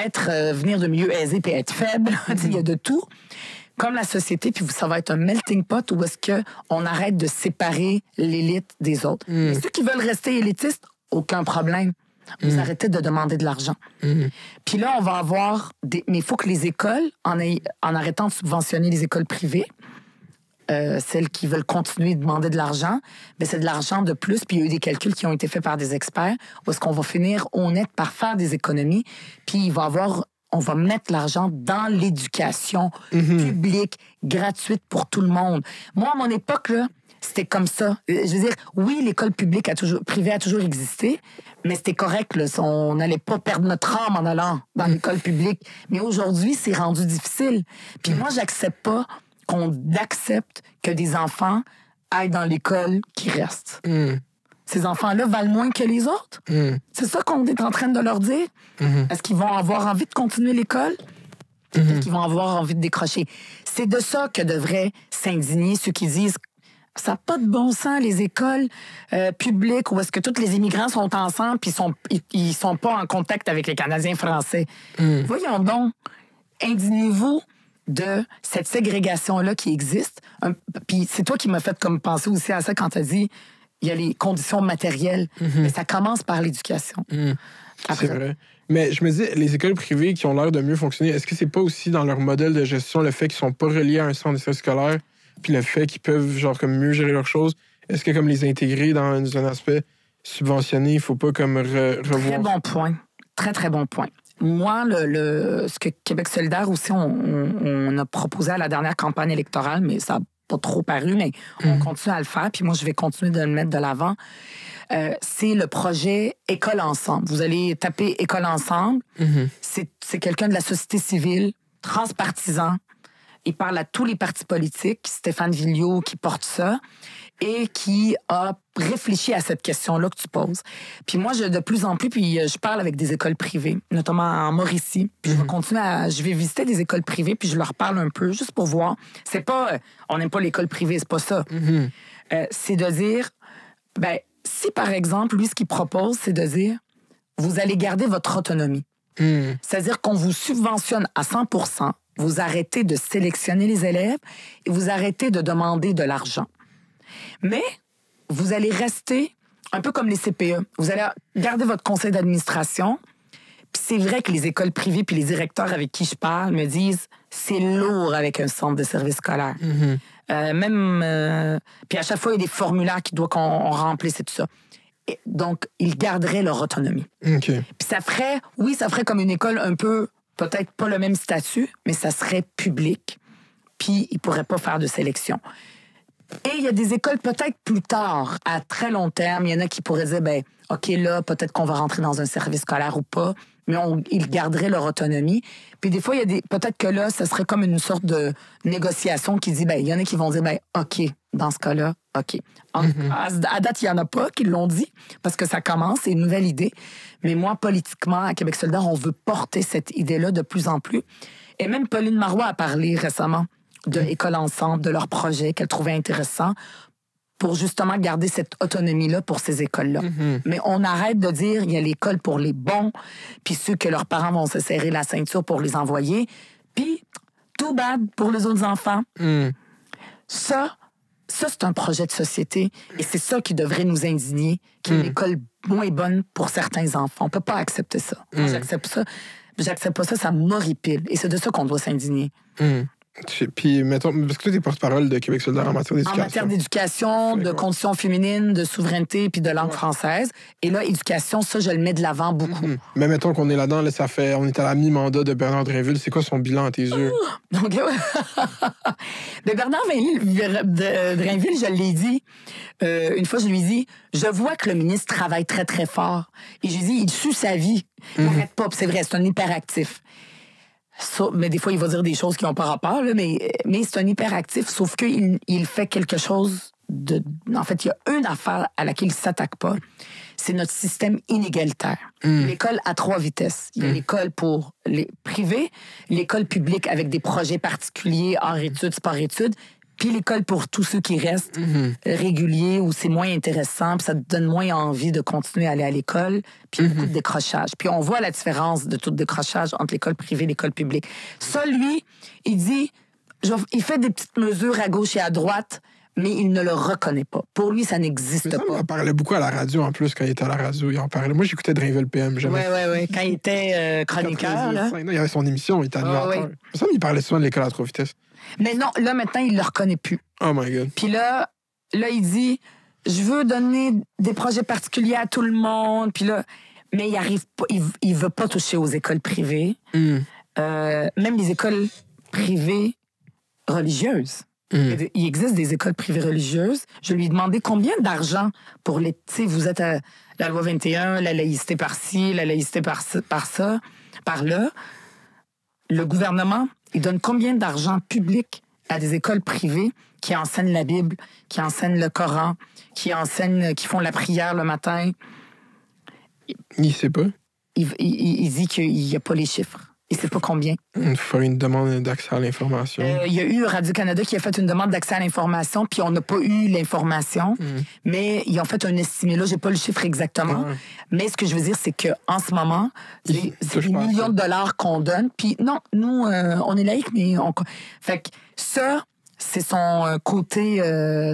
venir de milieux aisés puis être faible. Il y a de tout. Comme la société, puis ça va être un melting pot où est-ce qu'on arrête de séparer l'élite des autres. Mais ceux qui veulent rester élitistes, aucun problème. Vous arrêtez de demander de l'argent. Puis là, on va avoir des... Mais il faut que les écoles, en arrêtant de subventionner les écoles privées, celles qui veulent continuer de demander de l'argent, ben c'est de l'argent de plus. Puis il y a eu des calculs qui ont été faits par des experts où est-ce qu'on va finir honnête par faire des économies. Puis on va mettre l'argent dans l'éducation publique, gratuite pour tout le monde. Moi, à mon époque, là, c'était comme ça. Je veux dire, oui, l'école privée a toujours existé, mais c'était correct. Là, on n'allait pas perdre notre âme en allant dans l'école publique. Mais aujourd'hui, c'est rendu difficile. Puis moi, j'accepte pas qu'on accepte que des enfants aillent dans l'école qui reste. Ces enfants-là valent moins que les autres? C'est ça qu'on est en train de leur dire? Est-ce qu'ils vont avoir envie de continuer l'école? Est-ce qu'ils vont avoir envie de décrocher? C'est de ça que devraient s'indigner ceux qui disent ça n'a pas de bon sens, les écoles publiques où est-ce que tous les immigrants sont ensemble puis ils sont pas en contact avec les Canadiens français. Voyons donc, indignez-vous de cette ségrégation-là qui existe. Puis c'est toi qui m'as fait comme penser aussi à ça quand tu as dit il y a les conditions matérielles. Mais ça commence par l'éducation. C'est vrai. Mais je me dis, les écoles privées qui ont l'air de mieux fonctionner, est-ce que c'est pas aussi dans leur modèle de gestion le fait qu'ils sont pas reliés à un centre de service scolaire, puis le fait qu'ils peuvent genre comme mieux gérer leurs choses? Est-ce que comme les intégrer dans un aspect subventionné, il faut pas comme revoir? Très bon point. Très, très bon point. Moi, ce que Québec solidaire aussi, on a proposé à la dernière campagne électorale, mais ça n'a pas trop paru, mais on continue à le faire, puis moi, je vais continuer de le mettre de l'avant. C'est le projet École Ensemble. Vous allez taper École Ensemble. C'est quelqu'un de la société civile, transpartisan. Il parle à tous les partis politiques. Stéphane Villot qui porte ça et qui a réfléchi à cette question-là que tu poses. Puis moi, de plus en plus, puis je parle avec des écoles privées, notamment en Mauricie. Puis je vais visiter des écoles privées, puis je leur parle un peu, juste pour voir. C'est pas, on n'aime pas l'école privée, c'est pas ça. C'est de dire, ben, si par exemple, lui, ce qu'il propose, c'est de dire, vous allez garder votre autonomie. C'est-à-dire qu'on vous subventionne à 100%, vous arrêtez de sélectionner les élèves et vous arrêtez de demander de l'argent. Mais vous allez rester un peu comme les CPE. Vous allez garder votre conseil d'administration. Puis c'est vrai que les écoles privées puis les directeurs avec qui je parle me disent c'est lourd avec un centre de service scolaire. Puis à chaque fois, il y a des formulaires qu'on remplisse et tout ça. Et donc, ils garderaient leur autonomie. Puis ça ferait comme une école un peu, peut-être pas le même statut, mais ça serait public. Puis ils pourraient pas faire de sélection. Et il y a des écoles peut-être plus tard, à très long terme, il y en a qui pourraient dire, ben, OK, là, peut-être qu'on va rentrer dans un service scolaire ou pas, mais ils garderaient leur autonomie. Puis des fois, peut-être que là, ça serait comme une sorte de négociation qui dit, ben, il y en a qui vont dire, ben, OK, dans ce cas-là, OK. À date, il n'y en a pas qui l'ont dit, parce que ça commence, c'est une nouvelle idée. Mais moi, politiquement, à Québec solidaire, on veut porter cette idée-là de plus en plus. Et même Pauline Marois a parlé récemment de École Ensemble, de leur projet qu'elle trouvait intéressant pour justement garder cette autonomie-là pour ces écoles-là. Mais on arrête de dire il y a l'école pour les bons, puis ceux que leurs parents vont se serrer la ceinture pour les envoyer, puis too bad pour les autres enfants. Ça, c'est un projet de société et c'est ça qui devrait nous indigner, qu'il y ait une école moins bonne pour certains enfants. On peut pas accepter ça. Moi, j'accepte ça. J'accepte pas ça, ça m'horripile. Et c'est de ça qu'on doit s'indigner. Puis, mettons, parce que toi, t'es porte-parole de Québec solidaire en matière d'éducation. En matière d'éducation, de conditions féminines, de souveraineté, puis de langue française. Et là, éducation, ça, je le mets de l'avant beaucoup. Mais mettons qu'on est là-dedans, là, on est à la mi-mandat de Bernard Drainville. C'est quoi son bilan à tes yeux? Donc, de Bernard Drainville, je l'ai dit. Une fois, je lui ai dit, je vois que le ministre travaille très, très fort. Et je lui ai dit, il suit sa vie. Il n'arrête pas. Puis c'est vrai, c'est un hyperactif. Mais des fois, il va dire des choses qui n'ont pas rapport, là, mais c'est un hyperactif, sauf qu'il fait quelque chose de... En fait, il y a une affaire à laquelle il ne s'attaque pas. C'est notre système inégalitaire. L'école à 3 vitesses. Il y a l'école pour les privés, l'école publique avec des projets particuliers, hors-études, sport-études, puis l'école pour tous ceux qui restent réguliers, où c'est moins intéressant, puis ça te donne moins envie de continuer à aller à l'école, puis beaucoup de décrochage. Puis on voit la différence de tout décrochage entre l'école privée et l'école publique. Ça, lui, il dit, il fait des petites mesures à gauche et à droite, mais il ne le reconnaît pas. Pour lui, ça n'existe pas. Il en parlait beaucoup à la radio, en plus, quand il était à la radio. Il en parlait. Moi, j'écoutais Drainville PM. Oui. Quand il était chroniqueur, là. Non, il avait son émission, il était animateur. Il parlait souvent de l'école à 3 vitesses. Mais non, là, maintenant, il le reconnaît plus. Oh my God. Puis là, il dit, je veux donner des projets particuliers à tout le monde. Puis là, mais il arrive pas, il veut pas toucher aux écoles privées. Même les écoles privées religieuses. Il existe des écoles privées religieuses. Je lui ai demandé combien d'argent pour les... Tu sais, vous êtes à la loi 21, la laïcité par-ci, la laïcité par-ça, par-là. Le gouvernement, il donne combien d'argent public à des écoles privées qui enseignent la Bible, qui enseignent le Coran, qui font la prière le matin? Il sait pas. Il dit qu'il n'y a pas les chiffres. Il ne sait pas combien. Il faut une demande d'accès à l'information. Il y a eu Radio-Canada qui a fait une demande d'accès à l'information, puis on n'a pas eu l'information, mais ils ont fait un estimé. Là, je n'ai pas le chiffre exactement, mais ce que je veux dire, c'est qu'en ce moment, c'est des millions de dollars qu'on donne. Puis non, nous, on est laïcs, mais Fait que ça, c'est son côté...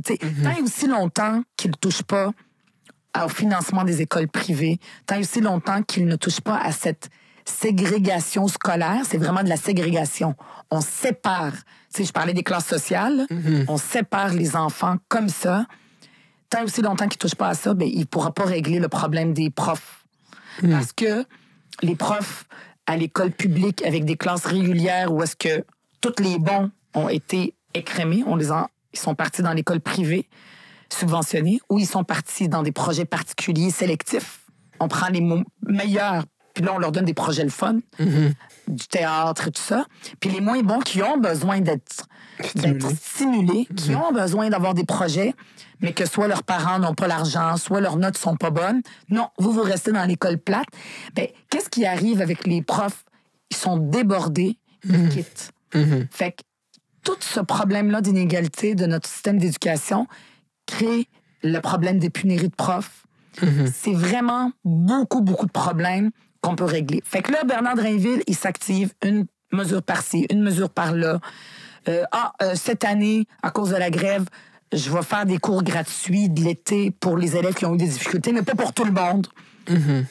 Tant et aussi longtemps qu'il ne touche pas au financement des écoles privées, tant et aussi longtemps qu'il ne touche pas à cette ségrégation scolaire, c'est vraiment de la ségrégation. On sépare. Tu sais, je parlais des classes sociales. On sépare les enfants comme ça. Tant aussi longtemps qu'il ne touche pas à ça, ben, il ne pourra pas régler le problème des profs. Parce que les profs à l'école publique avec des classes régulières où est-ce que tous les bons ont été écrémés, ils sont partis dans l'école privée subventionnée, ou ils sont partis dans des projets particuliers sélectifs. On prend les meilleurs. Puis là, on leur donne des projets le fun, du théâtre et tout ça. Puis les moins bons qui ont besoin d'être stimulés, qui ont besoin d'avoir des projets, mais que soit leurs parents n'ont pas l'argent, soit leurs notes sont pas bonnes. Non, vous restez dans l'école plate. Bien, qu'est-ce qui arrive avec les profs? Ils sont débordés, ils quittent. Fait que tout ce problème-là d'inégalité de notre système d'éducation crée le problème des pénuries de profs. C'est vraiment beaucoup, beaucoup de problèmes qu'on peut régler. Fait que là, Bernard Drainville, il s'active une mesure par-ci, une mesure par-là. Cette année, à cause de la grève, je vais faire des cours gratuits de l'été pour les élèves qui ont eu des difficultés, mais pas pour tout le monde.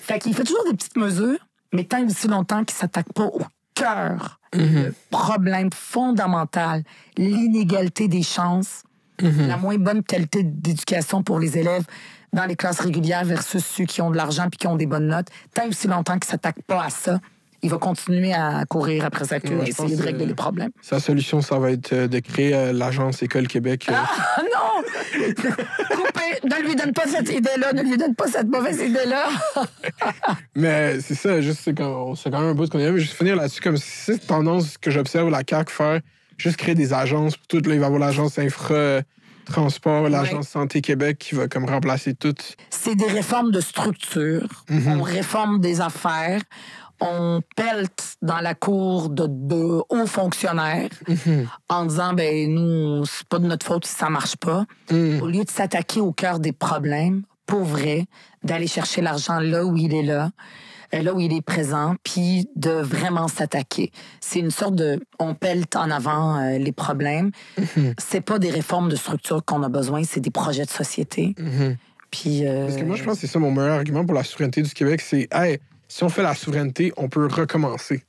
Fait qu'il fait toujours des petites mesures, mais tant et aussi longtemps qu'il ne s'attaque pas au cœur, le problème fondamental, l'inégalité des chances, la moins bonne qualité d'éducation pour les élèves dans les classes régulières versus ceux qui ont de l'argent puis qui ont des bonnes notes. Tant aussi longtemps qu'il ne s'attaque pas à ça, il va continuer à courir après sa queue et essayer de régler les problèmes. Sa solution, ça va être de créer l'agence École Québec. Ah non! Coupez! Ne lui donne pas cette idée-là, ne lui donne pas cette mauvaise idée-là. Mais c'est ça, juste c'est quand même un bout qu'on y a. Mais juste finir là-dessus, comme si c'est cette tendance que j'observe la CAQ faire, juste créer des agences pour tout. Là, il va y avoir l'agence Transport, l'Agence Santé Québec qui va comme remplacer tout. C'est des réformes de structure. On réforme des affaires. On pelte dans la cour de hauts fonctionnaires en disant, ben nous, c'est pas de notre faute si ça marche pas. Au lieu de s'attaquer au cœur des problèmes, pour vrai, d'aller chercher l'argent là où il est là où il est présent, puis de vraiment s'attaquer. C'est une sorte de... On pelte en avant les problèmes. C'est pas des réformes de structure qu'on a besoin, c'est des projets de société. Puis... Parce que moi, je pense que c'est ça mon meilleur argument pour la souveraineté du Québec, c'est, hey, si on fait la souveraineté, on peut recommencer.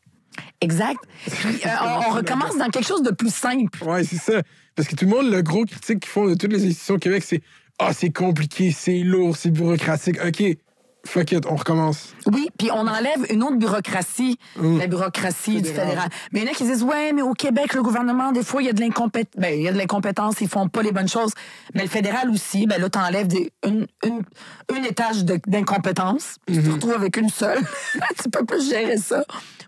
Exact. Puis, on recommence dans quelque chose de plus simple. Oui, c'est ça. Parce que tout le monde, le gros critique qu'ils font de toutes les institutions au Québec, c'est « Ah, c'est compliqué, c'est lourd, c'est bureaucratique. OK, fuck it, on recommence. » Oui, puis on enlève une autre bureaucratie, la bureaucratie du fédéral. Mais il y en a qui disent « Ouais, mais au Québec, le gouvernement, des fois, il y a de l'incompétence. Ben, il y a de l'incompétence, ils font pas les bonnes choses. Mais le fédéral aussi, ben là, t'enlèves une étage d'incompétence, tu te retrouves avec une seule. Tu peux plus gérer ça.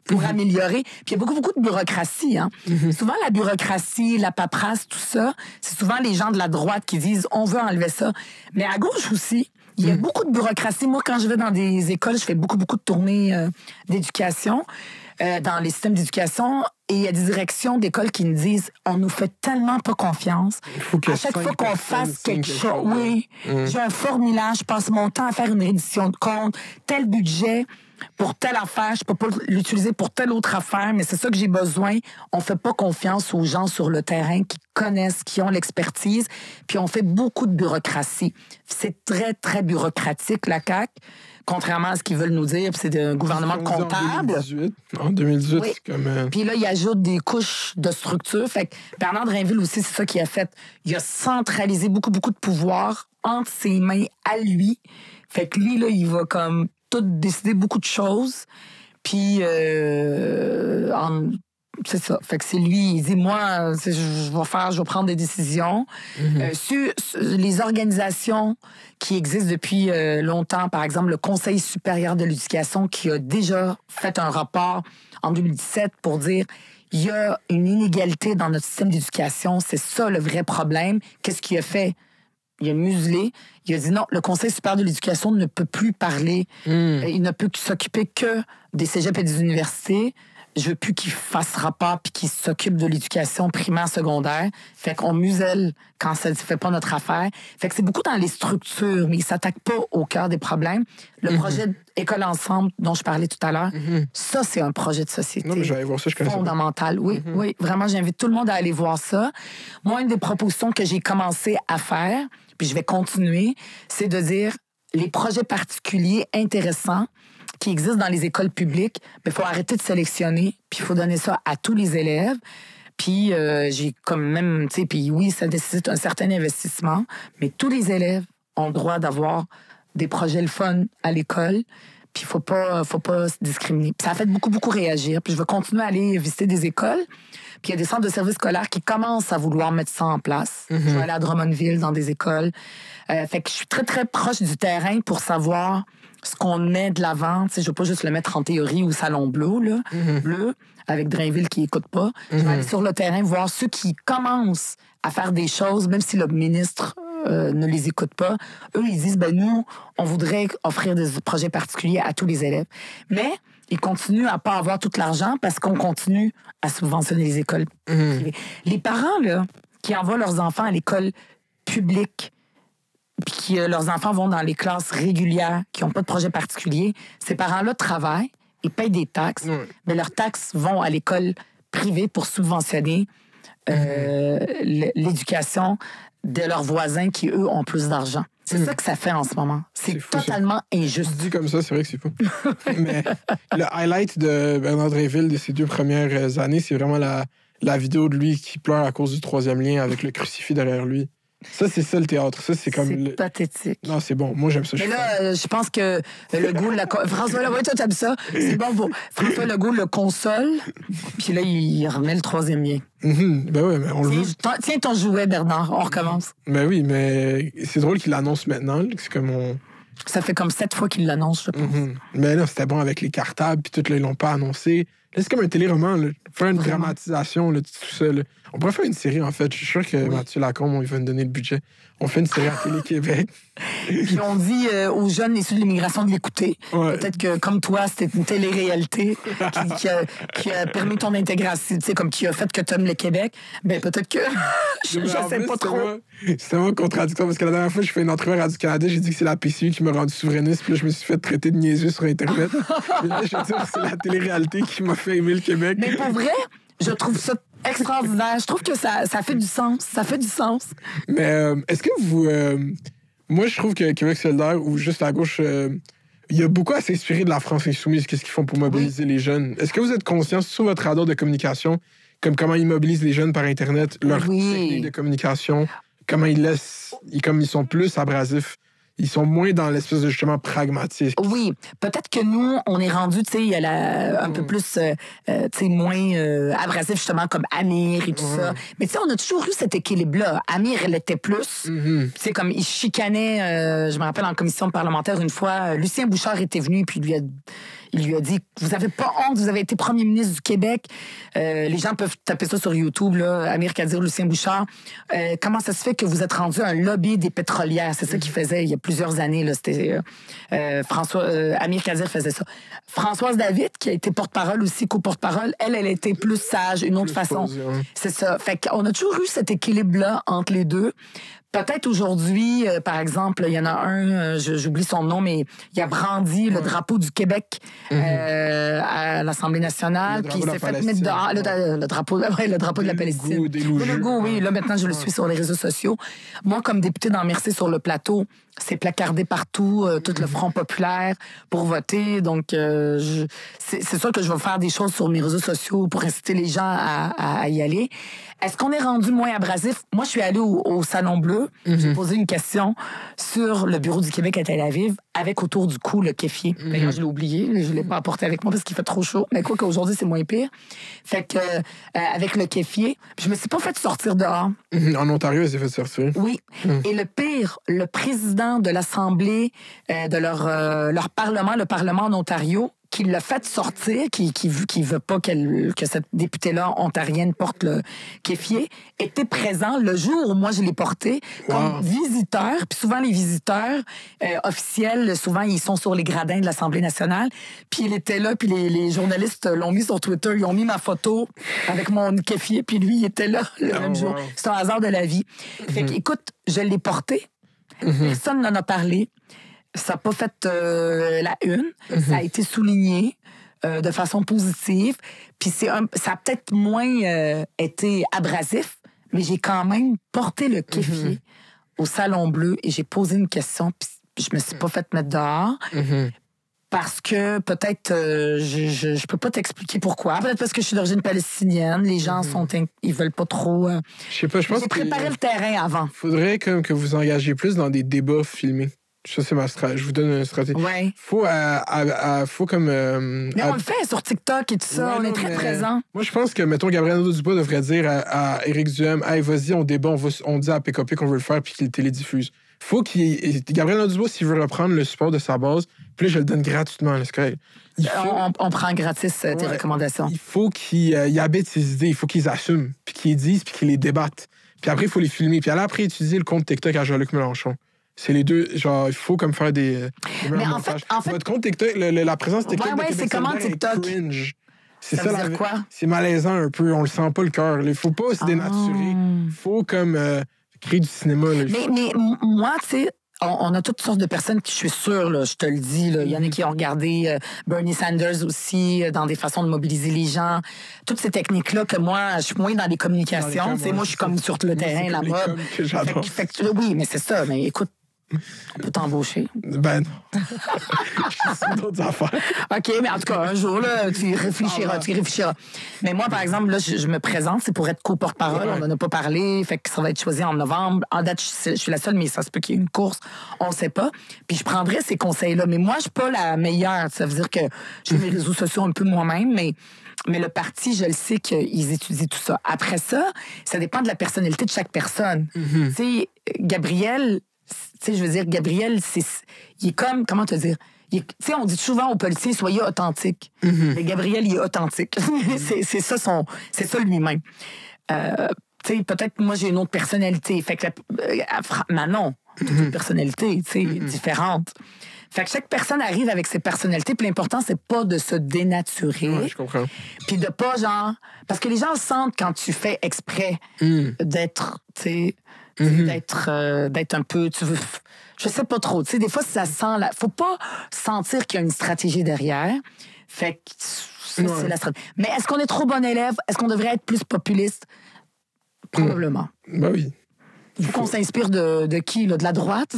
pour améliorer. Puis il y a beaucoup, beaucoup de bureaucratie. Hein. Souvent, la bureaucratie, la paperasse, tout ça, c'est souvent les gens de la droite qui disent « on veut enlever ça ». Mais à gauche aussi, il y a beaucoup de bureaucratie. Moi, quand je vais dans des écoles, je fais beaucoup, beaucoup de tournées d'éducation, dans les systèmes d'éducation, et il y a des directions d'écoles qui me disent « on nous fait tellement pas confiance. À chaque fois qu'on fasse quelque chose, oui, j'ai un formulaire, je passe mon temps à faire une reddition de compte, tel budget pour telle affaire, je peux pas l'utiliser pour telle autre affaire, mais c'est ça que j'ai besoin. On fait pas confiance aux gens sur le terrain qui connaissent, qui ont l'expertise, puis on fait beaucoup de bureaucratie. C'est très, très bureaucratique, la CAQ. Contrairement à ce qu'ils veulent nous dire, c'est un gouvernement de comptables. En 2018, oui. c'est comme... Puis là, il ajoute des couches de structure. Fait que Bernard Drinville aussi, c'est ça qu'il a fait. Il a centralisé beaucoup, beaucoup de pouvoir entre ses mains à lui. Fait que lui, là, il va comme tout décider beaucoup de choses. Puis, c'est ça. Fait que c'est lui, il dit, moi, je vais prendre des décisions. Sur les organisations qui existent depuis longtemps, par exemple, le Conseil supérieur de l'éducation qui a déjà fait un rapport en 2017 pour dire il y a une inégalité dans notre système d'éducation, c'est ça le vrai problème. Qu'est-ce qu'il a fait? Il a muselé. Il a dit non, le Conseil supérieur de l'éducation ne peut plus parler. Il ne peut s'occuper que des cégeps et des universités. Je veux plus qu'il fasse rapport puis qu'il s'occupe de l'éducation primaire, secondaire. Fait qu'on muselle quand ça ne fait pas notre affaire. Fait que c'est beaucoup dans les structures, mais il s'attaque pas au cœur des problèmes. Le projet École Ensemble dont je parlais tout à l'heure, ça, c'est un projet de société. Non, mais j'allais voir ça, je connais fondamental. Oui, oui. Vraiment, j'invite tout le monde à aller voir ça. Moi, une des propositions que j'ai commencé à faire, puis je vais continuer, c'est de dire les projets particuliers intéressants qui existent dans les écoles publiques, il faut arrêter de sélectionner, puis il faut donner ça à tous les élèves. Puis j'ai comme même, tu sais, puis oui, ça nécessite un certain investissement, mais tous les élèves ont le droit d'avoir des projets le fun à l'école, puis faut pas se discriminer. Puis ça a fait beaucoup, beaucoup réagir. Puis je vais continuer à aller visiter des écoles. Puis il y a des centres de services scolaires qui commencent à vouloir mettre ça en place. Je vais aller à Drummondville dans des écoles. Fait que je suis très, très proche du terrain pour savoir ce qu'on met de l'avant. Tu sais, je veux pas juste le mettre en théorie au salon bleu, là, bleu, avec Drainville qui écoute pas. Je vais aller sur le terrain voir ceux qui commencent à faire des choses, même si le ministre ne les écoute pas. Eux, ils disent, ben nous, on voudrait offrir des projets particuliers à tous les élèves. Mais ils continuent à pas avoir tout l'argent parce qu'on continue à subventionner les écoles privées. Les parents, là, qui envoient leurs enfants à l'école publique, puis que leurs enfants vont dans les classes régulières, qui n'ont pas de projet particulier, ces parents-là travaillent, ils payent des taxes, mais leurs taxes vont à l'école privée pour subventionner l'éducation de leurs voisins qui, eux, ont plus d'argent. C'est ça que ça fait en ce moment. C'est totalement injuste. Dit comme ça, c'est vrai que c'est fou. Mais le highlight de Bernard Drinville de ses 2 premières années, c'est vraiment la vidéo de lui qui pleure à cause du 3e lien avec le crucifix derrière lui. Ça, c'est ça le théâtre. Ça, c'est comme. C'est pathétique. Non, c'est bon. Moi, j'aime ça. Mais là, je pense que Legault, François Legault, toi, t'aimes ça. C'est bon pour François Legault le console. Puis là, il remet le 3e lien. Ben oui, mais on le veut. Tiens ton jouet, Bernard. On recommence. Ben oui, mais c'est drôle qu'il l'annonce maintenant. C'est comme on. Ça fait comme 7 fois qu'il l'annonce, je pense. Mais là, c'était bon avec les cartables, puis tout, là, ils l'ont pas annoncé. Là, c'est comme un téléroman, là. Faire une dramatisation, là, tout ça, là. On pourrait faire une série, en fait. Je suis sûr que Mathieu Lacombe, il va nous donner le budget. On fait une série à Télé-Québec. Puis on dit aux jeunes issus de l'immigration de l'écouter. Ouais. Peut-être que, comme toi, c'était une télé-réalité qui a permis ton intégration, tu sais, comme qui a fait que tu aimes le Québec. Ben peut-être que... je sais pas trop. C'est vraiment contradictoire, parce que la dernière fois, je fais une entrevue à Radio-Canada, j'ai dit que c'est la PCU qui m'a rendu souverainiste, puis là, je me suis fait traiter de niaiseux sur Internet. Et là, je veux dire, c'est la télé-réalité qui m'a fait aimer le Québec. Mais pour vrai, je trouve ça extraordinaire. Je trouve que ça fait du sens. Ça fait du sens. Mais est-ce que vous... moi, je trouve que Québec solidaire, ou juste la gauche, il y a beaucoup à s'inspirer de la France insoumise, qu'est-ce qu'ils font pour mobiliser les jeunes. Est-ce que vous êtes conscient, sur votre radar de communication, comme comment ils mobilisent les jeunes par Internet, leur technique de communication, comment ils laissent... Comme ils sont plus abrasifs, ils sont moins dans l'espèce de, justement, pragmatique. Oui. Peut-être que nous, on est rendu, tu sais, un peu plus, tu sais, moins abrasif, justement, comme Amir et tout ça. Mais tu sais, on a toujours eu cet équilibre-là. Amir, elle était plus. Tu sais, comme il chicanait, je me rappelle en commission parlementaire, une fois, Lucien Bouchard était venu, puis il lui a dit « Vous n'avez pas honte, vous avez été premier ministre du Québec. Les gens peuvent taper ça sur YouTube, là, Amir Kadir, Lucien Bouchard. Comment ça se fait que vous êtes rendu un lobby des pétrolières? » C'est ça qu'il faisait il y a plusieurs années. Là, c'était Amir Kadir faisait ça. Françoise David, qui a été porte-parole aussi, co-porte-parole, elle était plus sage, une autre façon. C'est ça. Fait qu'on a toujours eu cet équilibre-là entre les deux. Peut-être aujourd'hui, par exemple, il y en a un, j'oublie son nom, mais il a brandi le drapeau du Québec à l'Assemblée nationale, puis il s'est fait mettre dehors le drapeau de la Palestine. Le logo, oui. Là, maintenant, je le suis sur les réseaux sociaux. Moi, comme députée dans Mercier sur le plateau, c'est placardé partout, tout le Front populaire pour voter. Donc, c'est sûr que je vais faire des choses sur mes réseaux sociaux pour inciter les gens à y aller. Est-ce qu'on est rendu moins abrasif? Moi, je suis allée au Salon Bleu. J'ai posé une question sur le bureau du Québec à Tel Aviv avec autour du cou le kéfier. D'ailleurs, je l'ai oublié. Je ne l'ai pas apporté avec moi parce qu'il fait trop chaud. Mais quoi qu'aujourd'hui, c'est moins pire. Fait que, avec le kéfier, je me suis pas fait sortir dehors. En Ontario, il s'est fait sortir. Oui. Et le pire, le président de l'Assemblée, de leur Parlement, le Parlement en Ontario, qui l'a fait sortir, qui veut pas que cette députée-là ontarienne porte le kéfier, était présent le jour où moi je l'ai porté comme visiteur. Puis souvent, les visiteurs officiels, souvent, ils sont sur les gradins de l'Assemblée nationale. Puis il était là, puis les journalistes l'ont mis sur Twitter, ils ont mis ma photo avec mon kéfier, puis lui, il était là le même jour. C'est un hasard de la vie. Fait qu'écoute, je l'ai porté. Personne n'en a parlé. Ça n'a pas fait la une. Ça a été souligné de façon positive. Puis ça a peut-être moins été abrasif, mais j'ai quand même porté le kéfier au Salon Bleu et j'ai posé une question. Puis je me suis pas fait mettre dehors. Parce que peut-être, je peux pas t'expliquer pourquoi. Peut-être parce que je suis d'origine palestinienne. Les gens ils veulent pas trop... Je sais pas, je pense j'ai préparé le terrain avant. Faudrait comme que vous engagez plus dans des débats filmés. Ça, c'est ma stratégie. Je vous donne une stratégie. Ouais. Faut comme... Mais on le fait sur TikTok et tout ça. On est très présents. Moi, je pense que, mettons, Gabriel Nadeau-Dubois devrait dire à Éric Duhem, « Hey, vas-y, on débat, on dit à PKP qu'on veut le faire puis qu'il le télédiffuse. » Faut Gabriel Nadeau-Dubois, s'il veut reprendre le support de sa base, puis là, je le donne gratuitement. On prend gratis tes recommandations. Il faut qu'il habite ses idées. Il faut qu'ils assument, puis qu'ils les disent, puis qu'ils les débattent. Puis après, il faut les filmer. Puis après, utiliser le compte TikTok à Jean-Luc Mélenchon. C'est les deux, genre, il faut comme faire des mais en fait, votre compte TikTok, la présence TikTok de Québec c'est comment TikTok? Cringe. C'est ça veut dire quoi? C'est malaisant un peu, on le sent pas le cœur. Il faut pas se dénaturer. Il faut comme créer du cinéma. Là, mais moi, tu sais, on a toutes sortes de personnes qui, je suis sûre, là, je te le dis, il y en a qui ont regardé Bernie Sanders aussi, dans des façons de mobiliser les gens. Toutes ces techniques-là que moi, je suis moins dans les communications. Moi, je suis comme sur le terrain, la mode. Oui, mais c'est ça. Mais écoute, on peut t'embaucher. Ben non. C'est d'autres affaires. OK, mais en tout cas, un jour, là, tu y réfléchiras. Mais moi, par exemple, là, je me présente, c'est pour être co-porte-parole. On n'en a pas parlé. Fait que ça va être choisi en novembre. En date, je suis la seule, mais ça se peut qu'il y ait une course. On ne sait pas. Puis je prendrai ces conseils-là. Mais moi, je suis pas la meilleure. Ça veut dire que je fais mes réseaux sociaux un peu moi-même, mais le parti, je le sais qu'ils étudient tout ça. Après ça dépend de la personnalité de chaque personne. Tu sais, Gabriel... Tu sais, je veux dire, Gabriel, il est comme, comment te dire? Tu sais, on dit souvent aux policiers, soyez authentiques. Mais Gabriel, il est authentique. c'est ça lui-même. Tu sais, peut-être moi, j'ai une autre personnalité. Fait que Manon, toute une personnalité, tu sais, différente. Fait que chaque personne arrive avec ses personnalités, puis l'important, c'est pas de se dénaturer. Ouais, je comprends. Puis de pas, genre... Parce que les gens sentent quand tu fais exprès d'être, tu sais... d'être un peu, je sais pas trop, tu sais, des fois ça sent faut pas sentir qu'il y a une stratégie derrière. Fait que c'est la stratégie. Mais est-ce qu'on est trop bon élève? Est-ce qu'on devrait être plus populiste? Probablement. Ben oui. Faut qu'on s'inspire de qui, là? De la droite?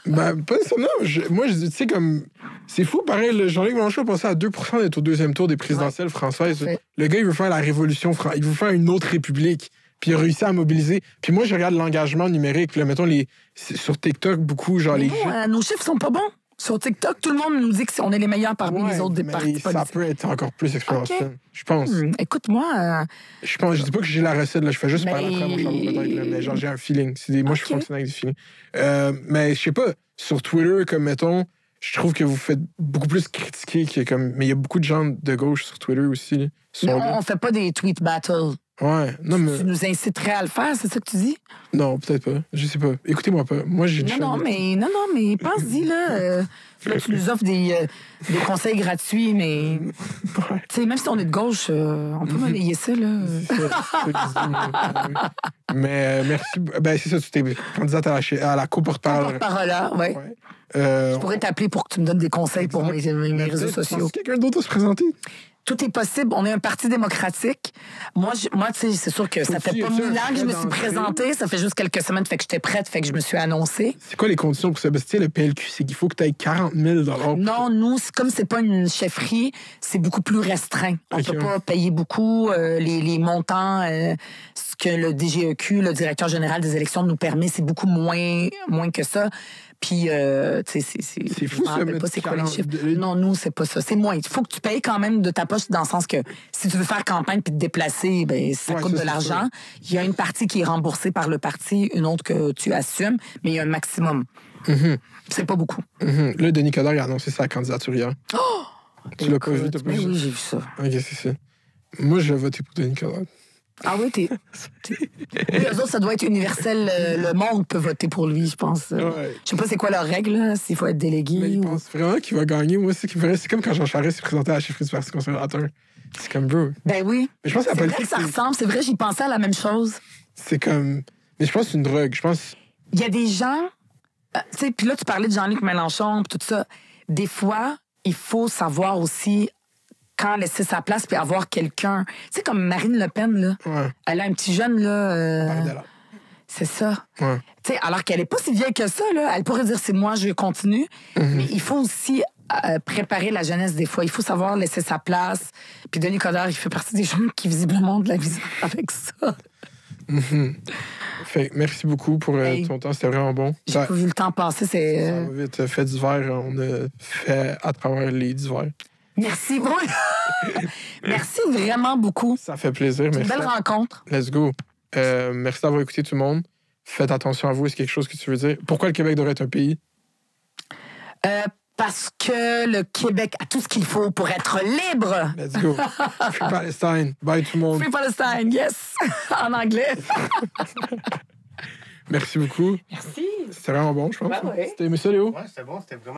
Ben, pas nécessairement. Moi, je dis, tu sais, comme... C'est fou, pareil, Jean-Luc Mélenchon a passé à 2% d'être au deuxième tour des présidentielles françaises. Ouais. Le gars, il veut faire la révolution, il veut faire une autre république. Puis il a réussi à mobiliser. Puis moi, je regarde l'engagement numérique. Puis là, mettons, sur TikTok, beaucoup, genre les... nos chiffres sont pas bons. Sur TikTok, tout le monde nous dit qu'on est les meilleurs parmi les autres des partis politiques. Ça peut être encore plus exponentiel, je pense. Écoute-moi... Je dis pas que j'ai la recette, là. Je fais juste parler après mon chameau, peut-être. Mais genre, j'ai un feeling. Moi, je fonctionne avec des feelings. Mais je sais pas, sur Twitter, comme, mettons... je trouve que vous faites beaucoup plus critiquer que comme. Mais il y a beaucoup de gens de gauche sur Twitter aussi. Là, Mais sont là. on fait pas des tweet battles. Ouais, non, mais. Tu nous inciterais à le faire, c'est ça que tu dis? Non, peut-être pas. Je sais pas. Écoutez-moi pas. Moi, j'ai une chaîne. Non, mais pense-y, là. Là, tu nous offres des conseils gratuits, mais. Tu sais, même si on est de gauche, on peut relayer ça, là. C'est ça que je dis, moi. Mais merci. Ben, c'est ça, tu t'es candidate à la co-porte-parole. Porte-parole, là, ouais. Ouais. Je pourrais t'appeler pour que tu me donnes des conseils pour mes réseaux sociaux. Quelqu'un d'autre à se présenter? Tout est possible. On est un parti démocratique. Moi, tu sais, c'est sûr que ça fait pas 1000 ans que je me suis présentée. Ça fait juste quelques semaines, fait que j'étais prête, fait que je me suis annoncée. C'est quoi les conditions pour ça? Ben, tu sais, le PLQ, c'est qu'il faut que tu aies 40 000 $. Non, nous, comme c'est pas une chefferie, c'est beaucoup plus restreint. On peut pas payer beaucoup. Les montants, ce que le DGEQ, le directeur général des élections, nous permet, c'est beaucoup moins que ça. Puis, tu sais, C'est fou, ça, mais pas c'est quoi les 40 chiffres. de- Non, nous, c'est pas ça. C'est moins. Il faut que tu payes quand même de ta poche dans le sens que si tu veux faire campagne puis te déplacer, ben ça Ouais, coûte ça, de c'est l'argent. Il y a une partie qui est remboursée par le parti, une autre que tu assumes, mais il y a un maximum. C'est pas beaucoup. Là, Denis Coderre il a annoncé sa candidature hier. Tu l'as pas vu, t'as pas Mais vu? oui, j'ai vu ça. Ok, c'est ça. Moi, je vais voter pour Denis Coderre. Ah oui, Oui, eux autres, ça doit être universel. Le monde peut voter pour lui, je pense. Ouais. Je sais pas c'est quoi leur règle, là, s'il faut être délégué. Mais il ou- pense vraiment qu'il va gagner. Moi, c'est comme quand Jean Charest s'est présenté à la chefferie du Parti conservateur. C'est comme, bro. Ben oui. Mais je pense que la C'est vrai politique, que ça ressemble. C'est vrai, j'y pensais à la même chose. c'est comme. Mais je pense que c'est une drogue. Je pense. Il y a des gens, tu sais, puis là, tu parlais de Jean-Luc Mélenchon, pis tout ça. Des fois, il faut savoir aussi quand laisser sa place puis avoir quelqu'un. Tu sais, comme Marine Le Pen, là. Ouais. Elle a un petit jeune, là. Bardella. C'est ça. Ouais. Tu sais, alors qu'elle est pas si vieille que ça, là. Elle pourrait dire, c'est moi, je continue. Mais il faut aussi préparer la jeunesse des fois. Il faut savoir laisser sa place. Puis Denis Coderre, il fait partie des gens qui, visiblement, ont de la vision avec ça. Fait, merci beaucoup pour Hey. ton temps. C'était vraiment bon. J'ai Ça pas vu le temps passer. ça C'est. va vite. Fait d'hiver, on a fait à travers les d'hiver. Merci. Merci vraiment beaucoup. Ça fait plaisir. Une Merci. belle rencontre. Let's go. Merci d'avoir écouté tout le monde. Faites attention à vous. Est-ce quelque chose que tu veux dire? Pourquoi le Québec devrait être un pays? Parce que le Québec a tout ce qu'il faut pour être libre. Let's go. Free Palestine. Bye tout le monde. Free Palestine, yes! En anglais. Merci beaucoup. Merci. C'était vraiment bon, je pense. Ben ouais. C'était aimé ça, Léo? Ouais, c'était bon, c'était vraiment.